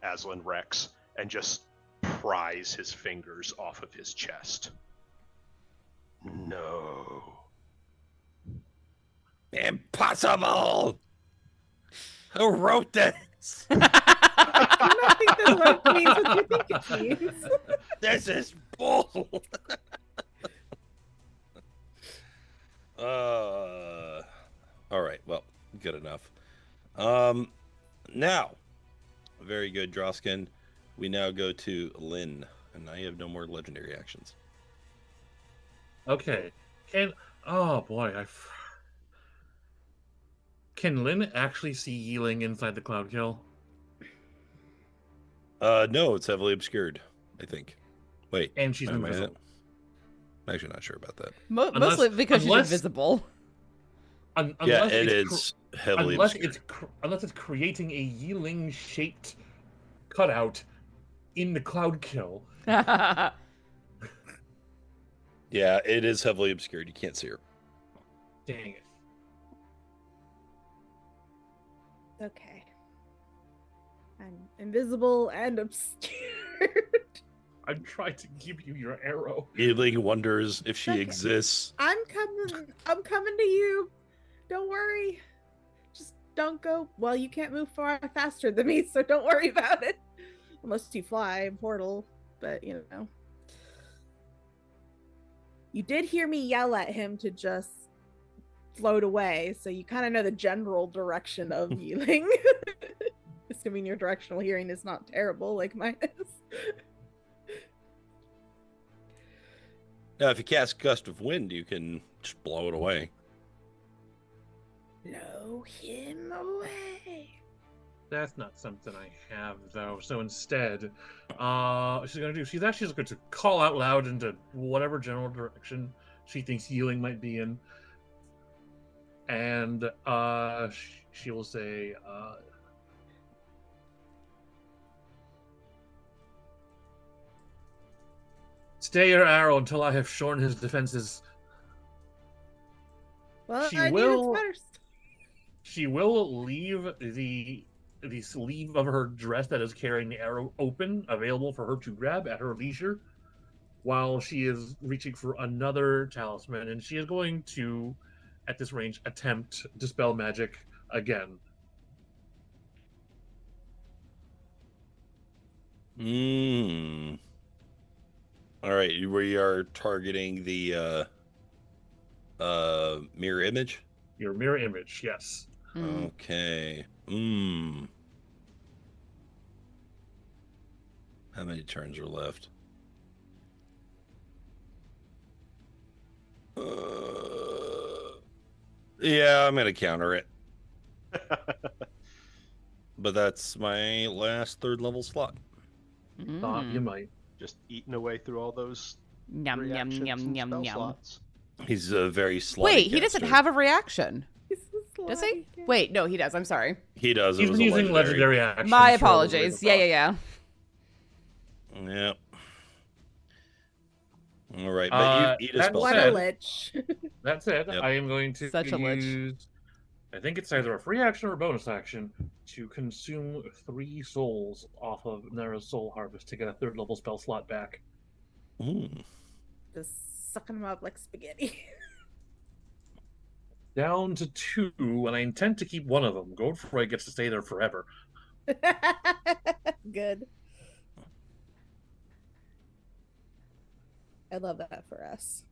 Aslan Rex and just pries his fingers off of his chest. No. Impossible! Who wrote this? I don't think that's what it means. What you think it means? This is bull. All right. Well, good enough. Now, very good, Drausken. We now go to Lynn, and I have no more legendary actions. Okay. Oh boy, Can Lynn actually see Yi-Ling inside the Cloud Kill? No, it's heavily obscured, I think. Wait. And she's am I invisible. I'm actually not sure about that. Mostly because she's unless- invisible. Yeah, Unless it it's is heavily unless obscured. unless it's creating a Yi-Ling shaped cutout in the Cloud Kill. Yeah, it is heavily obscured. You can't see her. Dang it. Okay. I'm invisible and obscured. I'm trying to give you your arrow. Yi-Ling wonders if she Okay. exists. I'm coming to you. Don't worry. Just don't go. Well, you can't move far faster than me, so don't worry about it. Unless you fly and portal, but you know. You did hear me yell at him to just float away, so you kind of know the general direction of Yi-Ling. Assuming your directional hearing is not terrible like mine is. Now, if you cast Gust of Wind, you can just blow it away. Blow him away. That's not something I have, though. So instead, she's actually going to call out loud into whatever general direction she thinks Yi-Ling might be in. And she will say, stay your arrow until I have shorn his defenses. Well, She I will- need it first. She will leave the sleeve of her dress that is carrying the arrow open, available for her to grab at her leisure, while she is reaching for another talisman, and she is going to, at this range, attempt Dispel Magic again. All right, we are targeting the mirror image. Your mirror image, yes. Okay. How many turns are left? Yeah, I'm gonna counter it. But that's my last 3rd level slot. Thought you might. Just eating away through all those Yum, yum, reactions yum, and yum, spell yum. slots. He's a very slotty Wait, he doesn't caster. have a reaction. He's a Does he? slotty kid. Wait, no, he does. I'm sorry. He does. It He's was been a using legendary actions. My for all the apologies. way Yeah. Yep. All right, but you eat a that spell What said- a slot. lich. That said, Yep. I am going to Such a lich. use, I think it's either a free action or a bonus action, to consume 3 souls off of Nara's Soul Harvest to get a 3rd level spell slot back. Just sucking them up like spaghetti. Down to 2, and I intend to keep one of them. Godfrey gets to stay there forever. Good. I love that for us.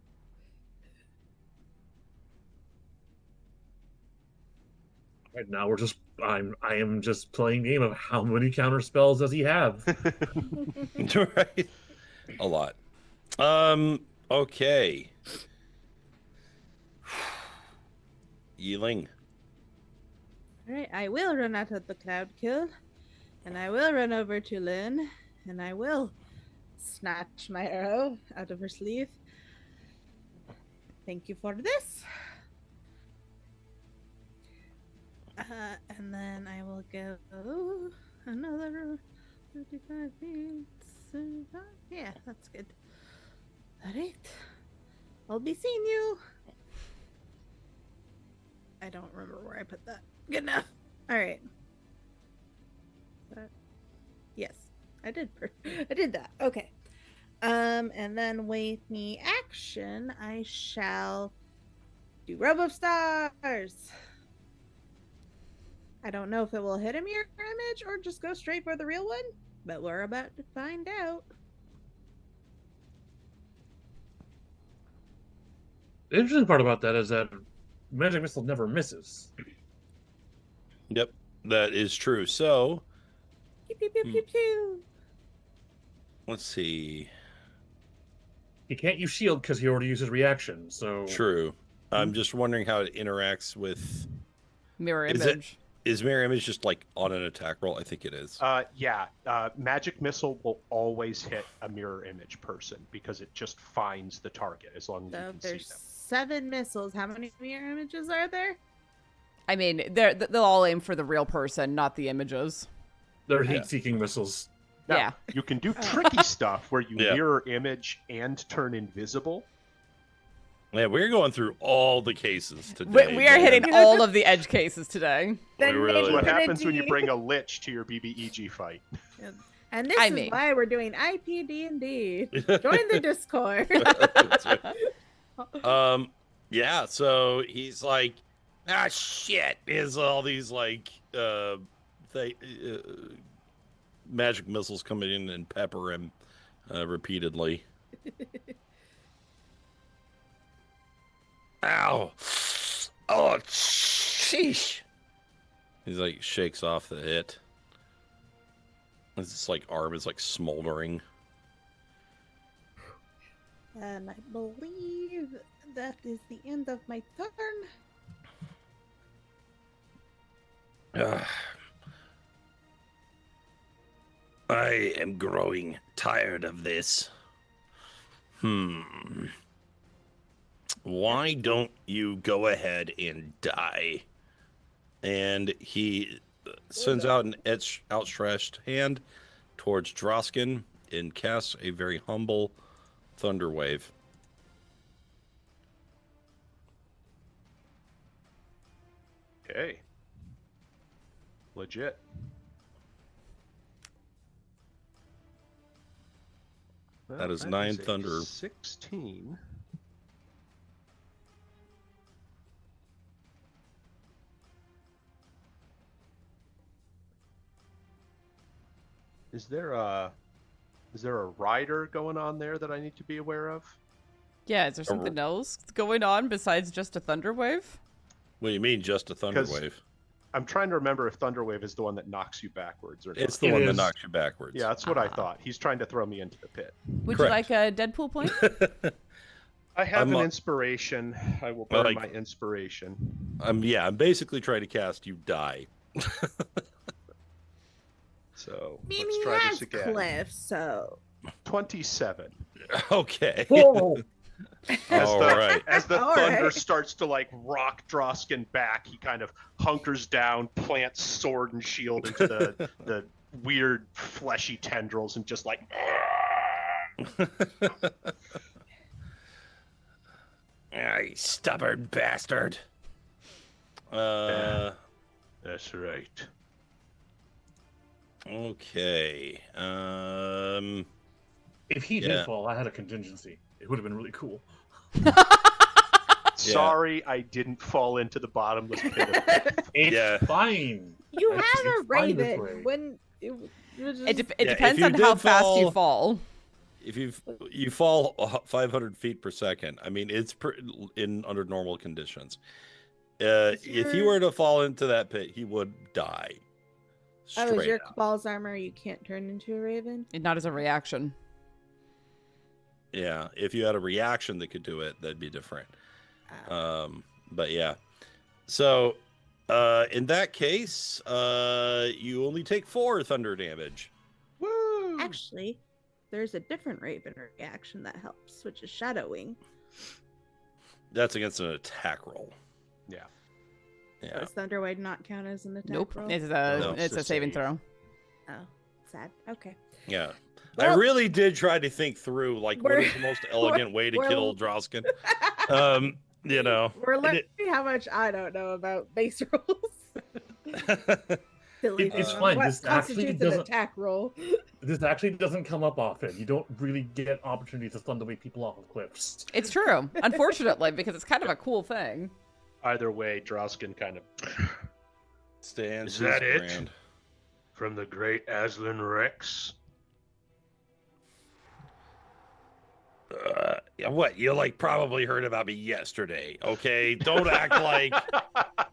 Right now, I am just playing the game of how many counter spells does he have. Right. A lot. Okay. Yi-Ling. Alright, I will run out of the cloud kill, and I will run over to Lynn, and I will snatch my arrow out of her sleeve. Thank you for this. And then I will go another 35 feet. 35. Yeah, that's good. Alright. I'll be seeing you. I don't remember where I put that. Good enough. Alright. Yes, I did. I did that. Okay. And then with me action, I shall do Robe of Stars. I don't know if it will hit a mirror image or just go straight for the real one, but we're about to find out. The interesting part about that is that Magic Missile never misses. Yep, that is true. So, Pew, pew, pew, pew, pew. let's see. He can't use shield because he already used his reaction, so... True. I'm just wondering how it interacts with... Mirror Is it- image. Is mirror image just like on an attack roll? I think it is. Yeah, Magic Missile will always hit a mirror image person because it just finds the target as long as So you if can see there's them. 7 missiles, how many mirror images are there? I mean, they'll all aim for the real person, not the images. They're Yeah. heat-seeking missiles. Now, Yeah. you can do tricky stuff where you Yeah. mirror image and turn invisible. Yeah, we're going through all the cases today. We are man. hitting all of the edge cases today. Then really maybe are. What happens when you Trinity- bring a lich to your BBEG fight? And this I is mean- why we're doing IPD&D. Join the Discord. That's right. Yeah, so he's like, shit, is all these like magic missiles coming in and pepper him repeatedly. Ow! Oh, sheesh! He's like shakes off the hit. His like arm is like smoldering. And I believe that is the end of my turn. I am growing tired of this. Why don't you go ahead and die? And he sends out an outstretched hand towards Drausken and casts a very humble thunder wave. Okay. Legit. Well, That is 9 a thunder. 16. Is there a rider going on there that I need to be aware of? Yeah, is there something else going on besides just a thunder wave? What do you mean, just a thunder 'Cause wave? I'm trying to remember if Thunderwave is the one that knocks you backwards or not. It's the It one that is. knocks you backwards. Yeah, that's what I thought. He's trying to throw me into the pit. Would Correct. you like a Deadpool point? I have I'm an a- inspiration. I will burn like- my inspiration. I'm basically trying to cast you die. So I mean, let's he try has this again. Cliff, so 27. Okay. Whoa! As All the, right. as the All thunder right. starts to like rock Drausken back, he kind of hunkers down, plants sword and shield into the weird fleshy tendrils, and just like. You stubborn bastard. That's right. Okay. If he Yeah. did fall, I had a contingency. It would have been really cool. Sorry, I didn't fall into the bottomless pit. It's Yeah. fine. you It's- have a it's fine this way. raven. When it was just... It if depends you on did how fast you fall- fall. If you fall 500 feet per second, I mean it's under normal conditions. If you were to fall into that pit, he would die. Oh, is Straight your up. Cabal's armor you can't turn into a raven? Not as a reaction. Yeah, if you had a reaction that could do it, that'd be different. But yeah. So, in that case, you only take 4 thunder damage. Woo! Actually, there's a different raven reaction that helps, which is shadowing. That's against an attack roll. Yeah. Yeah. Does Thunderwave not count as an attack Nope. roll? It's No, a it's a saving save. throw. Oh, sad. Okay. Yeah. Well- I really did try to think through, like, what We're- is the most elegant way to we're- kill Drausken? You know. We're learning how much I don't know about base rolls. Silly It's thing. fine. What This actually constitutes an doesn't- attack roll? This actually doesn't come up often. You don't really get opportunities to stun the way people off of cliffs. It's true, unfortunately, because it's kind of a cool thing. Either way, Drausken kind of. Stands Is that his it? ground. From the great Aslan Rex? Yeah, what? You probably heard about me yesterday, okay? Don't act like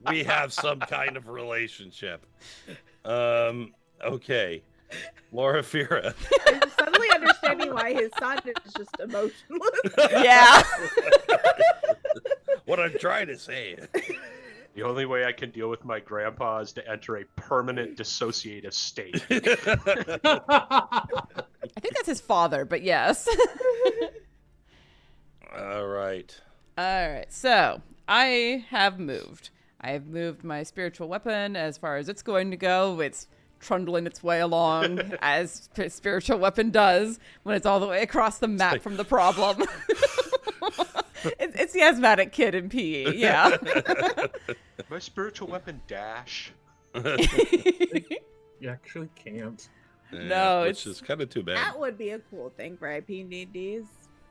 we have some kind of relationship. Okay. Loraphyra. I'm suddenly understanding why his son is just emotionless. Yeah. What I'm trying to say. The only way I can deal with my grandpa is to enter a permanent dissociative state. I think that's his father, but yes. All right. All right, so I have moved. I have moved my spiritual weapon as far as it's going to go. It's trundling its way along as spiritual weapon does when it's all the way across the map from the problem. It's the asthmatic kid in PE, yeah. My spiritual weapon dash. You actually can't. No, which it's- is kind of too bad. That would be a cool thing for IPDDs.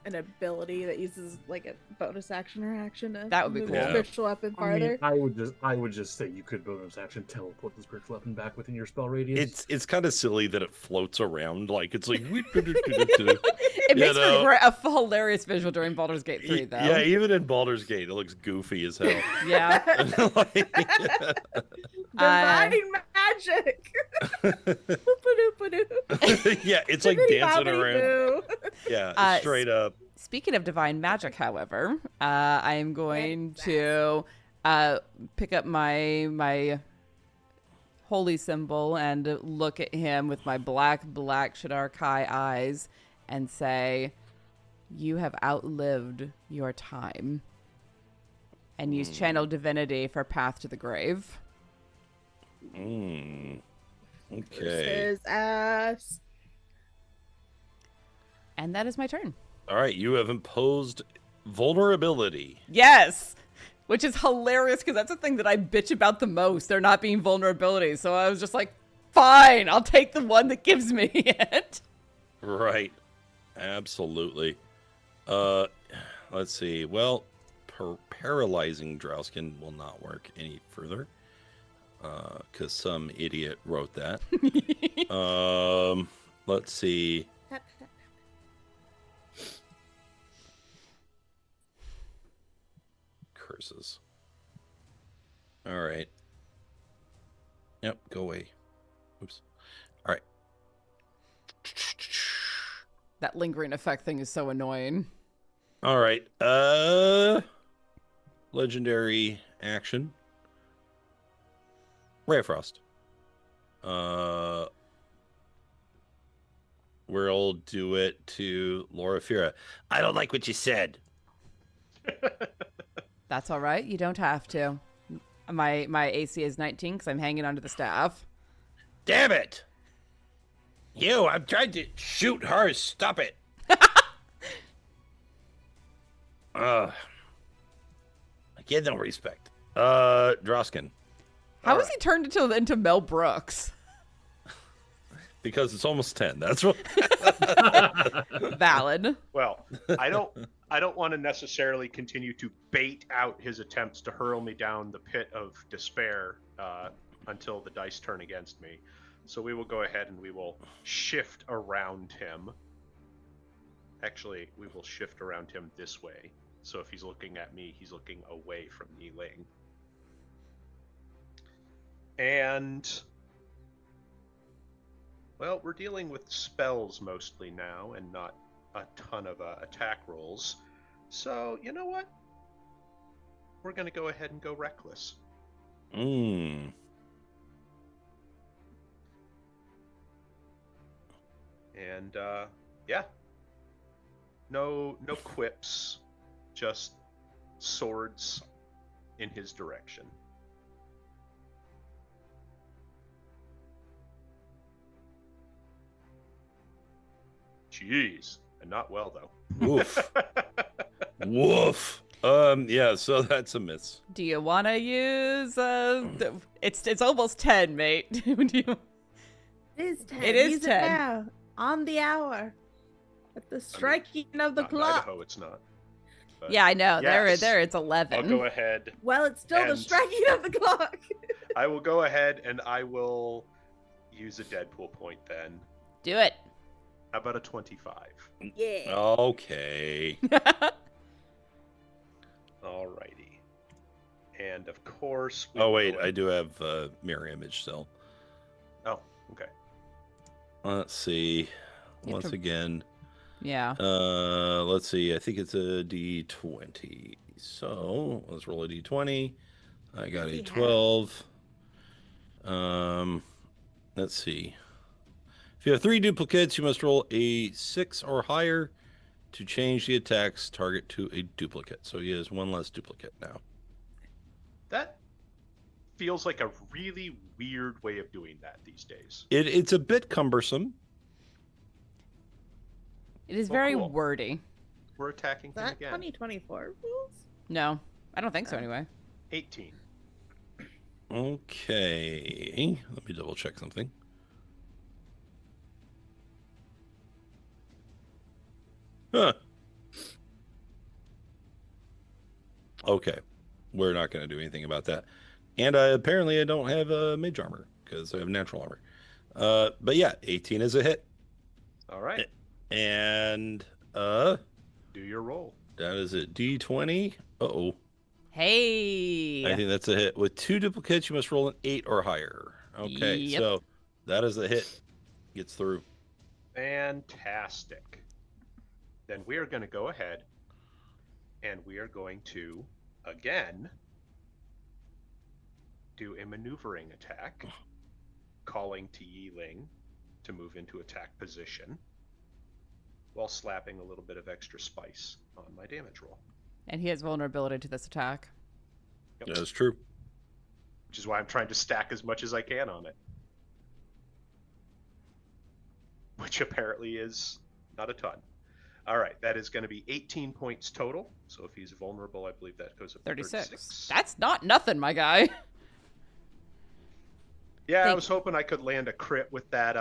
An ability that uses like a bonus action or action to That would be move cool. a Yeah. spiritual weapon I mean, farther. I would just say you could bonus action teleport the spiritual weapon back within your spell radius. It's kind of silly that it floats around it's like It makes for a hilarious visual during Baldur's Gate 3, though. yeah, even in Baldur's Gate it looks goofy as hell. Yeah. Divine magic. Boop-a-doop-a-doo. Yeah, it's like dancing around. Bibbidi-bobbidi-boo. Yeah, Uh, straight up. Speaking of divine magic, however, I am going to pick up my holy symbol and look at him with my black Shadar-Kai eyes and say, "You have outlived your time." And use channel divinity for path to the grave. Okay. Versus us. And that is my turn. All right, you have imposed vulnerability. Yes! Which is hilarious because that's the thing that I bitch about the most. There not being vulnerability. So I was just like, fine, I'll take the one that gives me it. Right. Absolutely. Let's see. Well, paralyzing Drausken will not work any further. Because some idiot wrote that. Let's see. Curses. All right. Yep, go away. Oops. All right. That lingering effect thing is so annoying. All right. Legendary action. Ray of Frost. We'll do it to Loraphyra. I don't like what you said. That's all right. You don't have to. My AC is 19 because I'm hanging onto the staff. Damn it! I'm trying to shoot her. Stop it. I get no respect. Drausken. How is he turned into Mel Brooks? Because it's almost 10. That's what. Valid. Well, I don't want to necessarily continue to bait out his attempts to hurl me down the pit of despair until the dice turn against me. So we will go ahead and we will shift around him. Actually, we will shift around him this way. So if he's looking at me, he's looking away from Yi-Ling. And, well, we're dealing with spells mostly now and not a ton of attack rolls. So, you know what? We're going to go ahead and go reckless. And, yeah. No quips, just swords in his direction. Jeez, and not well though. Woof. Woof. Yeah, so that's a miss. Do you want to use it's almost 10, mate. Do you... It is 10. It is Use 10. It now, on the hour. At the striking of the Not in clock. Idaho, it's not. But Yeah, I know. yes, There it's 11. I'll go ahead. Well, it's still the And- striking of the clock. I will go ahead and I will use a Deadpool point then. Do it. How about a 25? Yeah. Okay. Alrighty. And of course. Oh, wait, I do have mirror image still. Oh, okay. Let's see. You have Once to- again. Yeah. Let's see. I think it's a D20. So let's roll a D20. I got a 12. Let's see. If you have 3 duplicates, you must roll a 6 or higher to change the attack's target to a duplicate. So he has 1 less duplicate now. That feels like a really weird way of doing that these days. It's a bit cumbersome. It is Well, very cool. wordy. We're attacking Is him that again. 2024 rules? No, I don't think so anyway. 18. Okay. Let me double check something. Huh. Okay. We're not going to do anything about that. And apparently I don't have mage armor because I have natural armor. But yeah, 18 is a hit. All right. And Do your roll. that is a D20. Uh-oh. Hey. I think that's a hit. With 2 duplicates, you must roll an 8 or higher. Okay, Yep. so that is a hit. Gets through. Fantastic. then we are going to go ahead and we are going to, again, do a maneuvering attack, calling to Yi-Ling to move into attack position, while slapping a little bit of extra spice on my damage roll. And he has vulnerability to this attack. Yep. That's true. Which is why I'm trying to stack as much as I can on it. Which apparently is not a ton. All right, that is going to be 18 points total. So if he's vulnerable, I believe that goes up to 36. That's not nothing, my guy. Yeah, I was hoping I could land a crit with that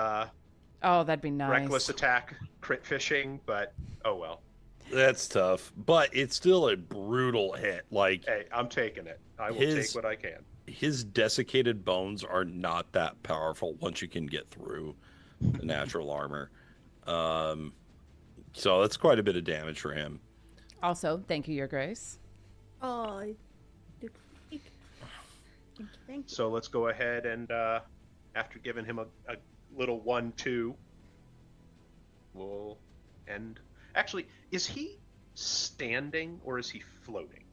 Oh, that'd be nice. reckless attack crit fishing, but oh well. That's tough, but it's still a brutal hit. Like, Hey, I'm taking it. I will take what I can. his desiccated bones are not that powerful once you can get through the natural armor. So that's quite a bit of damage for him. Also, thank you, Your Grace. Oh, thank you. So let's go ahead and after giving him a little 1-2, we'll end. Actually, is he standing or is he floating?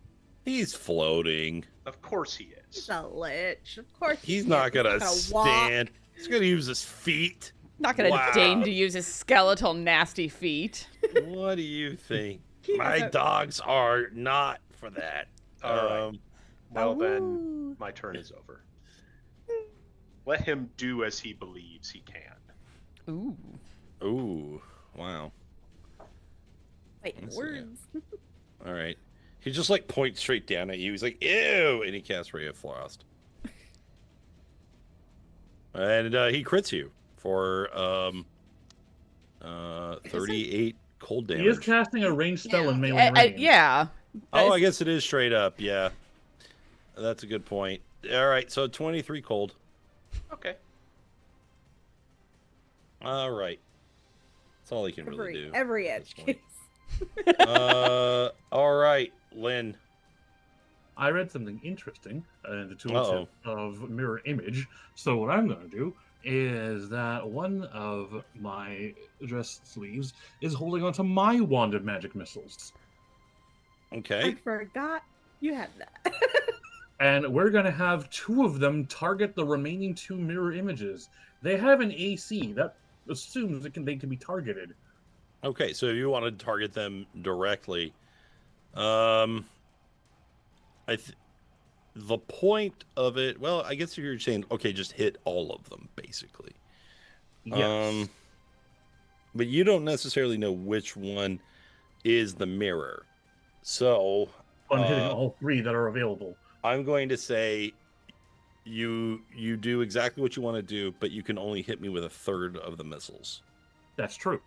He's floating. Of course he He's is. a lich. Of course He's not gonna walk. stand. He's gonna use his feet. Not gonna Wow. deign to use his skeletal nasty feet. What do you think? He My doesn't- dogs are not for that. All right. Well, then Ooh. my turn is over. Let him do as he believes he can. Ooh. Ooh, wow. Wait, Let's see. words. All right. He just like points straight down at you. He's like, ew, and he casts Ray of Frost. And he crits you for 38 cold damage. He is casting a ranged spell in Yeah. melee range. Yeah. Oh, I guess it is straight up. Yeah, that's a good point. All right, so 23 cold. Okay. All right, that's all he can really do. Every at this edge point. case. All right, Lynn. I read something interesting in the Uh-oh. tooltip of mirror image. So what I'm going to do is that one of my dress sleeves is holding onto my wand of magic missiles. I Okay. forgot you had that. And we're going to have two of them target the remaining two mirror images. They have an AC that assumes they can be targeted. Okay, so if you want to target them directly, the point of it, well, I guess if you're saying, okay, just hit all of them, basically. Yes. But you don't necessarily know which one is the mirror. So On hitting all three that are available. I'm going to say you do exactly what you want to do, but you can only hit me with a third of the missiles. That's true.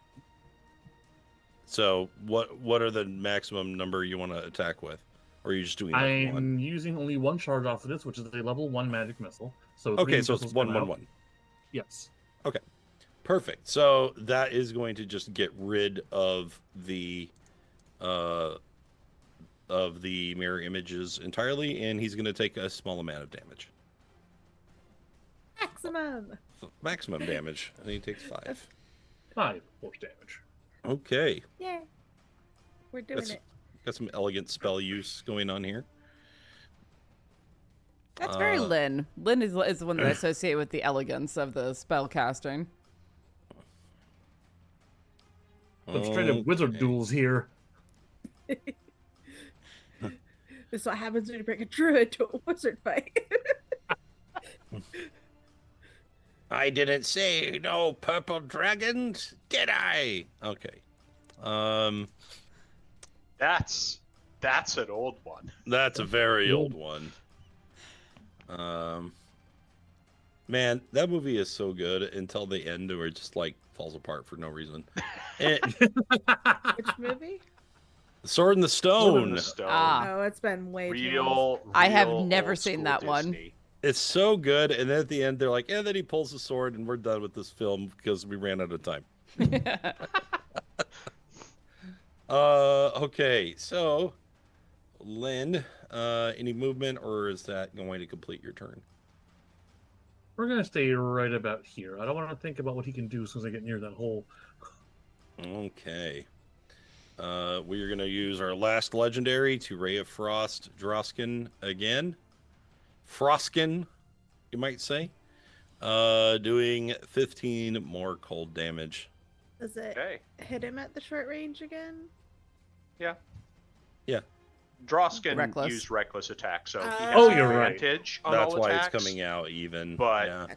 So what are the maximum number you want to attack with? Or are you just doing like one? I'm using only one charge off of this, which is a level 1 magic missile. So Okay, three so it's missiles one, come one, out. one. Yes. Perfect. So that is going to just get rid of the mirror images entirely, and he's going to take a small amount of damage. Maximum. Damage, and he takes 5. 5 force damage. Okay, Yeah. We're doing That's- it. got some elegant spell use going on here. That's very Lynn. Lynn is the one that I associate with the elegance of the spell casting. Some straight up wizard Okay. duels here. This is what happens when you bring a druid to a wizard fight. I didn't say no purple dragons, did I? Okay. That's an old one. That's a very old one. Man, that movie is so good until the end where it just like falls apart for no reason. Which movie? Sword in the Sword in Stone. the Stone. Ah. Oh, it's been way too long. I have real never old seen school that one. Disney. It's so good, and then at the end they're like, "Yeah." Then he pulls the sword, and we're done with this film because we ran out of time. Okay, so Lynn, any movement, or is that going to complete your turn? We're going to stay right about here. I don't want to think about what he can do as soon as I get near that hole. Okay. We are going to use our last legendary to Ray of Frost Drausken again. Froskin, you might say. Doing 15 more cold damage. Does it hit him at the short range again? Yeah. Yeah. Drausken Reckless. used reckless attack, so he has you're right. advantage on That's all why attacks. it's coming out even. But yeah.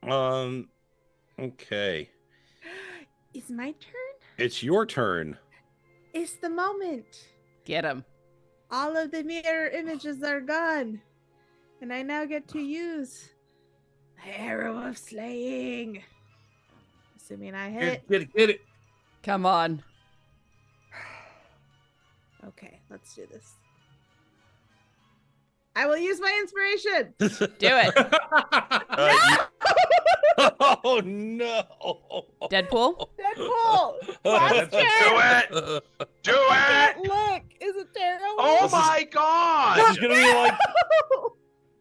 Gotcha. Okay. It's my turn? It's your turn. It's the moment. Get him. All of the mirror images are gone. And I now get to use the arrow of slaying. Assuming I hit. Get it. Come on. Okay, let's do this. I will use my inspiration. Do it. Oh no! Deadpool. Deadpool. Last do chance. it! Do Can't it! look. Is it terrible? Oh my god! This is gonna be like,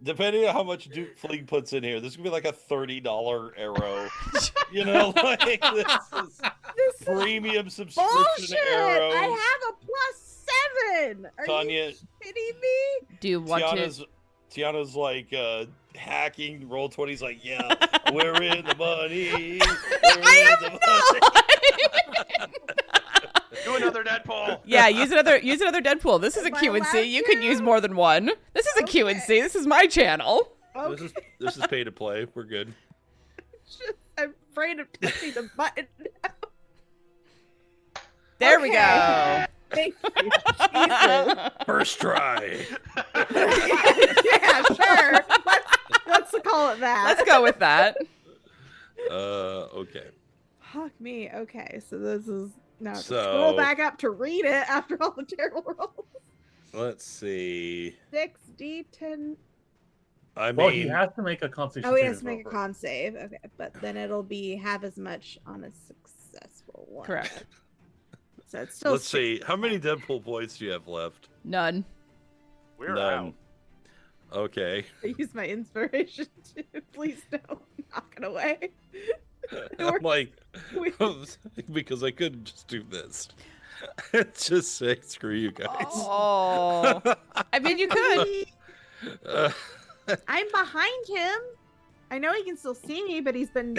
depending on how much Duke Fleeg puts in here, this is gonna be like a $30 arrow. You know, like this is This is premium subscription bullshit. arrows. I have a +7. Are Tanya, you kidding me? Do you want Tiana's like hacking Roll20's like, yeah, we're in the money. We're in the money. Do another Deadpool! Yeah, use another Deadpool. This is a Am I Q&C. allowed You can to? use more than one. This is a Okay. Q&C. This is my channel. Okay. This is pay to play. We're good. I'm afraid of touching the button. There we Okay. go. Thank you. Jesus. First try. Yeah, sure. Let's call it that. Let's go with that. Okay. Fuck me. Okay, so this is now So- scroll back up to read it after all the terrible rolls. Let's see. 6d10. I mean, Well, he has to make a constitution. Oh, he has to saving make a throw con save. Okay, but then it'll be half as much on a successful one. Correct. So it's still. let's see. How many Deadpool points do you have left? None. We're None. out. Okay. I use my inspiration too. Please don't knock it away. I'm like, we- because I couldn't just do this. Just say, screw you guys. Oh. I mean, you could. I'm behind him. I know he can still see me, but he's been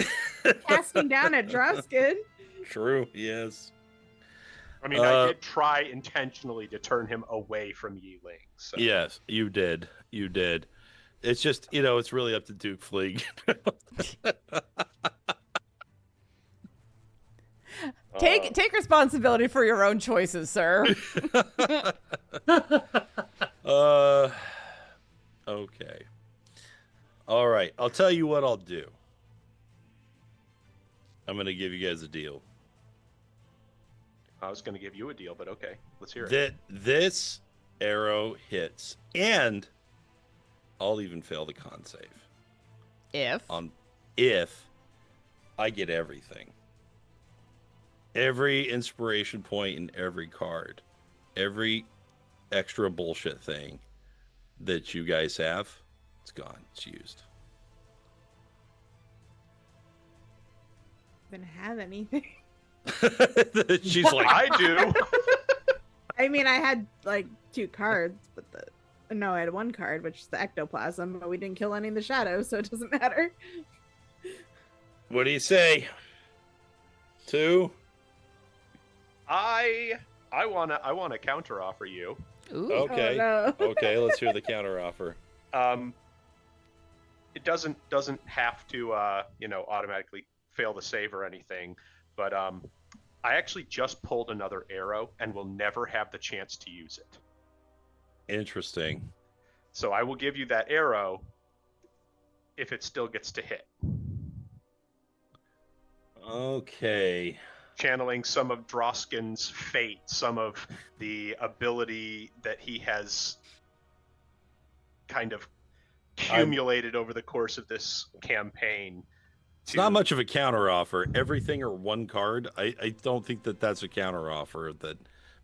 casting down at Drausken. True, yes. I mean, I did try intentionally to turn him away from Yi-Ling. So. Yes, you did. You did. It's just, it's really up to Duke Fleeg. Take responsibility for your own choices, sir. Okay. All right. I'll tell you what I'll do. I'm going to give you guys a deal. I was going to give you a deal, but okay. Let's hear it. This arrow hits, and I'll even fail the con save. If I get everything. Every inspiration point in every card. Every extra bullshit thing that you guys have, it's gone. It's used. Even have anything? She's like, I do. I mean, I had like 2 cards, but I had 1 card, which is the ectoplasm, but we didn't kill any of the shadows, so it doesn't matter. what do you say? 2? I wanna counter offer you. Ooh. Okay. Oh, no. Okay, let's hear the counter offer. It doesn't have to automatically fail the save or anything, but I actually just pulled another arrow and will never have the chance to use it. Interesting. So I will give you that arrow if it still gets to hit. Okay. Channeling some of Drausken's fate, some of the ability that he has kind of accumulated over the course of this campaign. It's not much of a counter offer. Everything or 1 card. I don't think that's a counter offer that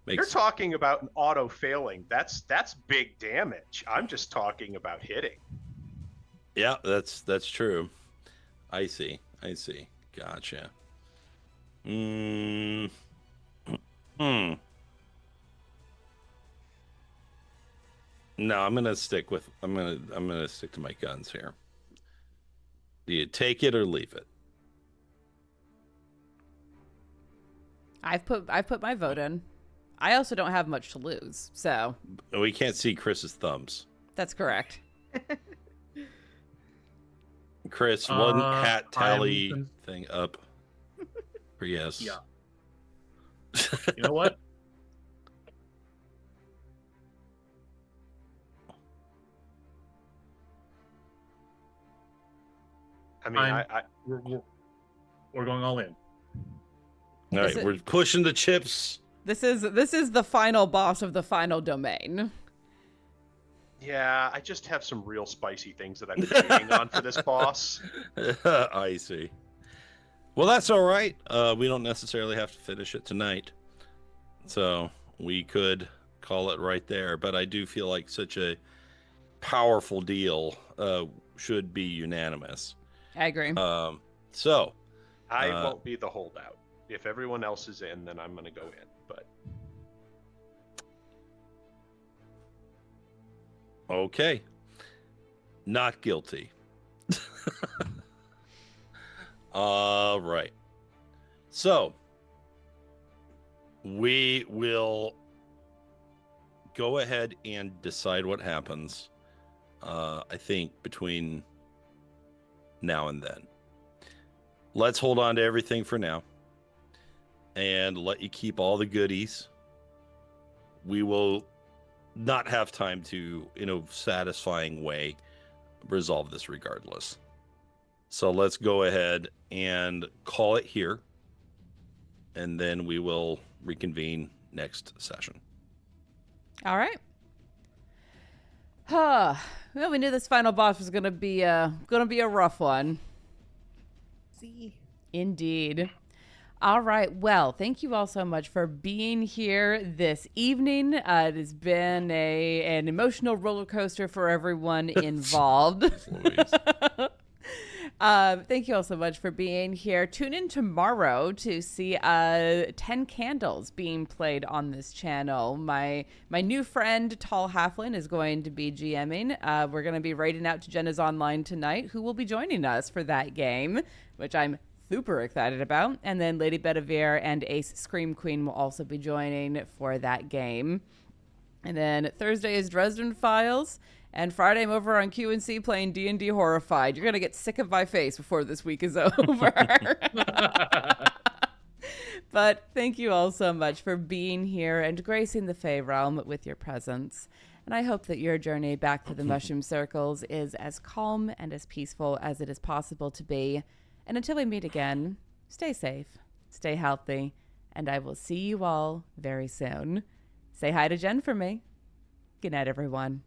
makes. You're talking about an auto failing. That's big damage. I'm just talking about hitting. Yeah, that's true. I see. Gotcha. Hmm. No, I'm gonna stick to my guns here. Do you take it or leave it? I've put my vote in. I also don't have much to lose, so We can't see Chris's thumbs. that's correct. Chris, one hat tally I'm- thing up for yes. Yeah. You know what? I mean, We're going all in. All right, we're pushing the chips. This is the final boss of the final domain. yeah, I just have some real spicy things that I've been waiting on for this boss. I see. Well, that's all right. We don't necessarily have to finish it tonight, so we could call it right there. But I do feel like such a powerful deal should be unanimous. I agree. So I won't be the holdout. If everyone else is in, then I'm going to go in. But okay, not guilty. All right. So we will go ahead and decide what happens. I think between now and then. Let's hold on to everything for now and let you keep all the goodies. We will not have time to, in a satisfying way, resolve this regardless. So let's go ahead and call it here, and then we will reconvene next session. All right. Well, we knew this final boss was gonna be a rough one. See. Indeed. All right. Well, thank you all so much for being here this evening. It has been an emotional roller coaster for everyone involved. Thank you all so much for being here. Tune in tomorrow to see 10 Candles being played on this channel. My new friend, Tall Halfling, is going to be GMing. We're going to be raiding out to Jenna's Online tonight, who will be joining us for that game, which I'm super excited about. And then Lady Bedivere and Ace Scream Queen will also be joining for that game. And then Thursday is Dresden Files. And Friday, I'm over on QNC playing D&D Horrified. You're going to get sick of my face before this week is over. But thank you all so much for being here and gracing the Fey Realm with your presence. And I hope that your journey back to the Mushroom Circles is as calm and as peaceful as it is possible to be. And until we meet again, stay safe, stay healthy, and I will see you all very soon. Say hi to Jen for me. Good night, everyone.